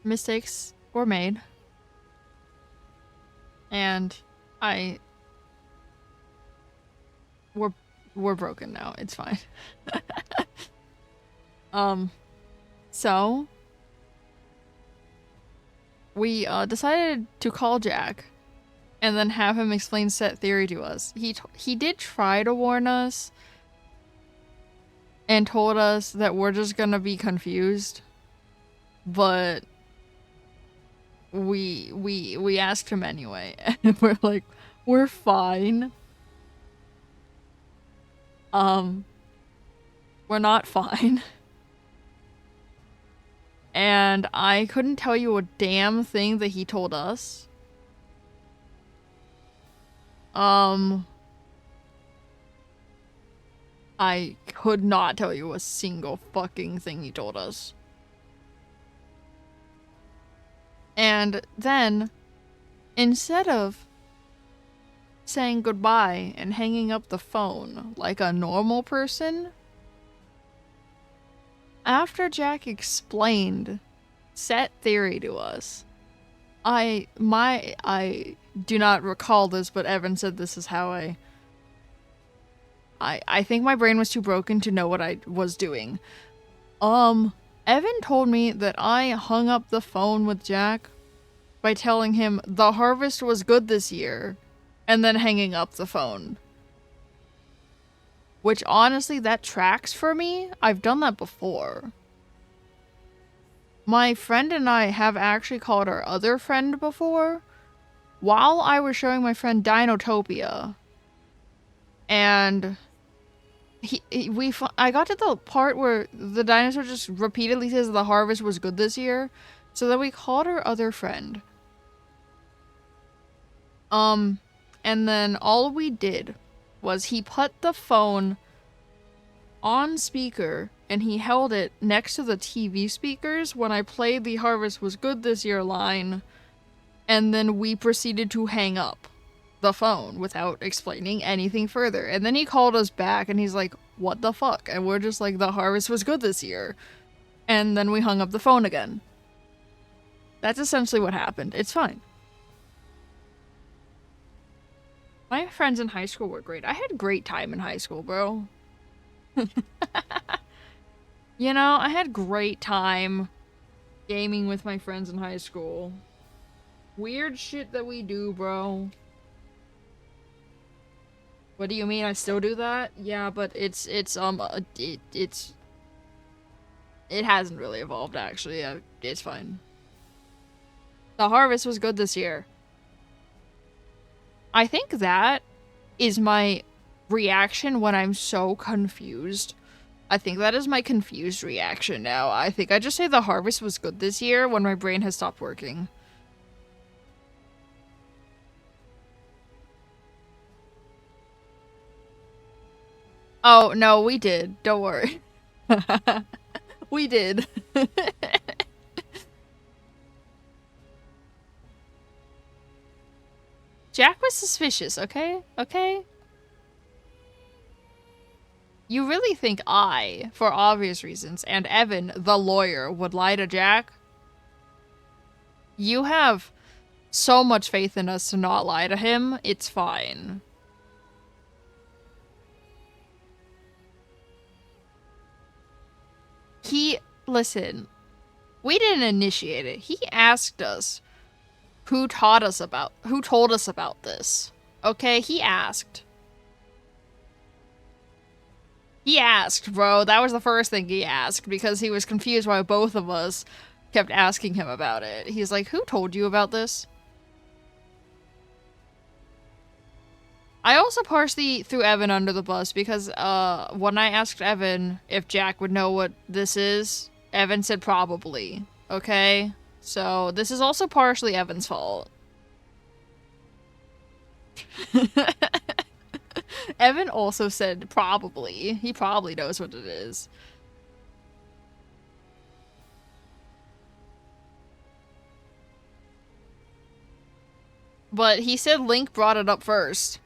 mistakes were made. And we're broken now. It's fine. So we decided to call Jack and then have him explain set theory to us. He did try to warn us and told us that we're just gonna be confused, but we asked him anyway, and we're like, we're fine. We're not fine. And I couldn't tell you a damn thing that he told us. I could not tell you a single fucking thing he told us. And then, instead of saying goodbye and hanging up the phone like a normal person, after Jack explained set theory to us, I do not recall this, but Evan said this is how I think my brain was too broken to know what I was doing. Evan told me that I hung up the phone with Jack by telling him the harvest was good this year, and then hanging up the phone. Which, honestly, that tracks for me. I've done that before. My friend and I have actually called our other friend before while I was showing my friend Dinotopia. And I got to the part where the dinosaur just repeatedly says the harvest was good this year. So then we called our other friend. And then all we did was he put the phone on speaker and he held it next to the TV speakers when I played the harvest was good this year line, and then we proceeded to hang up the phone without explaining anything further. And then he called us back and he's like, what the fuck? And we're just like, the harvest was good this year. And then we hung up the phone again. That's essentially what happened. It's fine. My friends in high school were great. I had a great time in high school, bro. You know, I had great time gaming with my friends in high school. Weird shit that we do, bro. What do you mean I still do that? Yeah, but it hasn't really evolved, actually. It's fine. The harvest was good this year. I think that is my reaction when I'm so confused. I think that is my confused reaction now. I think I just say the harvest was good this year when my brain has stopped working. Oh, no, we did. Don't worry. We did. Jack was suspicious, okay? Okay? You really think I, for obvious reasons, and Evan, the lawyer, would lie to Jack? You have so much faith in us to not lie to him, it's fine. Listen, we didn't initiate it. He asked us who told us about this. Okay, he asked. He asked, bro. That was the first thing he asked because he was confused why both of us kept asking him about it. He's like, who told you about this? I also partially threw Evan under the bus because when I asked Evan if Jack would know what this is, Evan said probably. Okay? So this is also partially Evan's fault. Evan also said probably. He probably knows what it is. But he said Link brought it up first.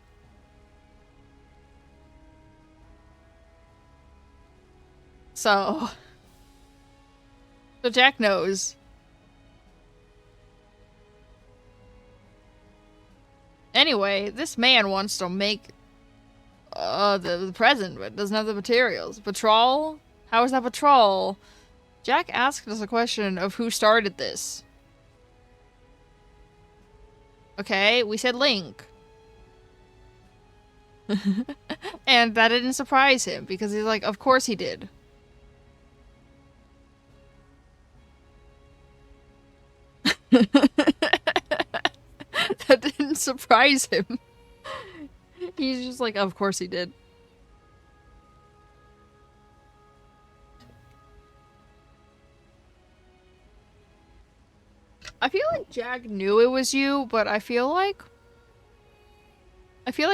So So Jack knows. Anyway, this man wants to make the present, but doesn't have the materials. Patrol? How is that patrol? Jack asked us a question of who started this. Okay, we said Link. And that didn't surprise him, because he's like, of course he did. That didn't surprise him. He's just like, of course he did. I feel like Jack knew it was you, but I feel like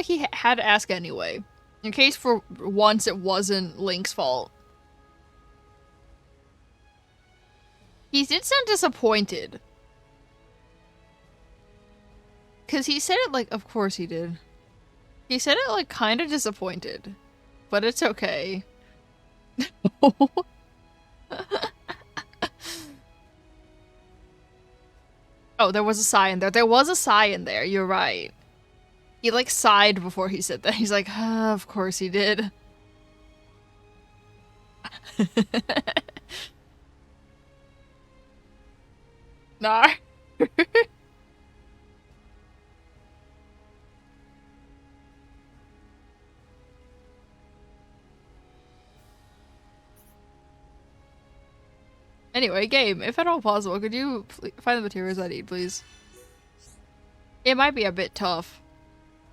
he had to ask anyway. In case for once it wasn't Link's fault. He did sound disappointed. Because he said it like, of course he did. He said it like kind of disappointed. But it's okay. Oh, there was a sigh in there. There was a sigh in there. You're right. He like sighed before he said that. He's like, of course he did. Nah. Anyway, game, if at all possible, could you find the materials I need, please? It might be a bit tough.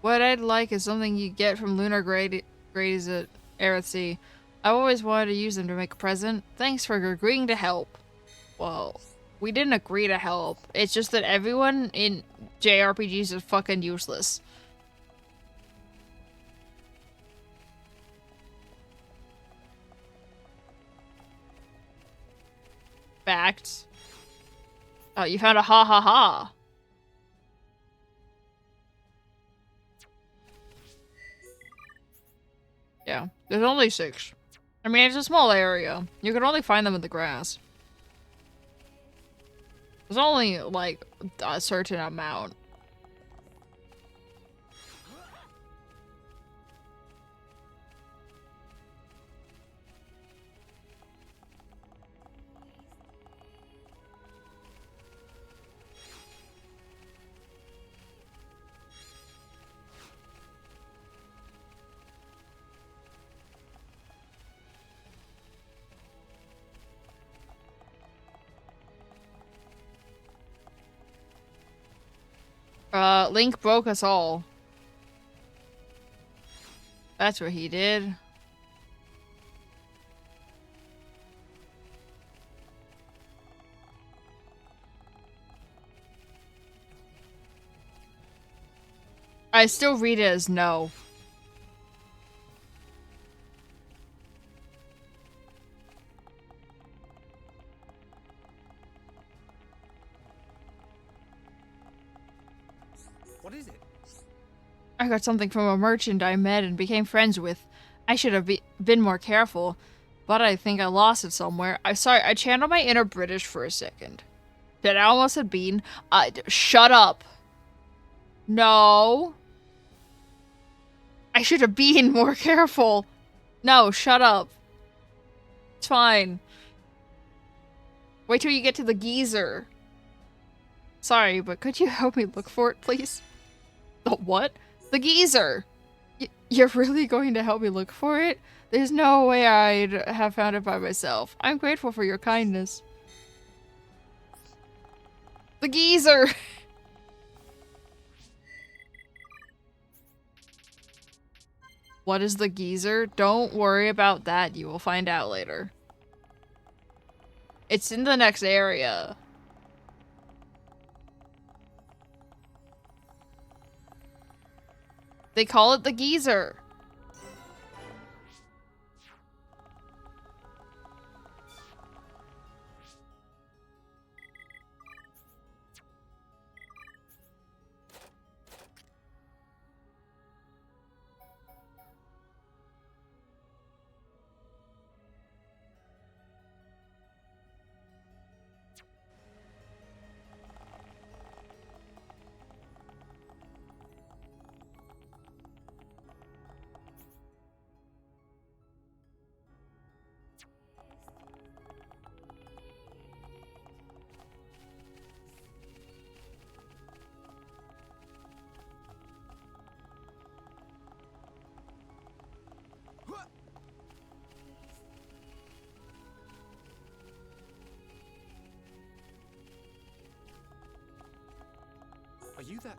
What I'd like is something you get from lunar grades at Aerithsea. I always wanted to use them to make a present. Thanks for agreeing to help. Well, we didn't agree to help. It's just that everyone in JRPGs is fucking useless. Facts. Oh, you found a ha ha ha. Yeah, there's only 6. I mean, it's a small area. You can only find them in the grass. There's only, like, a certain amount. Link broke us all. That's what he did. I still read it as no.
What is it?
I got something from a merchant I met and became friends with. I should have been more careful, but I think I lost it somewhere. I channeled my inner British for a second. Did I almost said bean? Shut up. No. I should have been more careful. No, shut up. It's fine. Wait till you get to the geezer. Sorry, but could you help me look for it, please? The what? The geezer! You're really going to help me look for it? There's no way I'd have found it by myself. I'm grateful for your kindness. The geezer! What is the geezer? Don't worry about that. You will find out later. It's in the next area. They call it the geezer.
you there?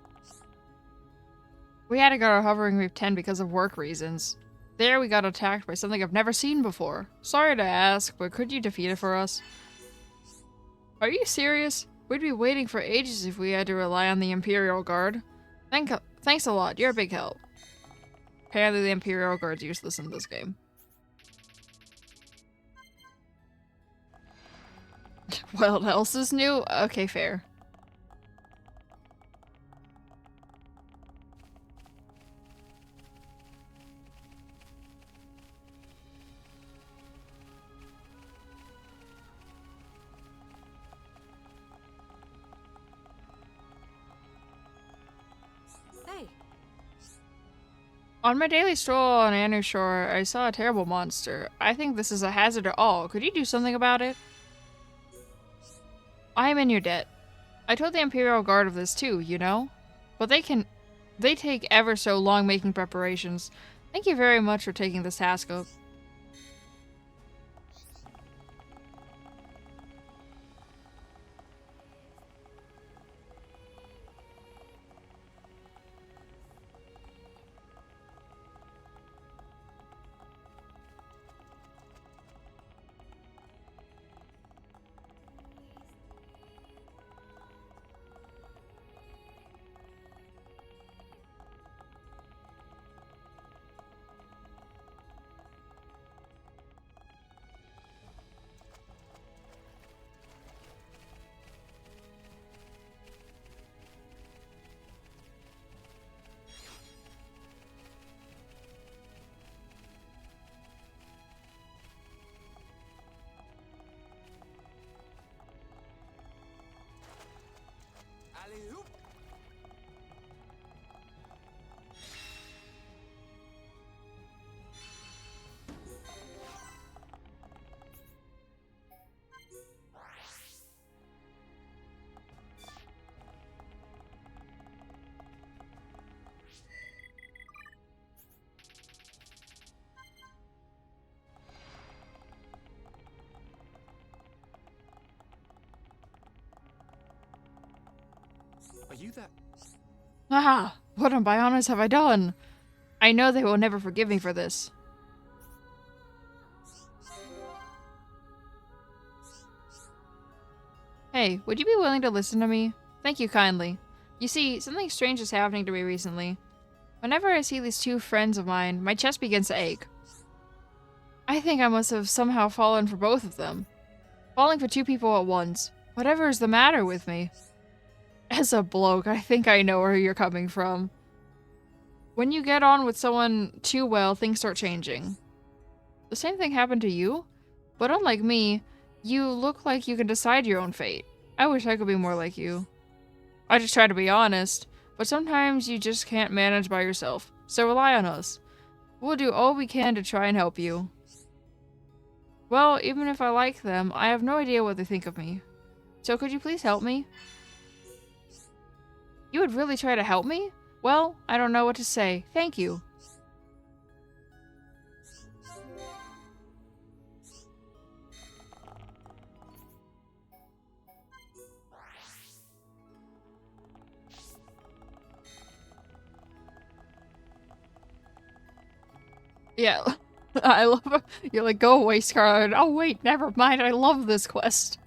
We had to go to Hovering Reef 10 because of work reasons. There we got attacked by something I've never seen before. Sorry to ask, but could you defeat it for us? Are you serious? We'd be waiting for ages if we had to rely on the Imperial Guard. Thanks a lot, you're a big help. Apparently the Imperial Guard's useless in this game. What else is new? Okay, fair.
Hey.
On my daily stroll on Anu Shore, I saw a terrible monster. I think this is a hazard to all. Could you do something about it? I am in your debt. I told the Imperial Guard of this too, you know? But they take ever so long making preparations. Thank you very much for taking this task up.
Are you there?
Ah, what on Bionis have I done? I know they will never forgive me for this. Hey, would you be willing to listen to me? Thank you kindly. You see, something strange is happening to me recently. Whenever I see these two friends of mine, my chest begins to ache. I think I must have somehow fallen for both of them. Falling for two people at once. Whatever is the matter with me? As a bloke, I think I know where you're coming from. When you get on with someone too well, things start changing. The same thing happened to you? But unlike me, you look like you can decide your own fate. I wish I could be more like you. I just try to be honest, but sometimes you just can't manage by yourself, so rely on us. We'll do all we can to try and help you. Well, even if I like them, I have no idea what they think of me. So could you please help me? You would really try to help me? Well, I don't know what to say. Thank you. Yeah, I love. You're like, go away, Scarlet. Oh wait, never mind. I love this quest.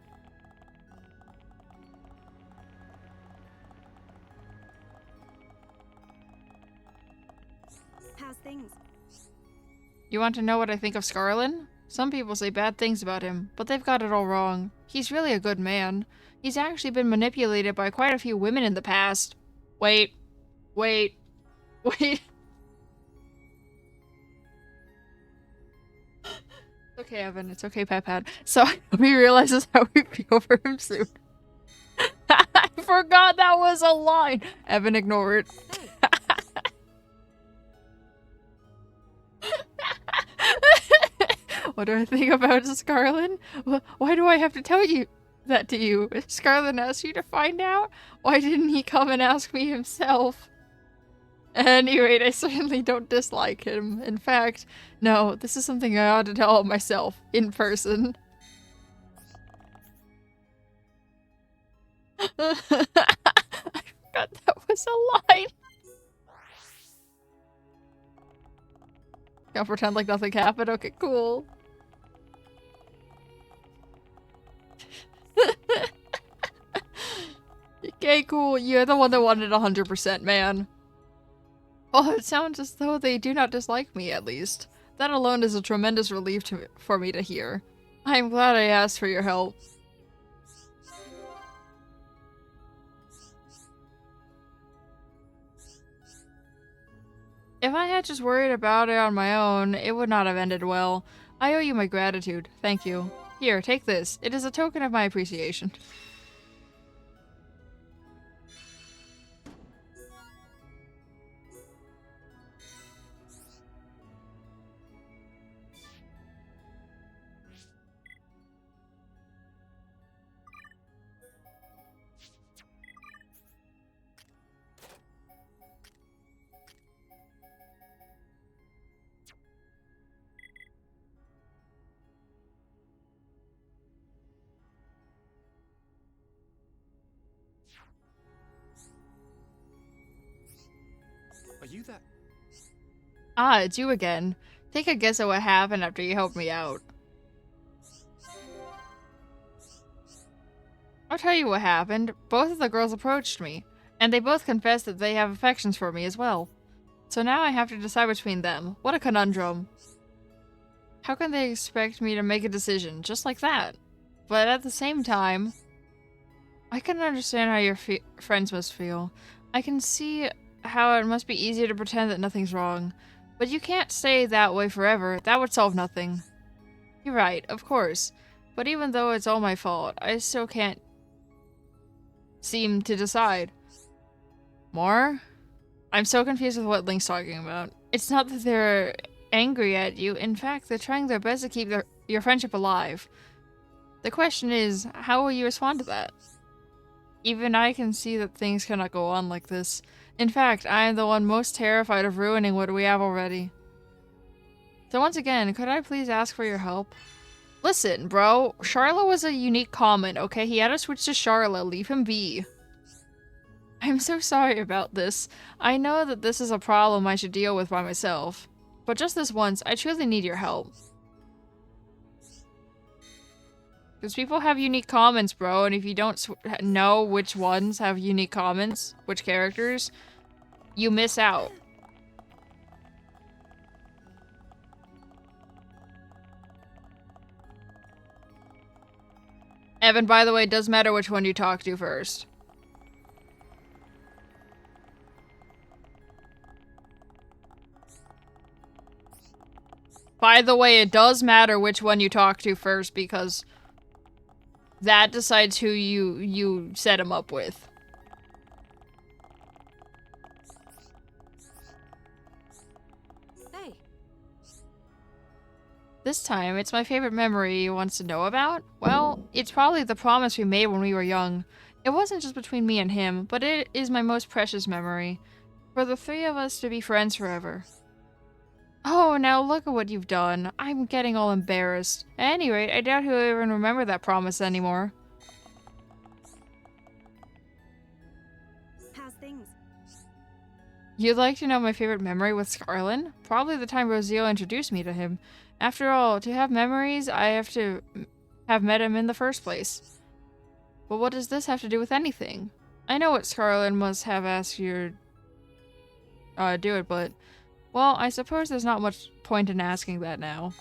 How's things?
You want to know what I think of Scarlin? Some people say bad things about him, but they've got it all wrong. He's really a good man. He's actually been manipulated by quite a few women in the past. Wait. Wait. Wait. It's okay, Evan. It's okay, Pepad. So, he realizes how we feel for him soon. I forgot that was a line! Evan, ignore it. What do I think about Scarlin? Why do I have to tell you that to you? If Scarlin asked you to find out, why didn't he come and ask me himself? Anyway, I certainly don't dislike him. In fact, no, this is something I ought to tell him myself, in person. I forgot that was miss a line. I'll pretend like nothing happened. Okay, cool. Okay, cool. You're the one that wanted 100%, man. Oh, it sounds as though they do not dislike me, at least. That alone is a tremendous relief for me to hear. I am glad I asked for your help. If I had just worried about it on my own, it would not have ended well. I owe you my gratitude. Thank you. Here, take this. It is a token of my appreciation.
Are you that?
Ah, it's you again. Take a guess at what happened after you helped me out. I'll tell you what happened. Both of the girls approached me, and they both confessed that they have affections for me as well. So now I have to decide between them. What a conundrum. How can they expect me to make a decision just like that? But at the same time, I can understand how your friends must feel. I can see how it must be easier to pretend that nothing's wrong. But you can't stay that way forever. That would solve nothing. You're right, of course. But even though it's all my fault, I still can't seem to decide. More? I'm so confused with what Link's talking about. It's not that they're angry at you. In fact, they're trying their best to keep your friendship alive. The question is, how will you respond to that? Even I can see that things cannot go on like this. In fact, I am the one most terrified of ruining what we have already. So once again, could I please ask for your help? Listen, bro. Charlotte was a unique comment, okay? He had to switch to Charlotte. Leave him be. I'm so sorry about this. I know that this is a problem I should deal with by myself. But just this once, I truly need your help. Because people have unique comments, bro, and if you don't know which ones have unique comments, which characters, you miss out. Evan, by the way, it does matter which one you talk to first. By the way, it does matter which one you talk to first because that decides who you set him up with.
Hey.
This time, it's my favorite memory he wants to know about. Well, it's probably the promise we made when we were young. It wasn't just between me and him, but it is my most precious memory. For the three of us to be friends forever. Oh, now look at what you've done. I'm getting all embarrassed. At any rate, I doubt he'll even remember that promise anymore.
How's things?
You'd like to know my favorite memory with Scarlin? Probably the time Rosil introduced me to him. After all, to have memories, I have to have met him in the first place. But what does this have to do with anything? I know what Scarlin must have asked you to do it, but... well, I suppose there's not much point in asking that now.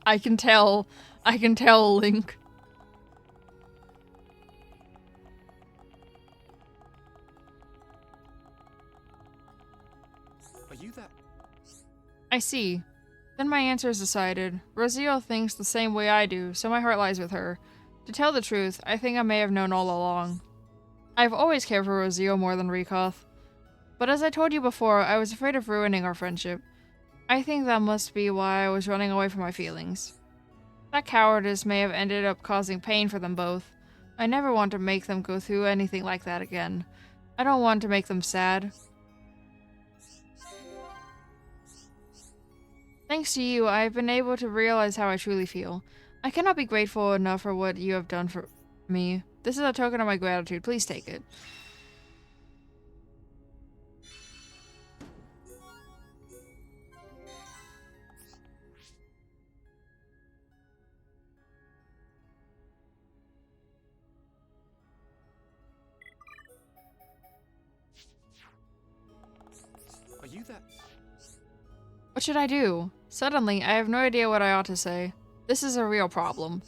I can tell, Link.
Are you that?
I see. Then my answer is decided. Rosil thinks the same way I do, so my heart lies with her. To tell the truth, I think I may have known all along. I've always cared for Rosil more than Rikoth. But as I told you before, I was afraid of ruining our friendship. I think that must be why I was running away from my feelings. That cowardice may have ended up causing pain for them both. I never want to make them go through anything like that again. I don't want to make them sad. Thanks to you, I've been able to realize how I truly feel. I cannot be grateful enough for what you have done for me. This is a token of my gratitude. Please take it.
Are you that?
What should I do? Suddenly, I have no idea what I ought to say. This is a real problem.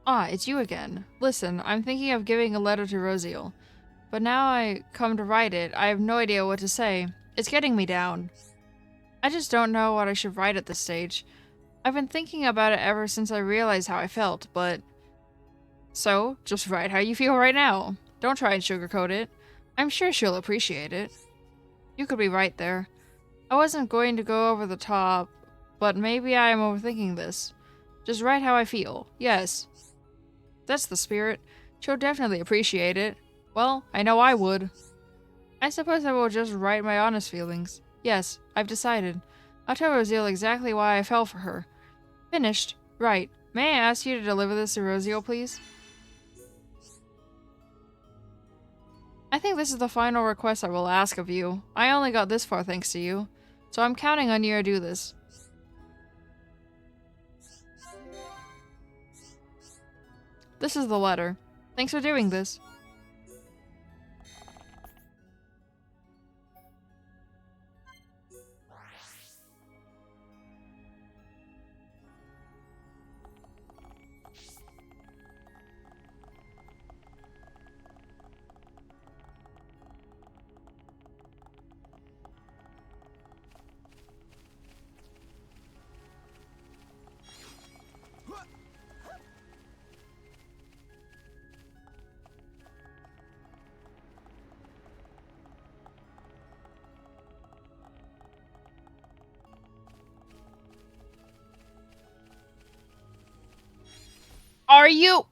Ah, it's you again. Listen, I'm thinking of giving a letter to Rosiel. But now I come to write it, I have no idea what to say. It's getting me down. I just don't know what I should write at this stage. I've been thinking about it ever since I realized how I felt, but... So, just write how you feel right now. Don't try and sugarcoat it. I'm sure she'll appreciate it. You could be right there. I wasn't going to go over the top, but maybe I am overthinking this. Just write how I feel. Yes. That's the spirit. She'll definitely appreciate it. Well, I know I would. I suppose I will just write my honest feelings. Yes, I've decided. I'll tell Rosiel exactly why I fell for her. Finished. Right. May I ask you to deliver this to Rosiel, please? I think this is the final request I will ask of you. I only got this far thanks to you. So I'm counting on you to do this. This is the letter. Thanks for doing this. Are you?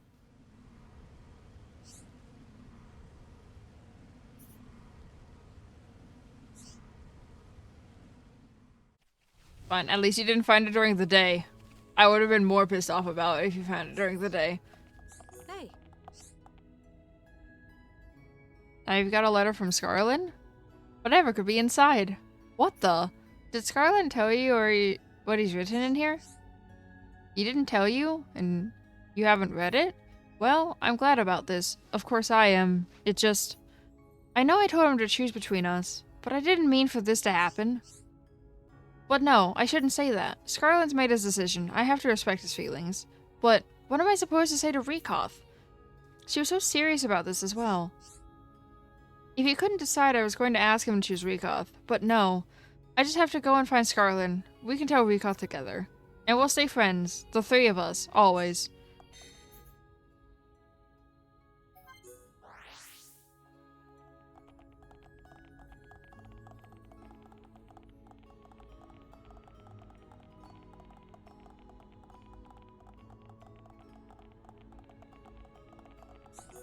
Fine, at least you didn't find it during the day. I would have been more pissed off about it if you found it during the day.
Hey.
Now you've got a letter from Scarlin? Whatever could be inside. What the? Did Scarlin tell you what he's written in here? He didn't tell you? And you haven't read it? Well, I'm glad about this. Of course I am. It just... I know I told him to choose between us, but I didn't mean for this to happen. But no, I shouldn't say that. Scarlin's made his decision. I have to respect his feelings. But what am I supposed to say to Rikoth? She was so serious about this as well. If he couldn't decide, I was going to ask him to choose Rikoth, but no. I just have to go and find Scarlin. We can tell Rikoth together. And we'll stay friends. The three of us. Always.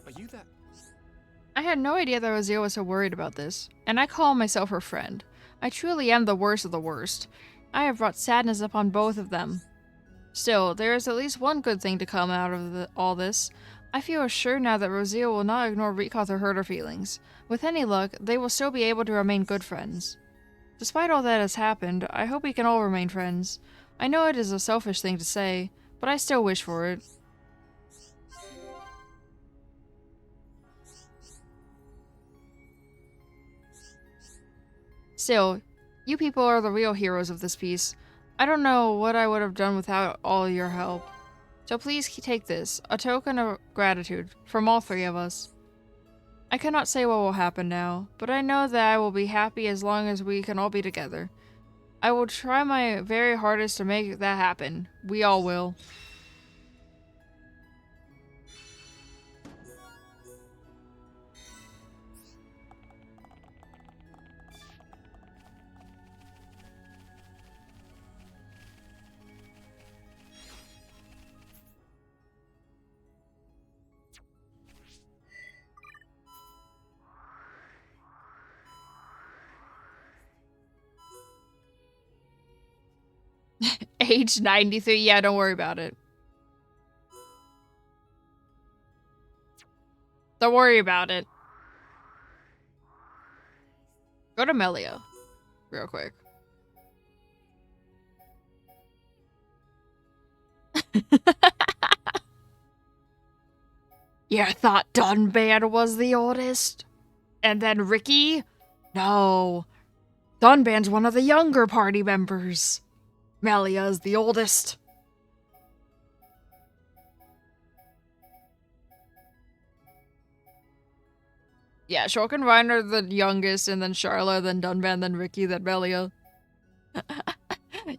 Are you that?
I had no idea that Rosiel was so worried about this, and I call myself her friend. I truly am the worst of the worst. I have brought sadness upon both of them. Still, there is at least one good thing to come out of all this. I feel assured now that Rosiel will not ignore Rikoth or hurt her feelings. With any luck, they will still be able to remain good friends. Despite all that has happened, I hope we can all remain friends. I know it is a selfish thing to say, but I still wish for it. Still, you people are the real heroes of this piece. I don't know what I would have done without all your help. So please take this, a token of gratitude, from all three of us. I cannot say what will happen now, but I know that I will be happy as long as we can all be together. I will try my very hardest to make that happen. We all will. Age 93. Yeah, don't worry about it. Don't worry about it. Go to Melia. Real quick. You thought Dunban was the oldest? And then Ricky? No. Dunban's one of the younger party members. Melia's the oldest. Yeah, Shulk and Ryan are the youngest, and then Charla, then Dunban, then Ricky, then Melia.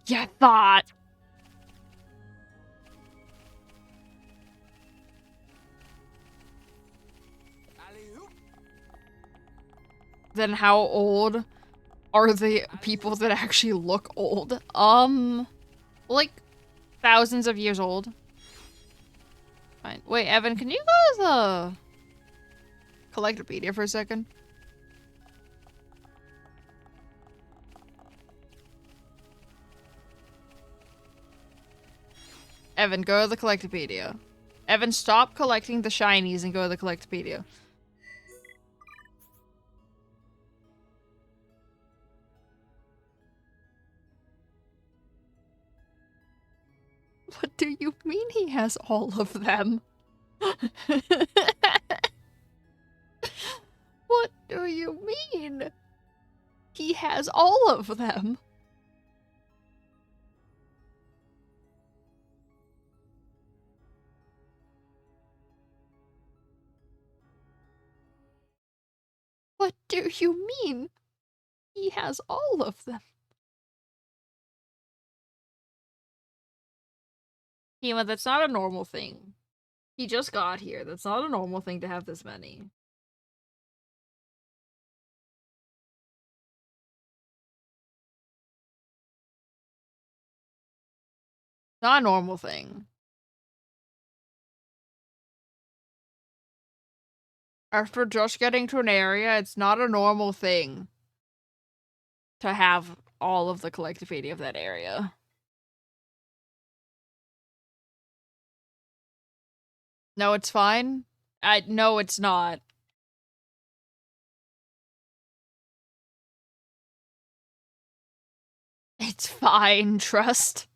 You thought. Then how old are the people that actually look old? Like thousands of years old. Fine. Wait, Evan, can you go to the Collectopedia for a second? Evan, go to the Collectopedia. Evan, stop collecting the shinies and go to the Collectopedia. What do you mean he has all of them? What do you mean? He has all of them. What do you mean? He has all of them. Hema, that's not a normal thing. He just got here. That's not a normal thing to have this many. Not a normal thing. After just getting to an area, it's not a normal thing to have all of the Collectopedia of that area. No, it's fine. No, it's not. It's fine, trust.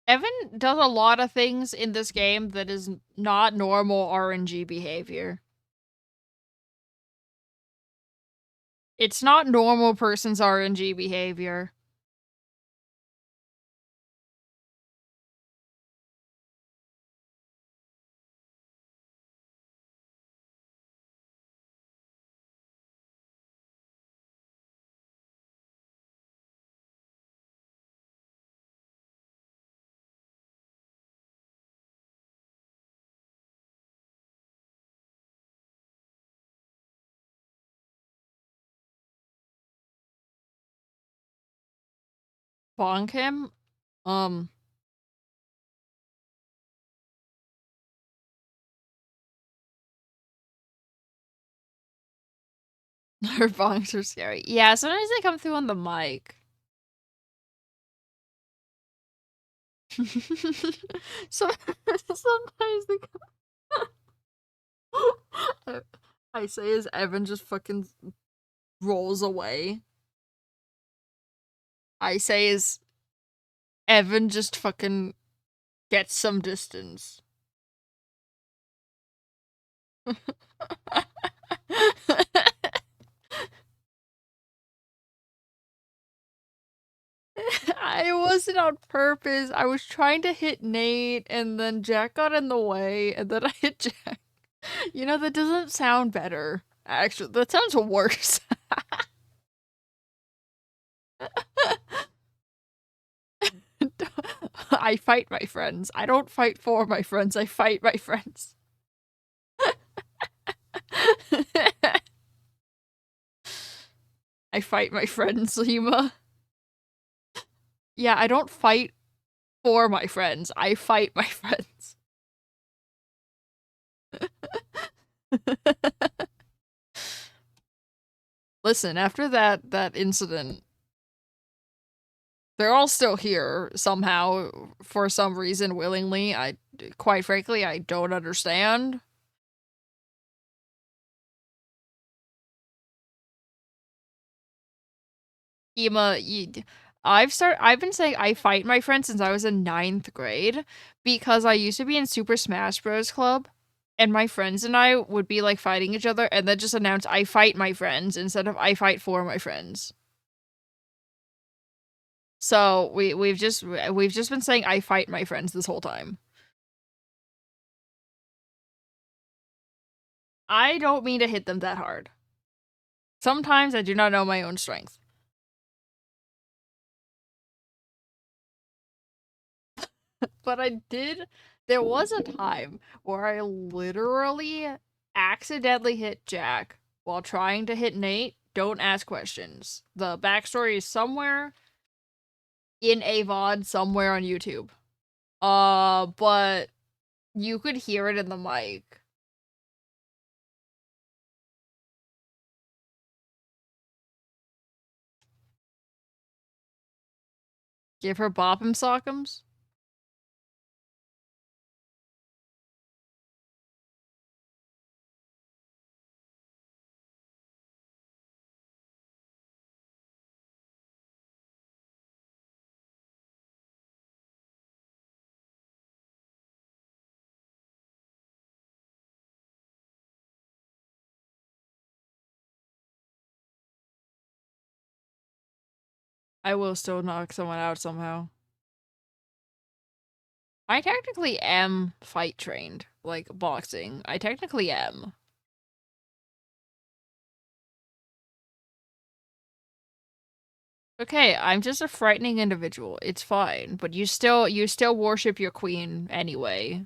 Evan does a lot of things in this game that is not normal RNG behavior. It's not normal person's RNG behavior. Bonk him? Her bonks are scary. Yeah, sometimes they come through on the mic. Sometimes they come. I say as Evan just fucking rolls away. I say as Evan just fucking gets some distance. I wasn't on purpose. I was trying to hit Nate, and then Jack got in the way, and then I hit Jack. You know, that doesn't sound better. Actually, that sounds worse. I fight my friends. I don't fight for my friends. I fight my friends. I fight my friends, Lima. Yeah, I don't fight for my friends. I fight my friends. Listen, after that incident, they're all still here somehow for some reason willingly. Quite frankly, I don't understand. Ema, I've been saying I fight my friends since I was in 9th grade because I used to be in Super Smash Bros. Club and my friends and I would be like fighting each other and then just announce I fight my friends instead of I fight for my friends. So we've just been saying I fight my friends this whole time. I don't mean to hit them that hard. Sometimes I do not know my own strength. But there was a time where I literally accidentally hit Jack while trying to hit Nate. Don't ask questions. The backstory is somewhere in a VOD somewhere on YouTube. But you could hear it in the mic. Give her bop'em sock'ems? I will still knock someone out somehow. I technically am fight trained, like boxing. I technically am. Okay, I'm just a frightening individual. It's fine, but you still worship your queen anyway.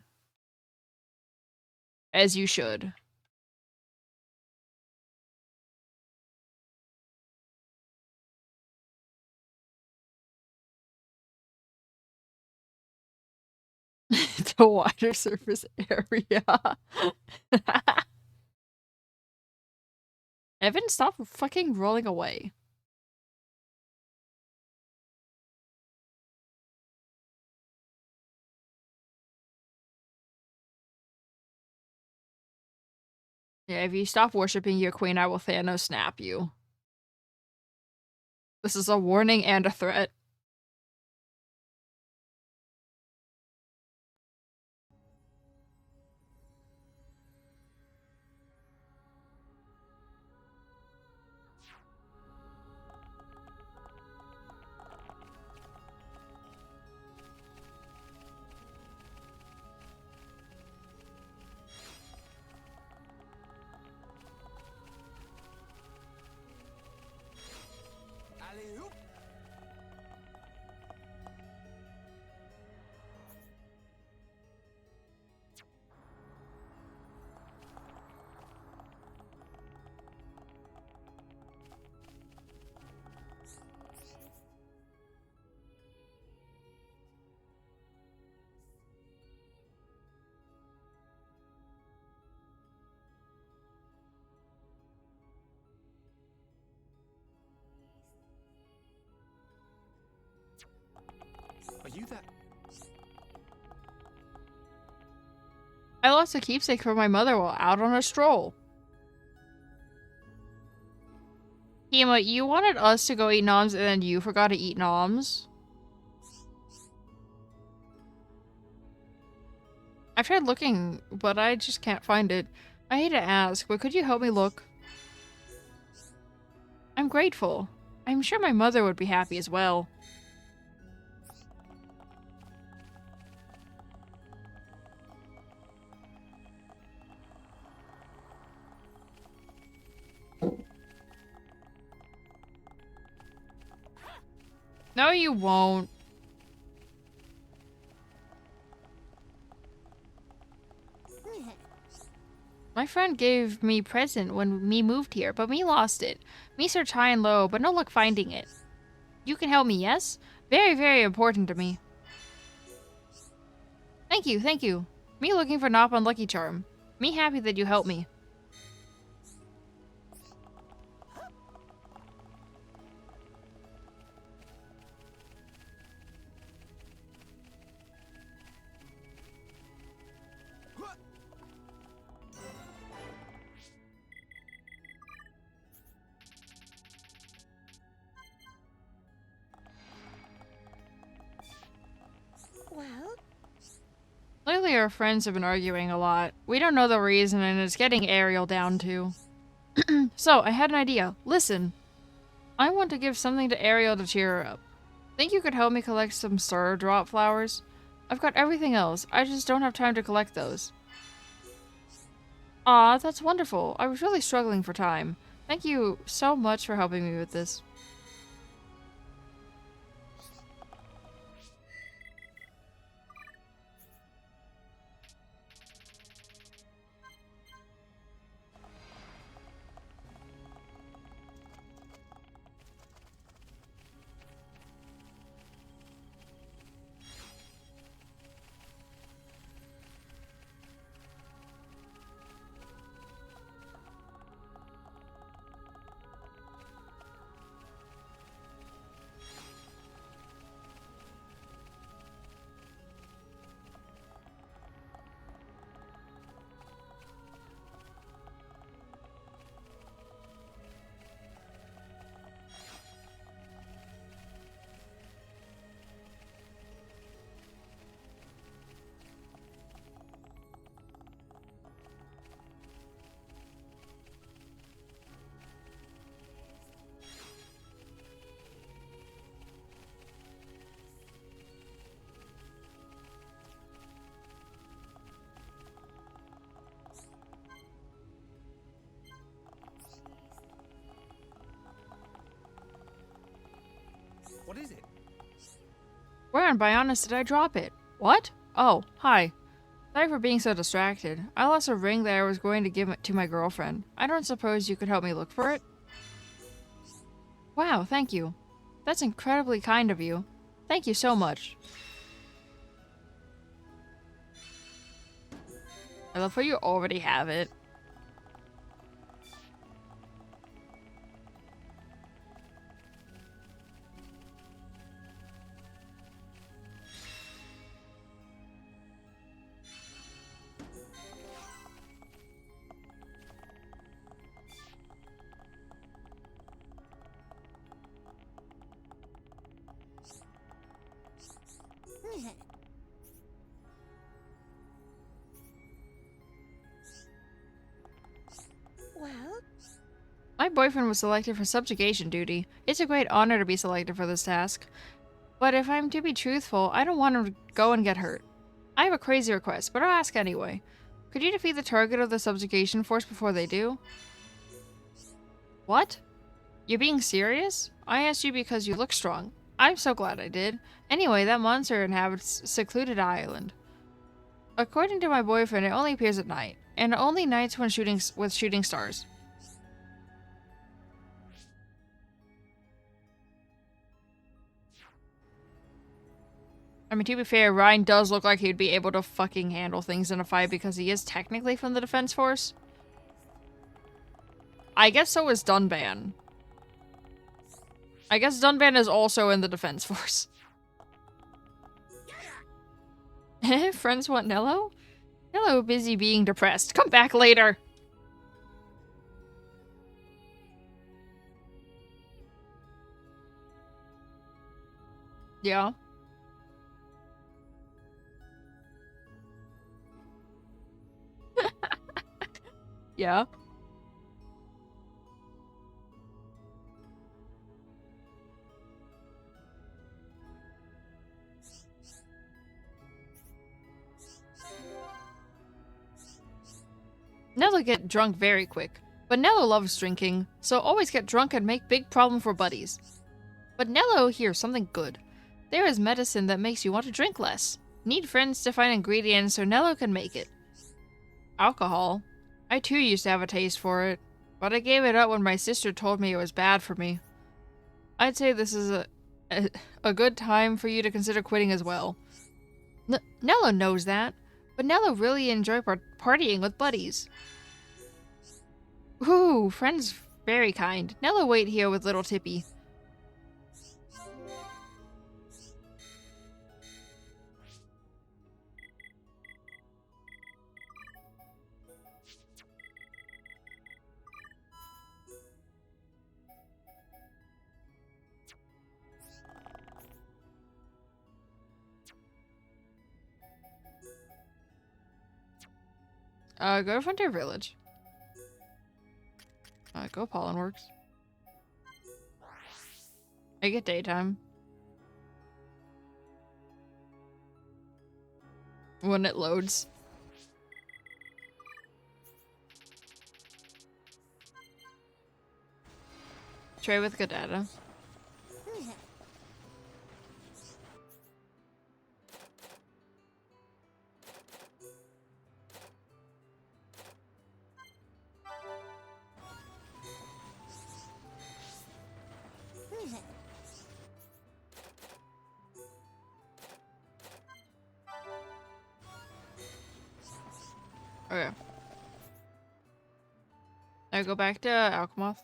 As you should. The wider surface area. Evan, stop fucking rolling away. Yeah, if you stop worshipping your queen, I will Thanos snap you. This is a warning and a threat.
Are you that?
I lost a keepsake for my mother while out on a stroll. Hema, you wanted us to go eat noms and then you forgot to eat noms? I've tried looking, but I just can't find it. I hate to ask, but could you help me look? I'm grateful. I'm sure my mother would be happy as well. No, you won't. My friend gave me present when me moved here, but me lost it. Me search high and low, but no luck finding it. You can help me, yes? Very, very important to me. Thank you, thank you. Me looking for Nop on Lucky Charm. Me happy that you helped me.
Well?
Lately our friends have been arguing a lot. We don't know the reason and it's getting Ariel down too. So, I had an idea. Listen. I want to give something to Ariel to cheer her up. Think you could help me collect some star drop flowers? I've got everything else. I just don't have time to collect those. Aw, that's wonderful. I was really struggling for time. Thank you so much for helping me with this.
What is it?
Where in Bionis did I drop it? What? Oh, hi. Sorry for being so distracted. I lost a ring that I was going to give it to my girlfriend. I don't suppose you could help me look for it? Wow, thank you. That's incredibly kind of you. Thank you so much. I love how you already have it.
Well?
My boyfriend was selected for subjugation duty. It's a great honor to be selected for this task. But if I'm to be truthful, I don't want him to go and get hurt. I have a crazy request, but I'll ask anyway. Could you defeat the target of the subjugation force before they do? What? You're being serious? I asked you because you look strong. I'm so glad I did. Anyway, that monster inhabits a secluded island. According to my boyfriend, it only appears at night, and only nights when with shooting stars. I mean, to be fair, Ryan does look like he'd be able to fucking handle things in a fight because he is technically from the Defense Force. I guess so is Dunban. I guess Dunban is also in the Defense Force. Friends want Nello? Nello busy being depressed. Come back later. Yeah. Yeah. Nello get drunk very quick, but Nello loves drinking, so always get drunk and make big problem for buddies. But Nello hears something good. There is medicine that makes you want to drink less. Need friends to find ingredients so Nello can make it. Alcohol. I too used to have a taste for it, but I gave it up when my sister told me it was bad for me. I'd say this is a good time for you to consider quitting as well. Nello knows that, but Nello really enjoys partying with buddies. Ooh, friends very kind. Nello wait here with little Tippy. Go to Frontier Village. Go Pollenworks. I get daytime. When it loads. Trade with Godetta. Okay. I go back to Alchemoth.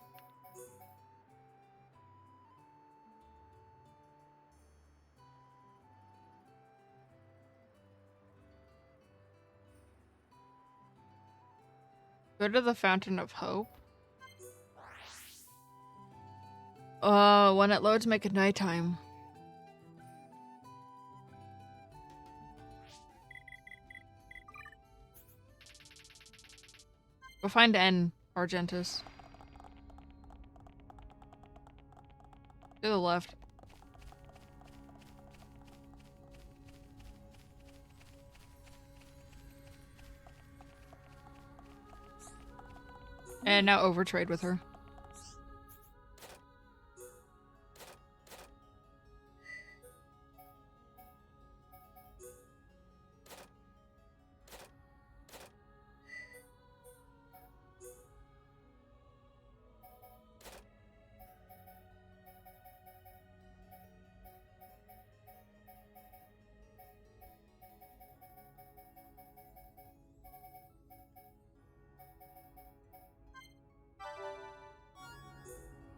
Go to the Fountain of Hope. When it loads, make it nighttime. Go find N, Argentus. To the left. And now overtrade with her.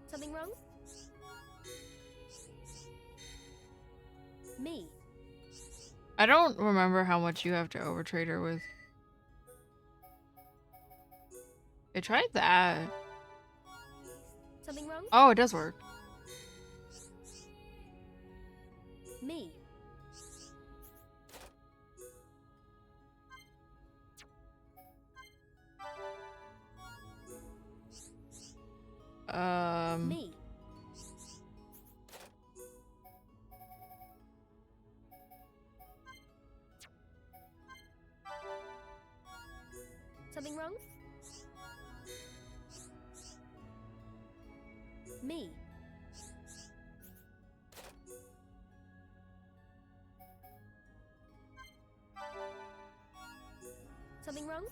Something wrong? Me.
I don't remember how much you have to overtrade her with. I tried that.
Something wrong?
Oh, it does work.
Me. Me. Something wrong? Me. Something wrong?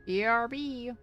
BRB.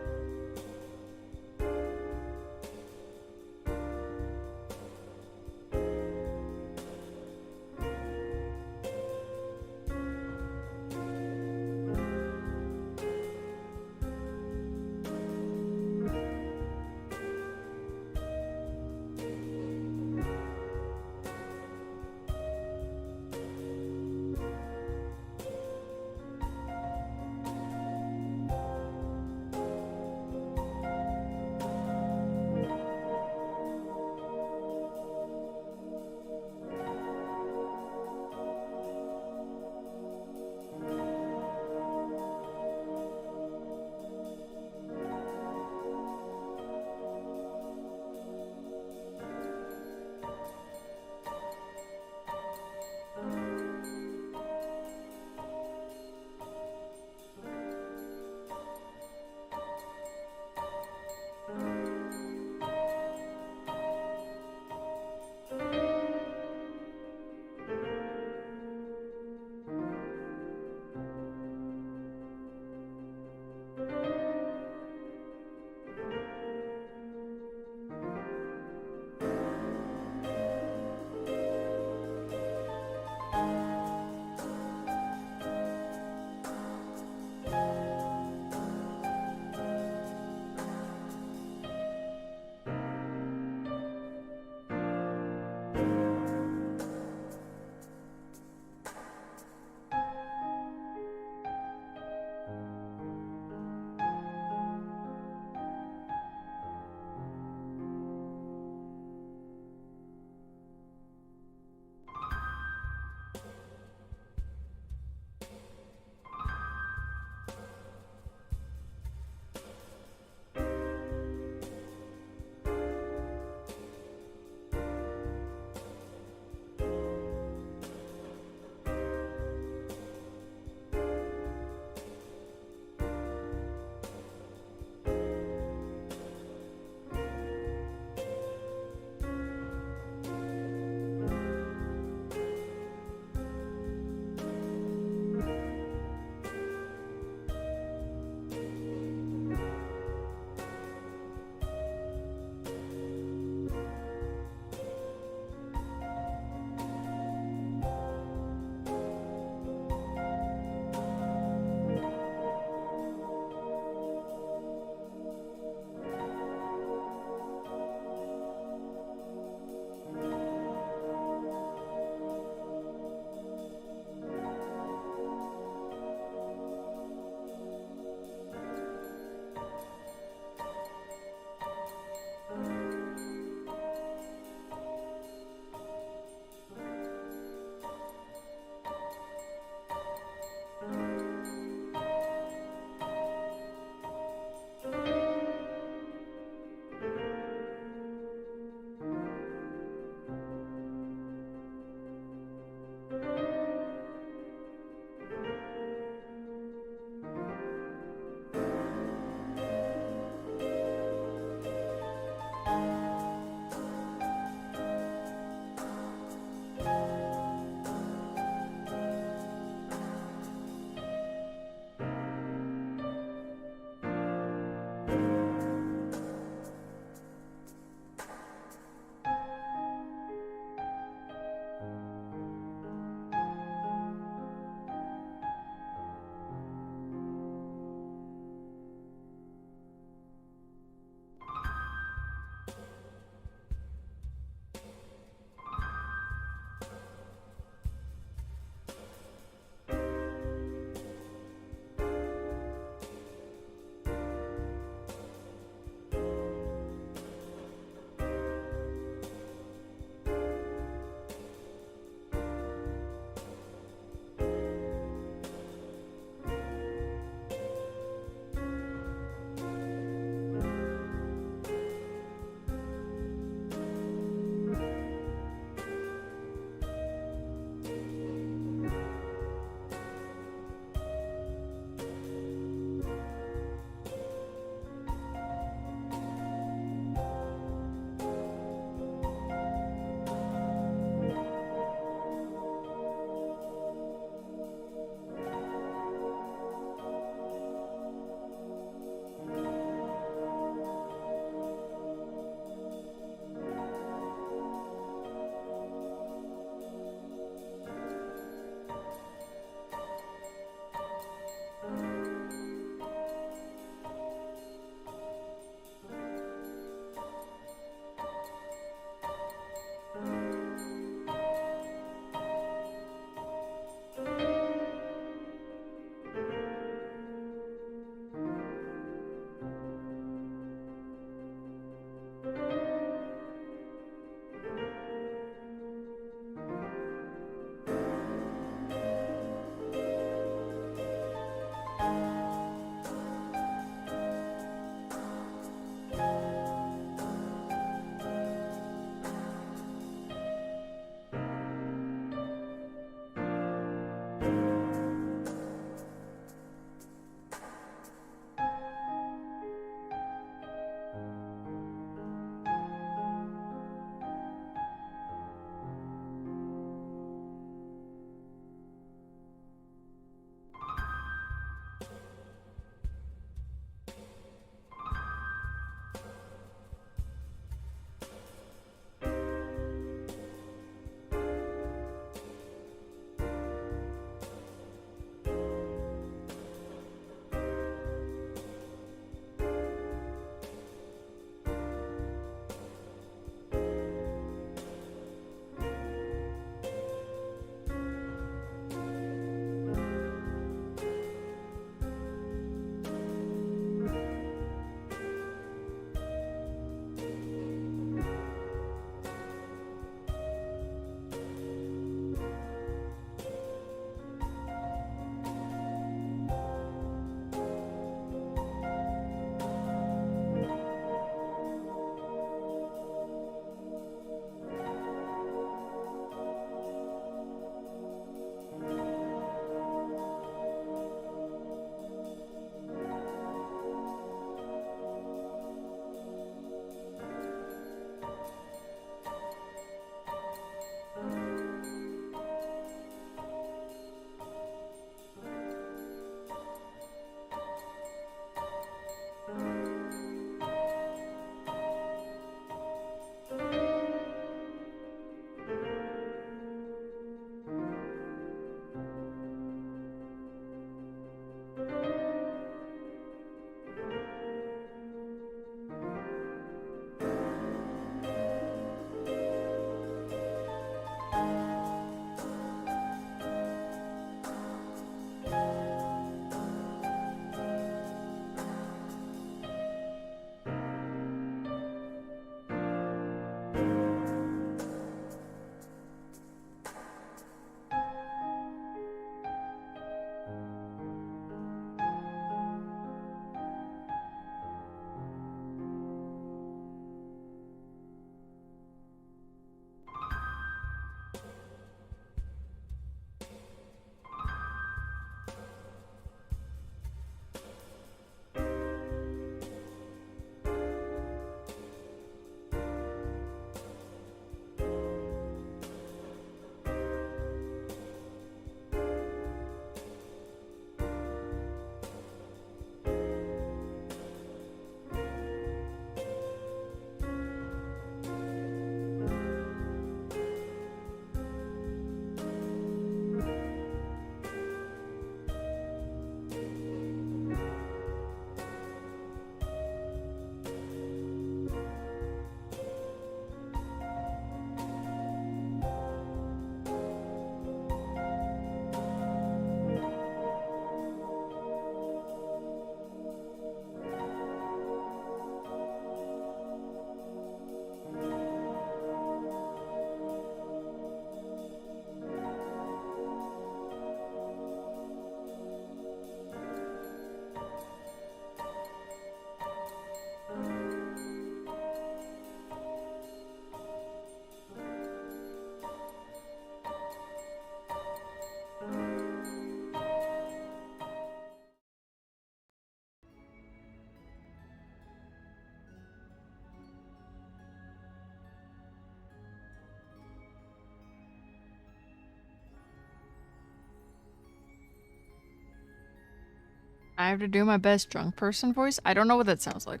I have to do my best drunk person voice. I don't know what that sounds like.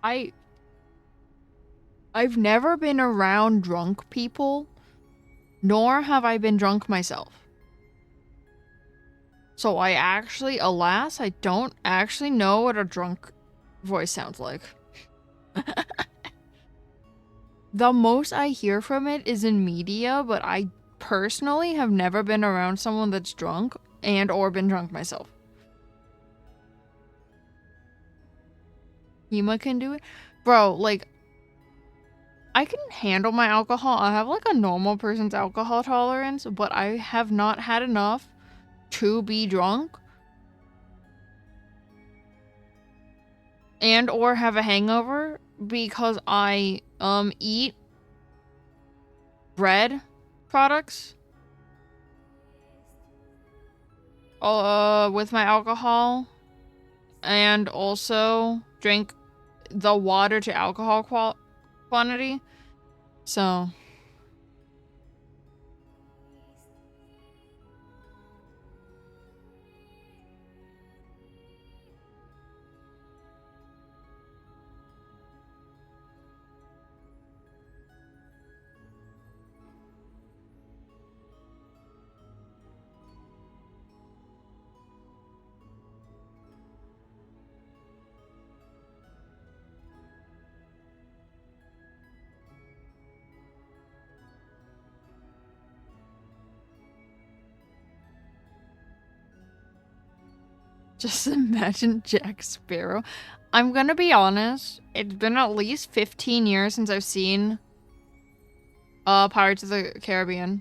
I've never been around drunk people, nor have I been drunk myself. So alas, I don't actually know what a drunk voice sounds like. The most I hear from it is in media, but I personally have never been around someone that's drunk and or been drunk myself. Hema can do it? Bro, like, I can handle my alcohol. I have like a normal person's alcohol tolerance, but I have not had enough to be drunk and or have a hangover because I eat bread products with my alcohol and also drink the water to alcohol quantity. So just imagine Jack Sparrow. I'm gonna be honest, it's been at least 15 years since I've seen Pirates of the Caribbean.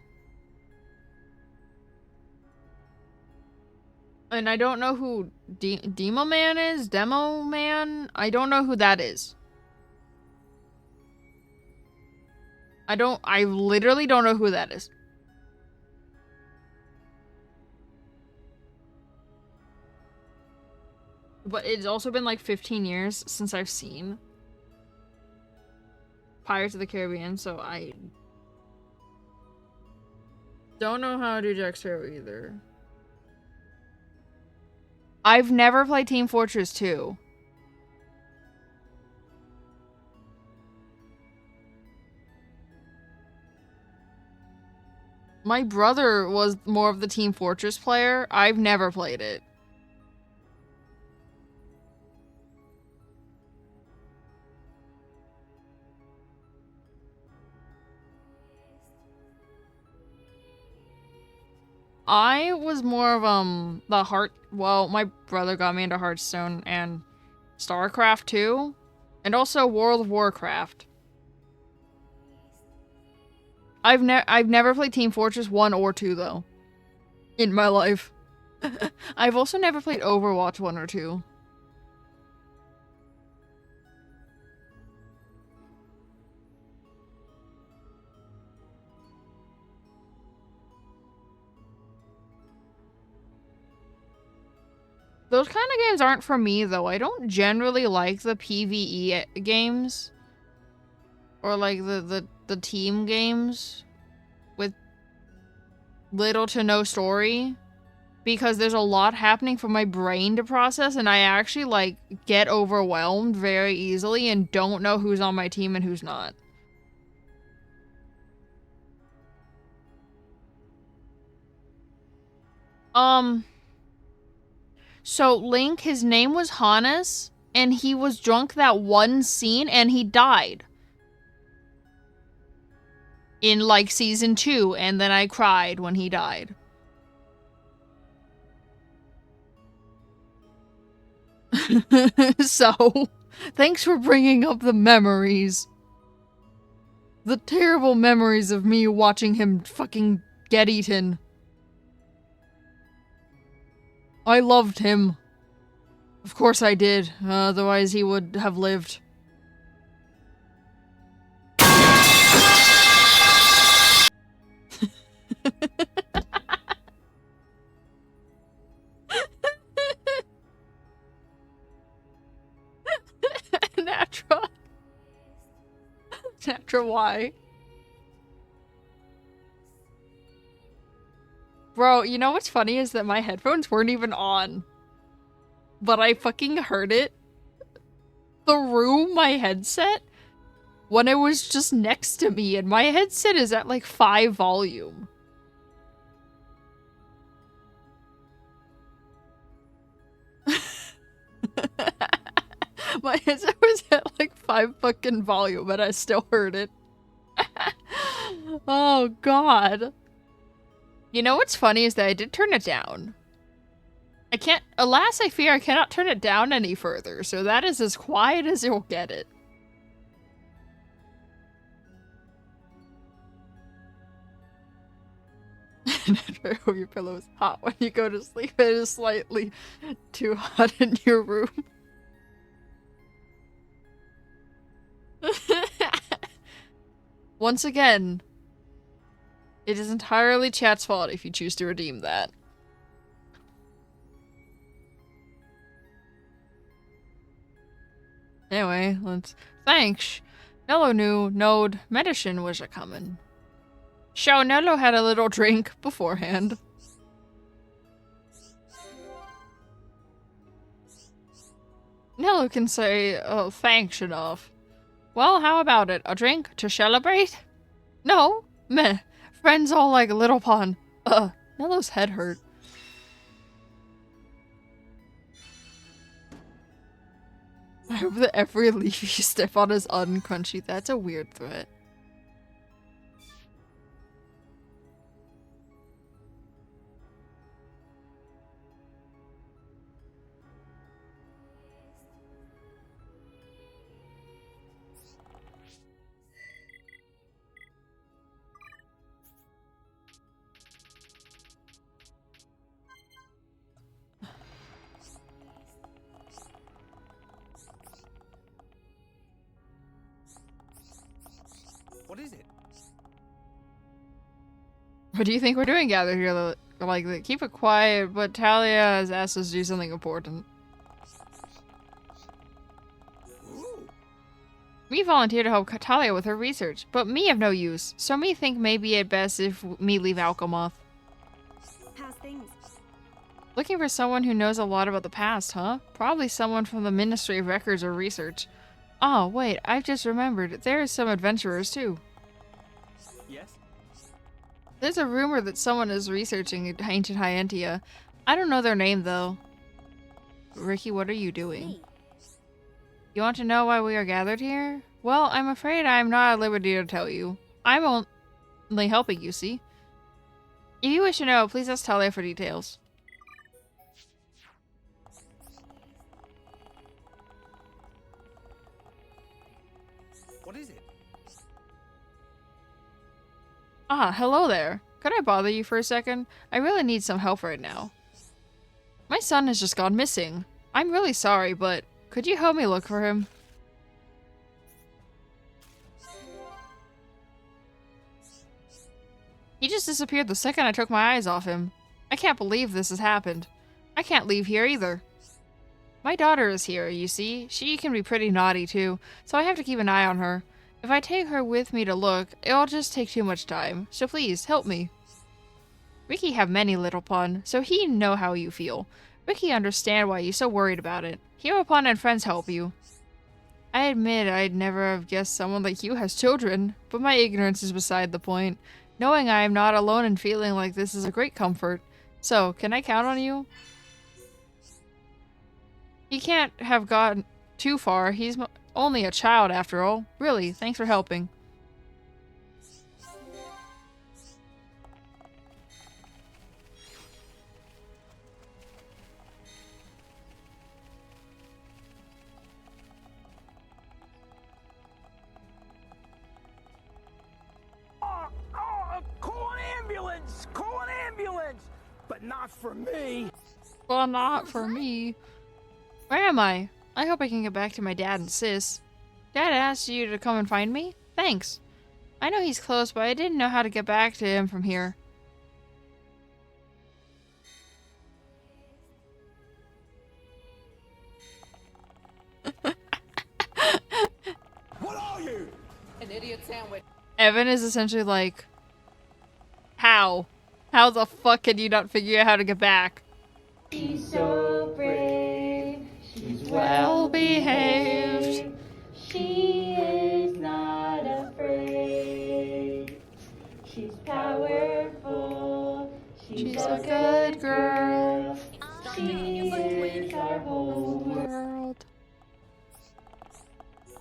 And I don't know who Demo Man is? Demo Man? I don't know who that is. I literally don't know who that is. But it's also been like 15 years since I've seen Pirates of the Caribbean, so I don't know how to do Jack Sparrow either. I've never played Team Fortress 2. My brother was more of the Team Fortress player. I've never played it. I was more of my brother got me into Hearthstone and StarCraft 2 and also World of Warcraft. I've never played Team Fortress 1 or 2 though in my life. I've also never played Overwatch 1 or 2. Those kind of games aren't for me, though. I don't generally like the PvE games. Or, like, the team games. With little to no story. Because there's a lot happening for my brain to process, and I actually, like, get overwhelmed very easily and don't know who's on my team and who's not. So Link, his name was Hannes, and he was drunk that one scene, and he died. In, like, Season 2, and then I cried when he died. So, thanks for bringing up the memories. The terrible memories of me watching him fucking get eaten. I loved him. Of course I did, otherwise he would have lived. Natra. Natra, why? Bro, you know what's funny is that my headphones weren't even on. But I fucking heard it through my headset when it was just next to me, and my headset is at like 5 volume. My headset was at like 5 fucking volume, and I still heard it. Oh god. You know what's funny is that I did turn it down. I can't, alas I fear I cannot turn it down any further, so that is as quiet as you'll get it. Your pillow is hot when you go to sleep. It is slightly too hot in your room. Once again, it is entirely chat's fault if you choose to redeem that. Anyway, let's... Thanks. Nello knew Node medicine was a-comin'. So Nello had a little drink beforehand. Nello can say, oh, thanks enough. Well, how about it? A drink to celebrate? No? Meh. Friends all like a little pun. Nello's head hurt. I hope that every leaf you step on is uncrunchy. That's a weird threat.
What is it?
What do you think we're doing gathered here? Like, keep it quiet, but Talia has asked us to do something important.
Ooh.
Me volunteer to help Talia with her research, but me have no use, so me think maybe it best if me leave Alchemoth.
How's things?
Looking for someone who knows a lot about the past, huh? Probably someone from the Ministry of Records or Research. Oh, wait, I've just remembered. There are some adventurers, too.
Yes?
There's a rumor that someone is researching ancient Hyentia. I don't know their name, though. Ricky, what are you doing?
Me.
You want to know why we are gathered here? Well, I'm afraid I'm not at liberty to tell you. I'm only helping you, see? If you wish to know, please ask Talia for details.
What is it?
Ah, hello there. Could I bother you for a second? I really need some help right now. My son has just gone missing. I'm really sorry, but could you help me look for him? He just disappeared the second I took my eyes off him. I can't believe this has happened. I can't leave here either. My daughter is here, you see. She can be pretty naughty too, so I have to keep an eye on her. If I take her with me to look, it'll just take too much time, so please, help me. Ricky have many little pun, so he know how you feel. Ricky understand why you so worried about it. Hero Pun and friends help you. I admit I'd never have guessed someone like you has children, but my ignorance is beside the point. Knowing I am not alone in feeling like this is a great comfort. So, can I count on you? He can't have gotten too far. He's only a child after all. Really, thanks for helping.
Call an ambulance! Call an ambulance! But not for me!
Well, not for me. Where am I? I hope I can get back to my dad and sis. Dad asked you to come and find me? Thanks. I know he's close, but I didn't know how to get back to him from here.
What are you? An idiot sandwich.
Evan is essentially like, how? How the fuck can you not figure out how to get back?
She's so brave. She's
Well behaved.
She is not afraid. She's powerful.
She's a good girl.
She is our whole
World.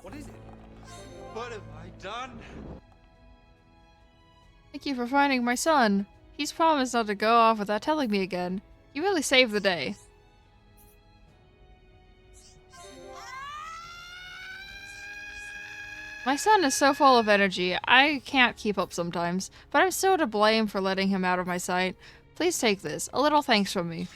What is it? What have I done?
Thank you for finding my son. He's promised not to go off without telling me again. You really saved the day. My son is so full of energy, I can't keep up sometimes, but I'm so to blame for letting him out of my sight. Please take this. A little thanks from me.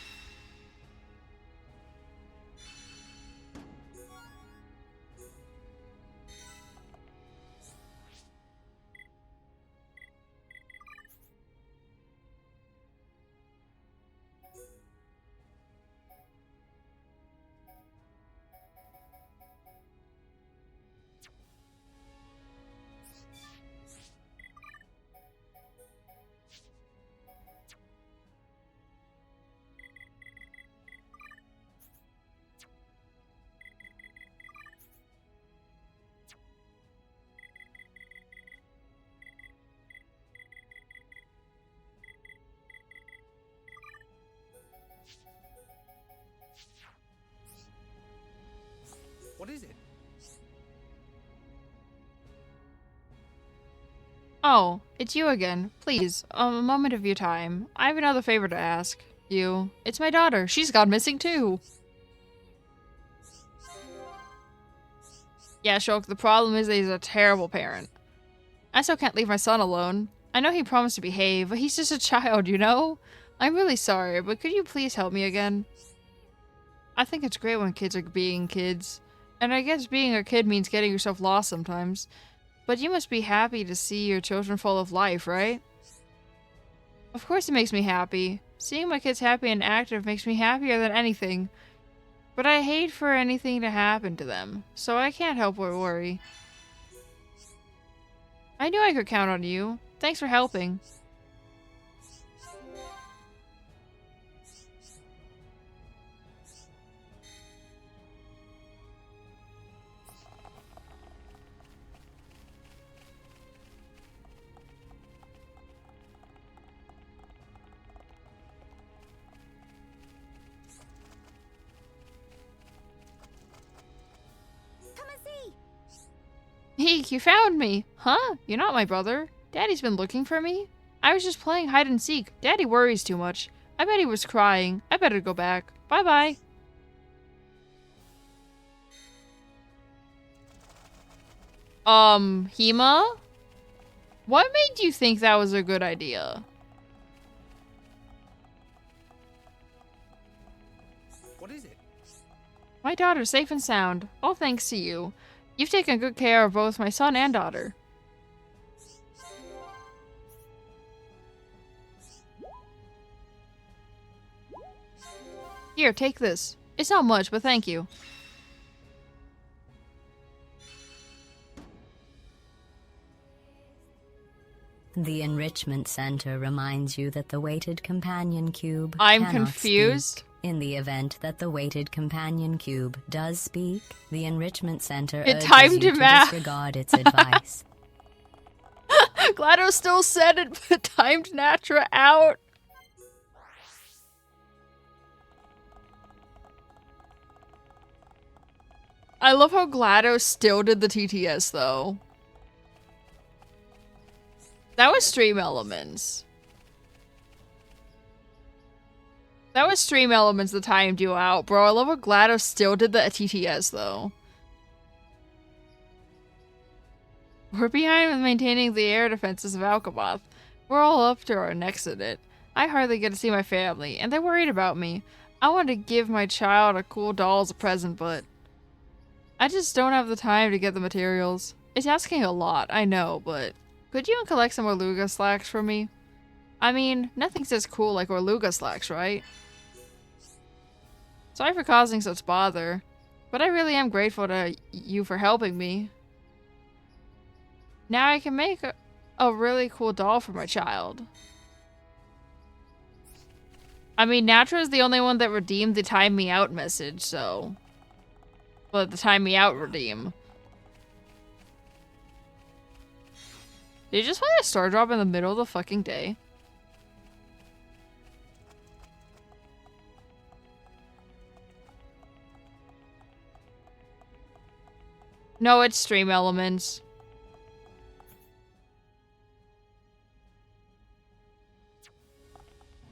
What is it?
Oh, it's you again. Please, a moment of your time. I have another favor to ask. You. It's my daughter. She's gone missing too. Yeah, Shulk, the problem is that he's a terrible parent. I still can't leave my son alone. I know he promised to behave, but he's just a child, you know? I'm really sorry, but could you please help me again? I think it's great when kids are being kids. And I guess being a kid means getting yourself lost sometimes. But you must be happy to see your children full of life, right? Of course it makes me happy. Seeing my kids happy and active makes me happier than anything. But I hate for anything to happen to them, so I can't help but worry. I knew I could count on you. Thanks for helping. Eek, you found me! Huh? You're not my brother. Daddy's been looking for me? I was just playing hide and seek. Daddy worries too much. I bet he was crying. I better go back. Bye-bye. Hema? What made you think that was a good idea?
What is it?
My daughter's safe and sound. All thanks to you. You've taken good care of both my son and daughter. Here, take this. It's not much, but thank you.
The Enrichment Center reminds you that the weighted companion cube
I'm
cannot
confused.
Speak. In the event that the weighted companion cube does speak, the Enrichment Center
It
urges
timed
you
him
to
out.
disregard its advice.
GLaDOS still said it, but timed Natra out. I love how GLaDOS still did the TTS, though. That was Stream Elements. That was Stream Elements that timed you out, bro. I love how GLaDOS still did the TTS, though. We're behind with maintaining the air defenses of Alkamoth. We're all up to our necks in it. I hardly get to see my family, and they're worried about me. I want to give my child a cool doll as a present, but I just don't have the time to get the materials. It's asking a lot, I know, but could you collect some Orluga slacks for me? I mean, nothing's as cool like Orluga slacks, right? Sorry for causing such bother, but I really am grateful to you for helping me. Now I can make a really cool doll for my child. I mean, Natra is the only one that redeemed the time me out message, so. Well, the time me out redeem. Did you just find a star drop in the middle of the fucking day? No, it's stream elements.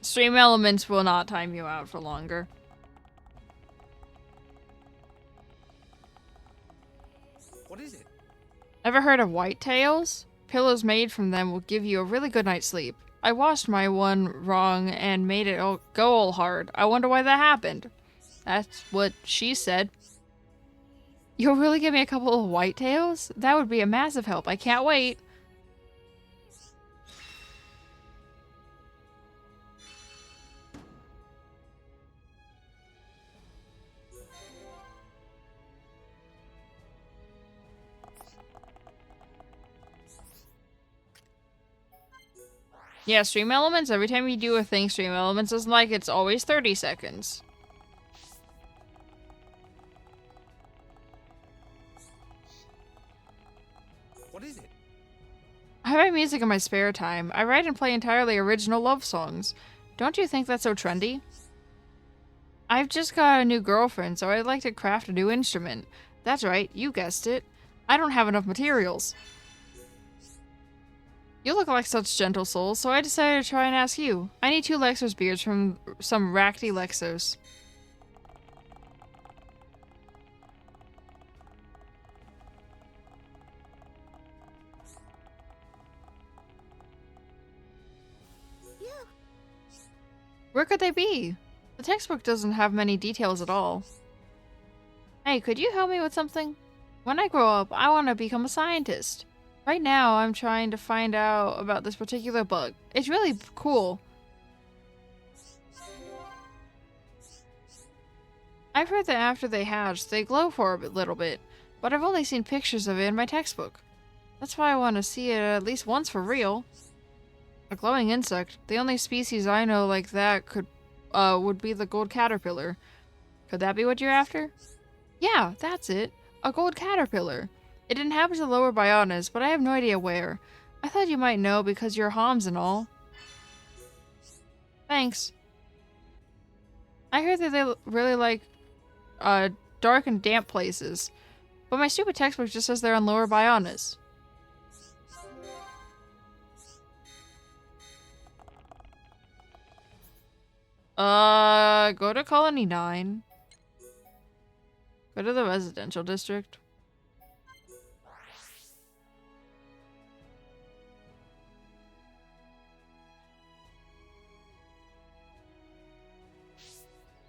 Stream elements will not time you out for longer.
What is it?
Ever heard of whitetails? Pillows made from them will give you a really good night's sleep. I washed my one wrong and made it go all hard. I wonder why that happened. That's what she said. You'll really give me a couple of whitetails? That would be a massive help. I can't wait. Yeah, stream elements, every time you do a thing, stream elements isn't like it's always 30 seconds.
What is it?
I write music in my spare time. I write and play entirely original love songs. Don't you think that's so trendy? I've just got a new girlfriend, so I'd like to craft a new instrument. That's right, you guessed it. I don't have enough materials. You look like such gentle souls, so I decided to try and ask you. I need 2 Lexos beards from some Racty Lexos. Where could they be? The textbook doesn't have many details at all. Hey, could you help me with something? When I grow up, I want to become a scientist. Right now, I'm trying to find out about this particular bug. It's really cool. I've heard that after they hatch, they glow for a little bit, but I've only seen pictures of it in my textbook. That's why I want to see it at least once for real. A glowing insect. The only species I know like that would be the gold caterpillar. Could that be what you're after? Yeah, that's it. A gold caterpillar. It inhabits the lower Bionis, but I have no idea where. I thought you might know because you're Homs and all. Thanks. I heard that they really like dark and damp places, but my stupid textbook just says they're on lower Bionis. Go to Colony 9. Go to the residential district.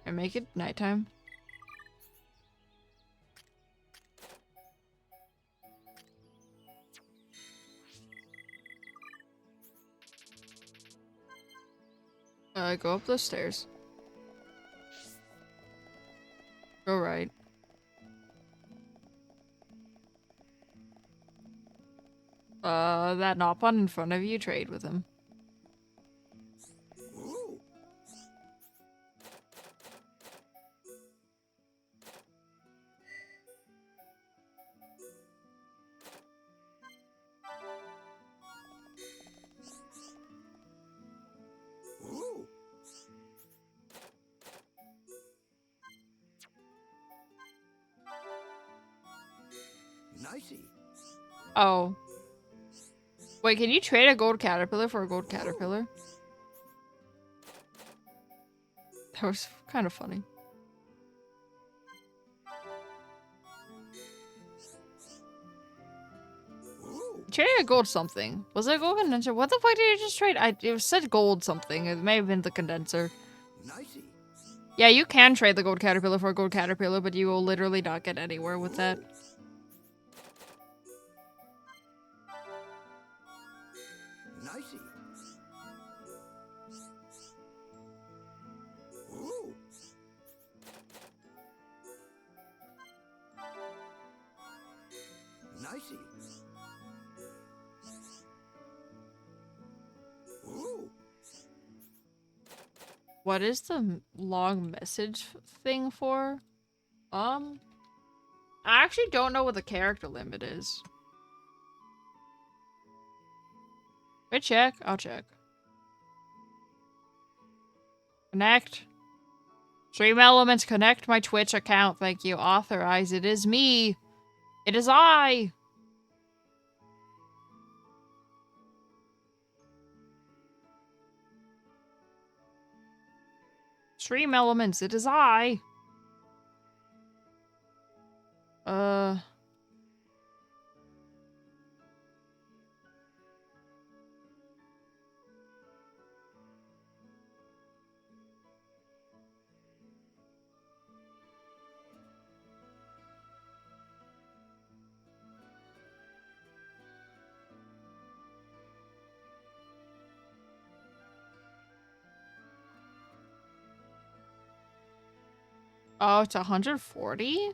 And make it nighttime. Go up those stairs. Go right. That Nopon in front of you, trade with him.
Nicey.
Oh. Wait, can you trade a gold caterpillar for a gold caterpillar? That was kind of funny. Trading a gold something. Was it a gold condenser? What the fuck did you just trade? It said gold something. It may have been the condenser.
Nicey.
Yeah, you can trade the gold caterpillar for a gold caterpillar, but you will literally not get anywhere with that.
Nicey. Ooh. Nicey. Ooh.
What is the long message thing for? I actually don't know what the character limit is. Wait, check. I'll check. Connect. Stream Elements, connect my Twitch account. Thank you. Authorize. It is me. It is I. Stream Elements. It is I. Oh, it's 140?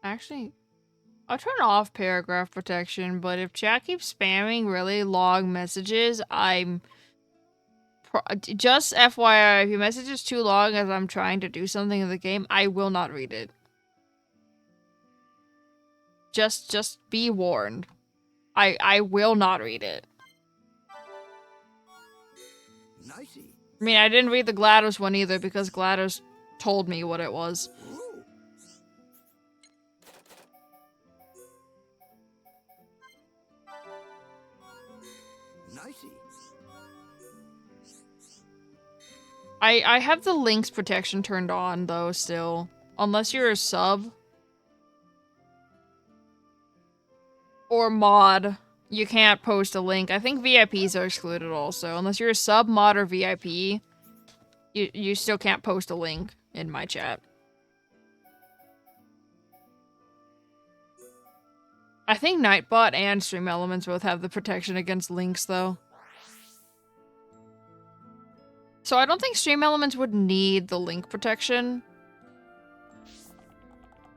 Actually, I'll turn off paragraph protection, but if chat keeps spamming really long messages, just FYI, if your message is too long as I'm trying to do something in the game, I will not read it. Just be warned. I will not read it.
Nicey.
I mean, I didn't read the GLaDOS one either because GLaDOS told me what it was.
Nicey.
I have the links protection turned on though still. Unless you're a sub. Or mod. You can't post a link. I think VIPs are excluded also. Unless you're a sub, mod, or VIP. You still can't post a link in my chat. I think Nightbot and Stream Elements both have the protection against links though. So I don't think Stream Elements would need the link protection.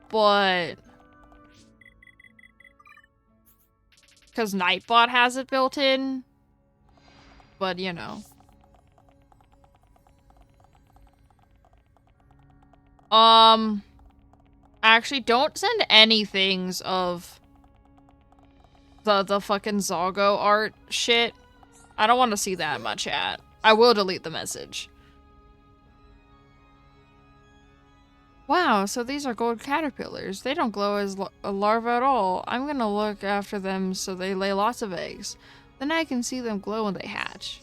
But... because Nightbot has it built in. But, you know. Actually, don't send any things of the fucking Zalgo art shit. I don't want to see that in my chat. I will delete the message. Wow, so these are gold caterpillars. They don't glow as a larva at all. I'm gonna look after them so they lay lots of eggs. Then I can see them glow when they hatch.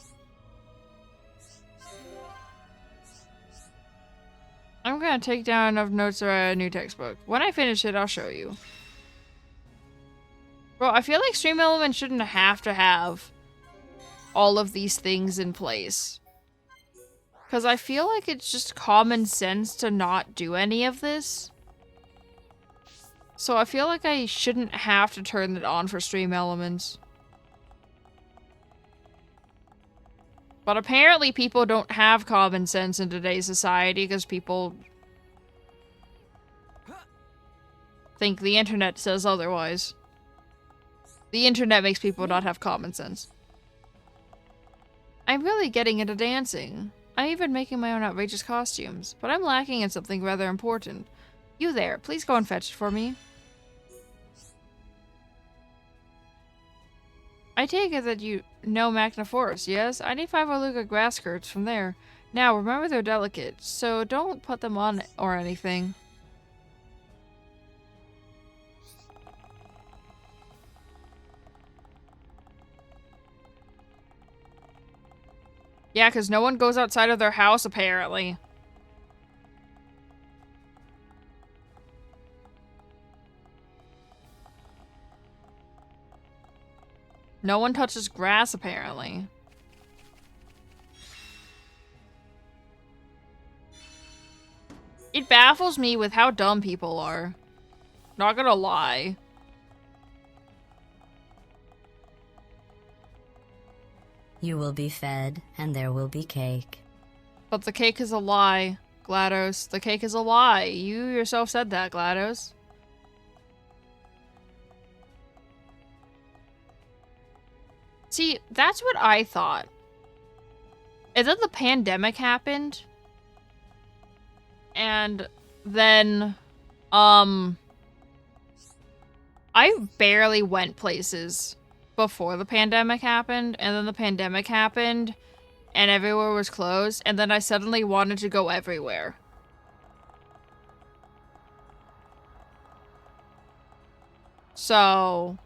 I'm gonna take down enough notes to write a new textbook. When I finish it, I'll show you. Bro, I feel like Stream Elements shouldn't have to have all of these things in place. Because I feel like it's just common sense to not do any of this. So I feel like I shouldn't have to turn it on for Stream Elements. But apparently people don't have common sense in today's society because people think the internet says otherwise. The internet makes people not have common sense. I'm really getting into dancing. I'm even making my own outrageous costumes, but I'm lacking in something rather important. You there, please go and fetch it for me. I take it that you know Magna Forest, yes? I need 5 Aluga grass skirts from there. Now, remember they're delicate, so don't put them on or anything. Yeah, because no one goes outside of their house, apparently. No one touches grass, apparently. It baffles me with how dumb people are. Not gonna lie.
You will be fed, and there will be cake.
But the cake is a lie, GLaDOS. The cake is a lie. You yourself said that, GLaDOS. See, that's what I thought. And then the pandemic happened. And then, I barely went places before the pandemic happened. And then the pandemic happened. And everywhere was closed. And then I suddenly wanted to go everywhere. So...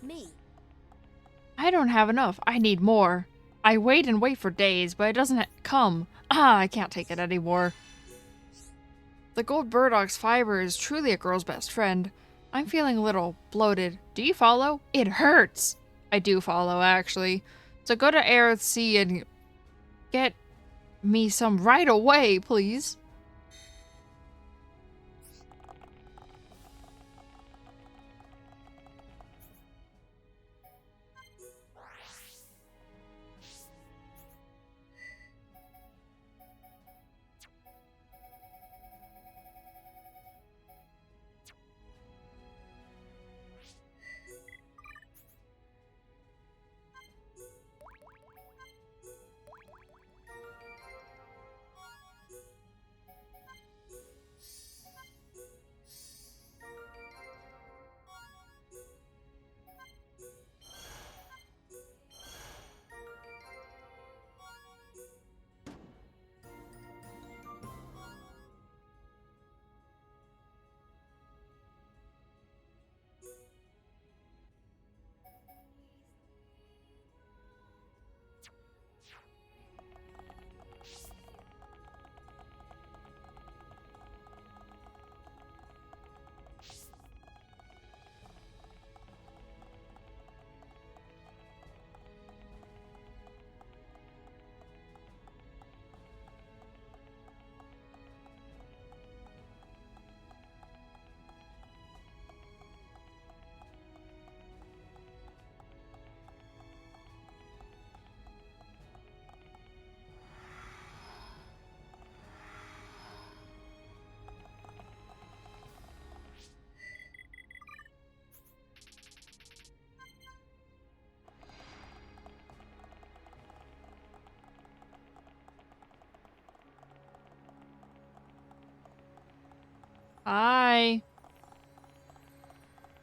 Me.
I don't have enough. I need more. I wait and wait for days, but it doesn't come. I can't take it anymore. The gold burdoc's fiber is truly a girl's best friend. I'm feeling a little bloated. Do you follow? It hurts. I do follow, actually. So go to Aerith Sea and get me some right away, please.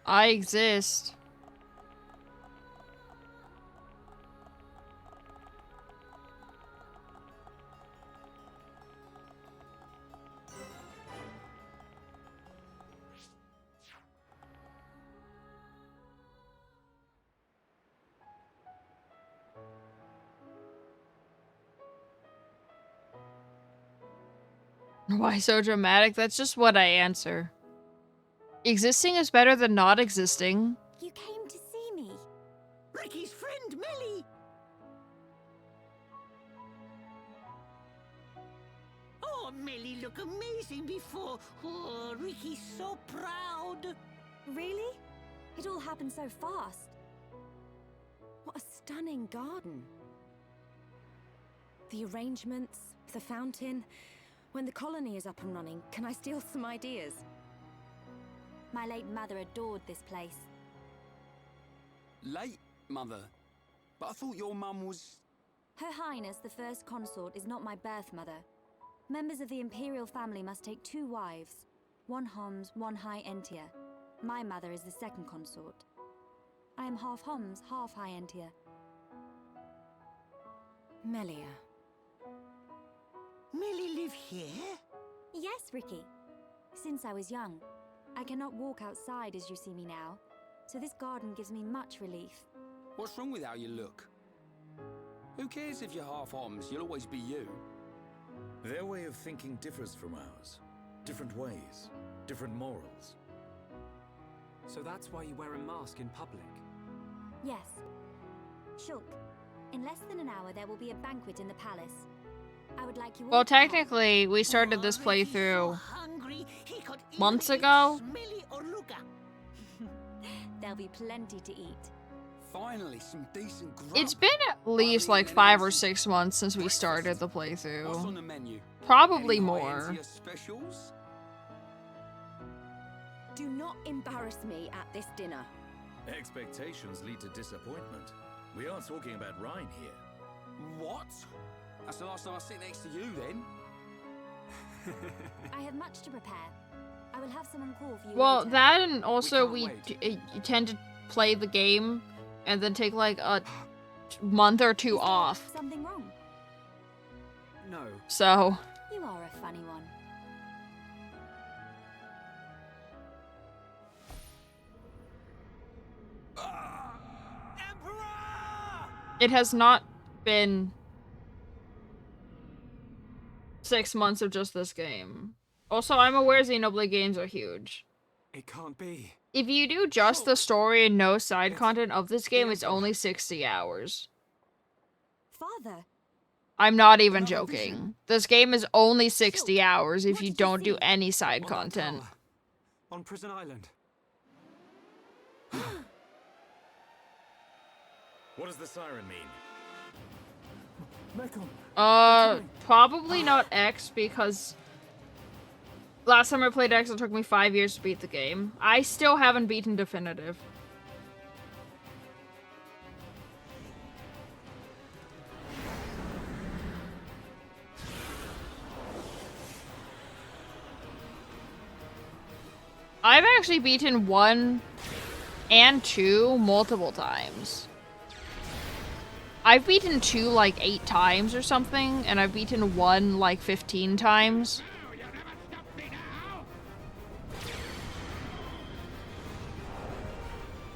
I exist. Why so dramatic? That's just what I answer. Existing is better than not existing.
You came to see me.
Ricky's friend, Millie. Oh, Millie, look amazing before. Oh, Ricky's so proud.
Really? It all happened so fast. What a stunning garden. The arrangements, the fountain. When the colony is up and running, can I steal some ideas?
My late mother adored this place.
Late, Mother? But I thought your mum was...
Her Highness, the First Consort, is not my birth mother. Members of the Imperial family must take 2 wives. 1 Homs, 1 High Entia.
My mother is the second consort. I am half Homs, half High Entia. Melia.
Millie live here?
Yes, Ricky. Since I was young, I cannot walk outside as you see me now, so this garden gives me much relief.
What's wrong with how you look? Who cares if you're half Homs? You'll always be you.
Their way of thinking differs from ours. Different ways, different morals.
So that's why you wear a mask in public?
Yes. Shulk, in less than an hour there will be a banquet in the palace. I would like you all
Well,
to come.
technically, we started this playthrough months ago.
There'll be plenty to eat.
Finally, some decent grub.
It's been at least like 5 or 6 months since we started the playthrough.
What's on the menu?
Probably
Any
more.
high-end specials?
Do not embarrass me at this dinner.
Expectations lead to disappointment. We aren't talking about Rhine here.
What? That's the last time I sit next to you, then.
I have much to prepare. I will have someone call for you
Well,
later.
that and also you tend to play the game and then take like a month or 2 off.
Something wrong?
No.
So.
You are a funny one.
It has not been 6 months of just this game. Also, I'm aware Xenoblade games are huge.
It can't be.
If you do just the story and no side content of this game, it's only 60 hours.
Father.
I'm not even joking. This game is only 60 hours if you don't do any side content.
On Prison Island.
What does the siren mean?
Probably not X, because last time I played X, it took me 5 years to beat the game. I still haven't beaten Definitive. I've actually beaten 1 and 2 multiple times. I've beaten 2 like 8 times or something, and I've beaten 1 like 15 times.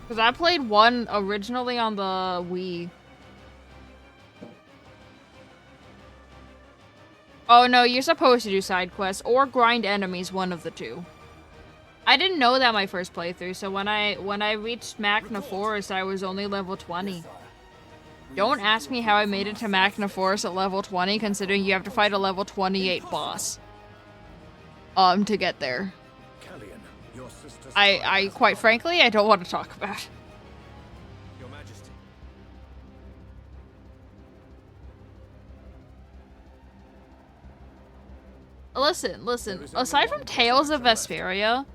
Because I played 1 originally on the Wii. Oh no, you're supposed to do side quests or grind enemies, one of the two. I didn't know that my first playthrough, so when I reached Magna Forest, I was only level 20. Don't ask me how I made it to Magna Forest at level 20, considering you have to fight a level 28 boss. To get there. I quite frankly, I don't want to talk about it.
Your Majesty.
Listen. Aside from Tales of Vesperia,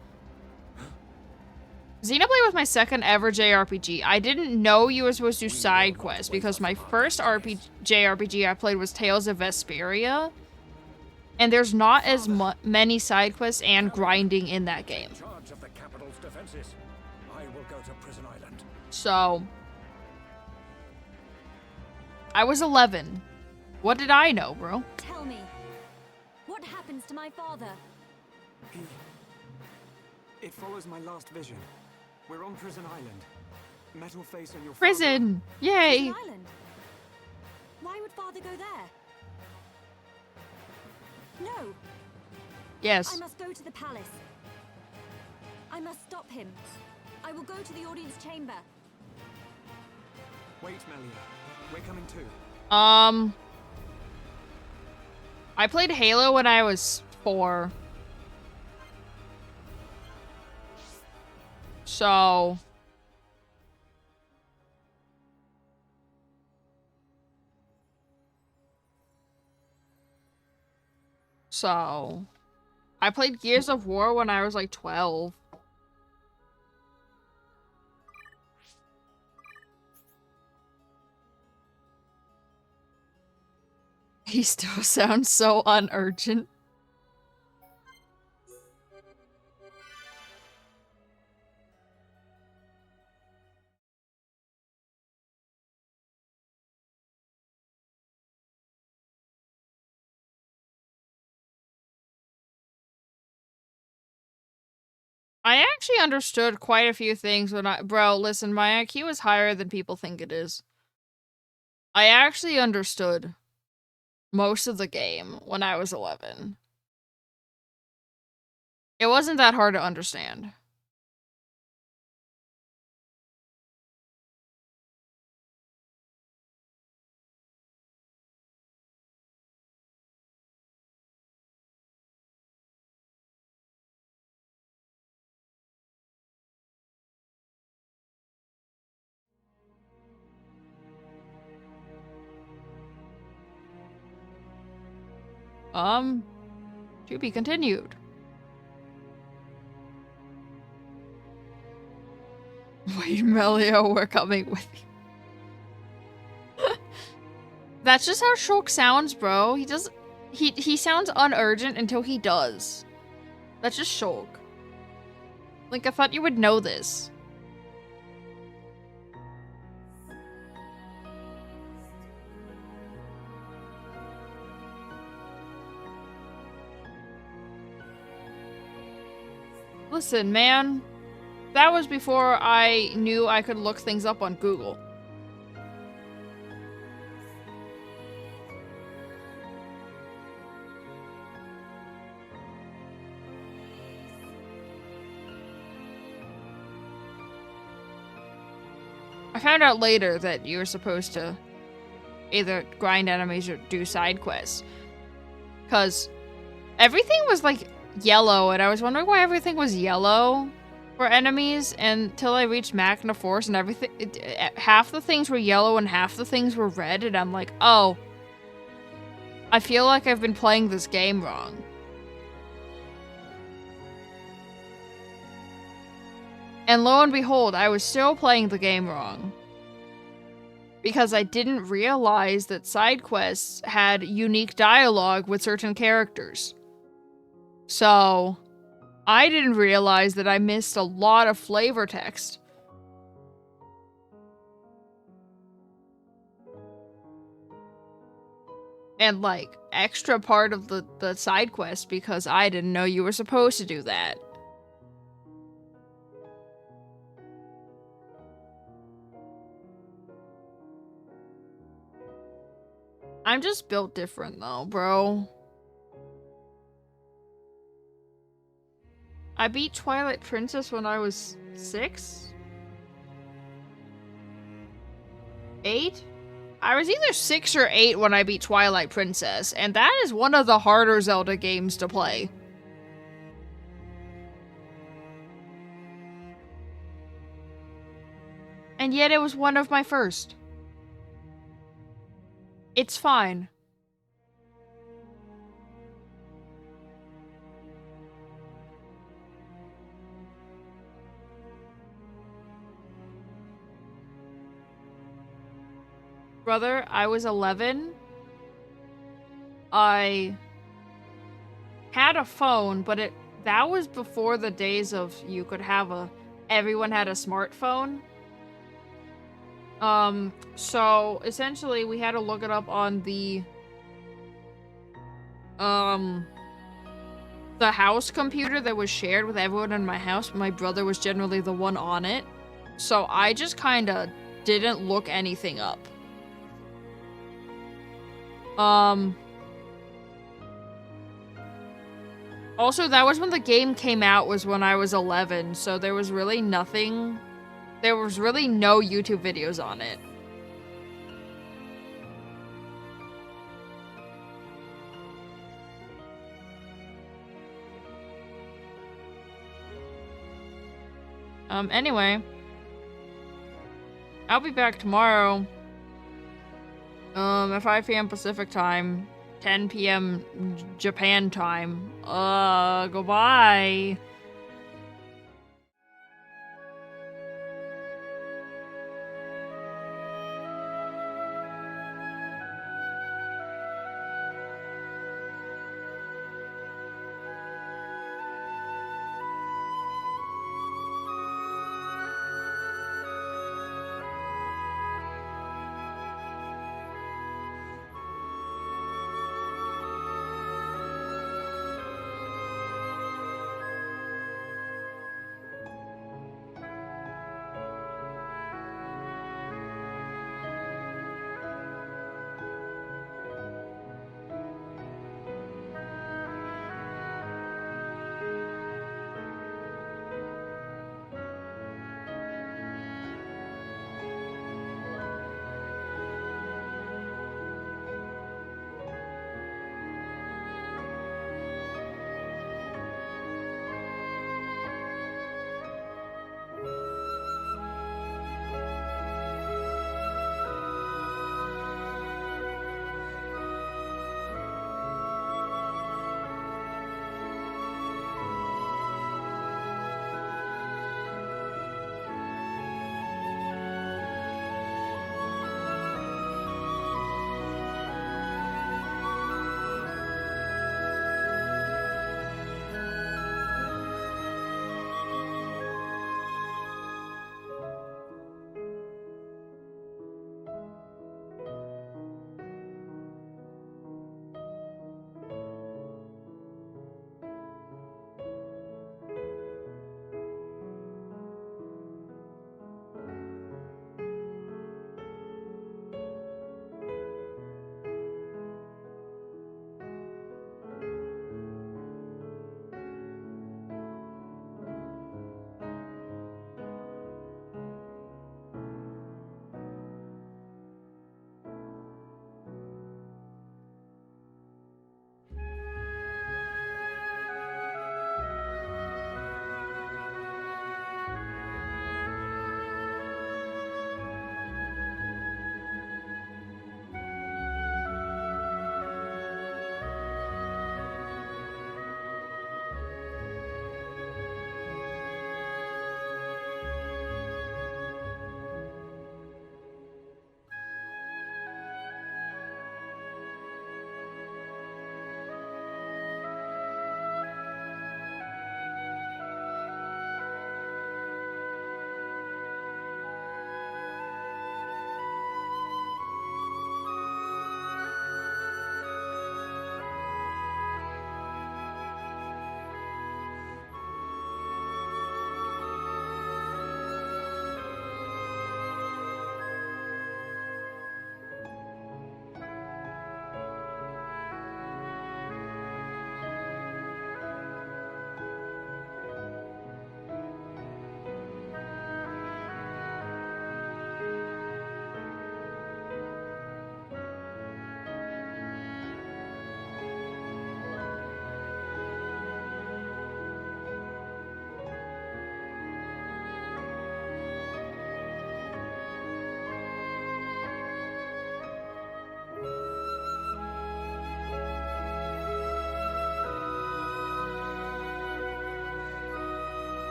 Xenoblade was my second ever JRPG. I didn't know you were supposed to do side quests because my first JRPG I played was Tales of Vesperia, and there's not as many side quests and grinding in that game. So, I was 11. What did I know, bro?
Tell me, what happens to my father?
It follows my last vision. We're on Prison Island. Metal face on your
prison! Yay!
Prison Island? Why would father go there? No.
Yes.
I must go to the palace. I must stop him. I will go to the audience chamber.
Wait, Melia. We're coming too.
I played Halo when I was 4. So... I played Gears of War when I was like 12. He still sounds so unurgent. I actually understood quite a few things when bro, listen, my IQ is higher than people think it is. I actually understood most of the game when I was 11. It wasn't that hard to understand. To be continued. Wait, Melio, we're coming with you. That's just how Shulk sounds, bro. He sounds unurgent until he does. That's just Shulk. Like, I thought you would know this. Listen, man. That was before I knew I could look things up on Google. I found out later that you were supposed to either grind enemies or do side quests. Because everything was like yellow, and I was wondering why everything was yellow for enemies until I reached Magna Force, and everything, half the things were yellow and half the things were red, and I'm like, oh, I feel like I've been playing this game wrong. And lo and behold, I was still playing the game wrong. Because I didn't realize that side quests had unique dialogue with certain characters. So, I didn't realize that I missed a lot of flavor text. And, like, extra part of the side quest because I didn't know you were supposed to do that. I'm just built different though, bro. I beat Twilight Princess when I was 6? 8? I was either 6 or 8 when I beat Twilight Princess, and that is one of the harder Zelda games to play. And yet it was one of my first. It's fine. Brother, I was 11. I had a phone, but that was before the days of you could have everyone had a smartphone. So essentially we had to look it up on the house computer that was shared with everyone in my house. My brother was generally the one on it. So I just kinda didn't look anything up. Also, that was when the game came out, was when I was 11, so there was really nothing. There was really no YouTube videos on it. Anyway. I'll be back tomorrow. At 5 p.m. Pacific time, 10 p.m. Japan time. Goodbye.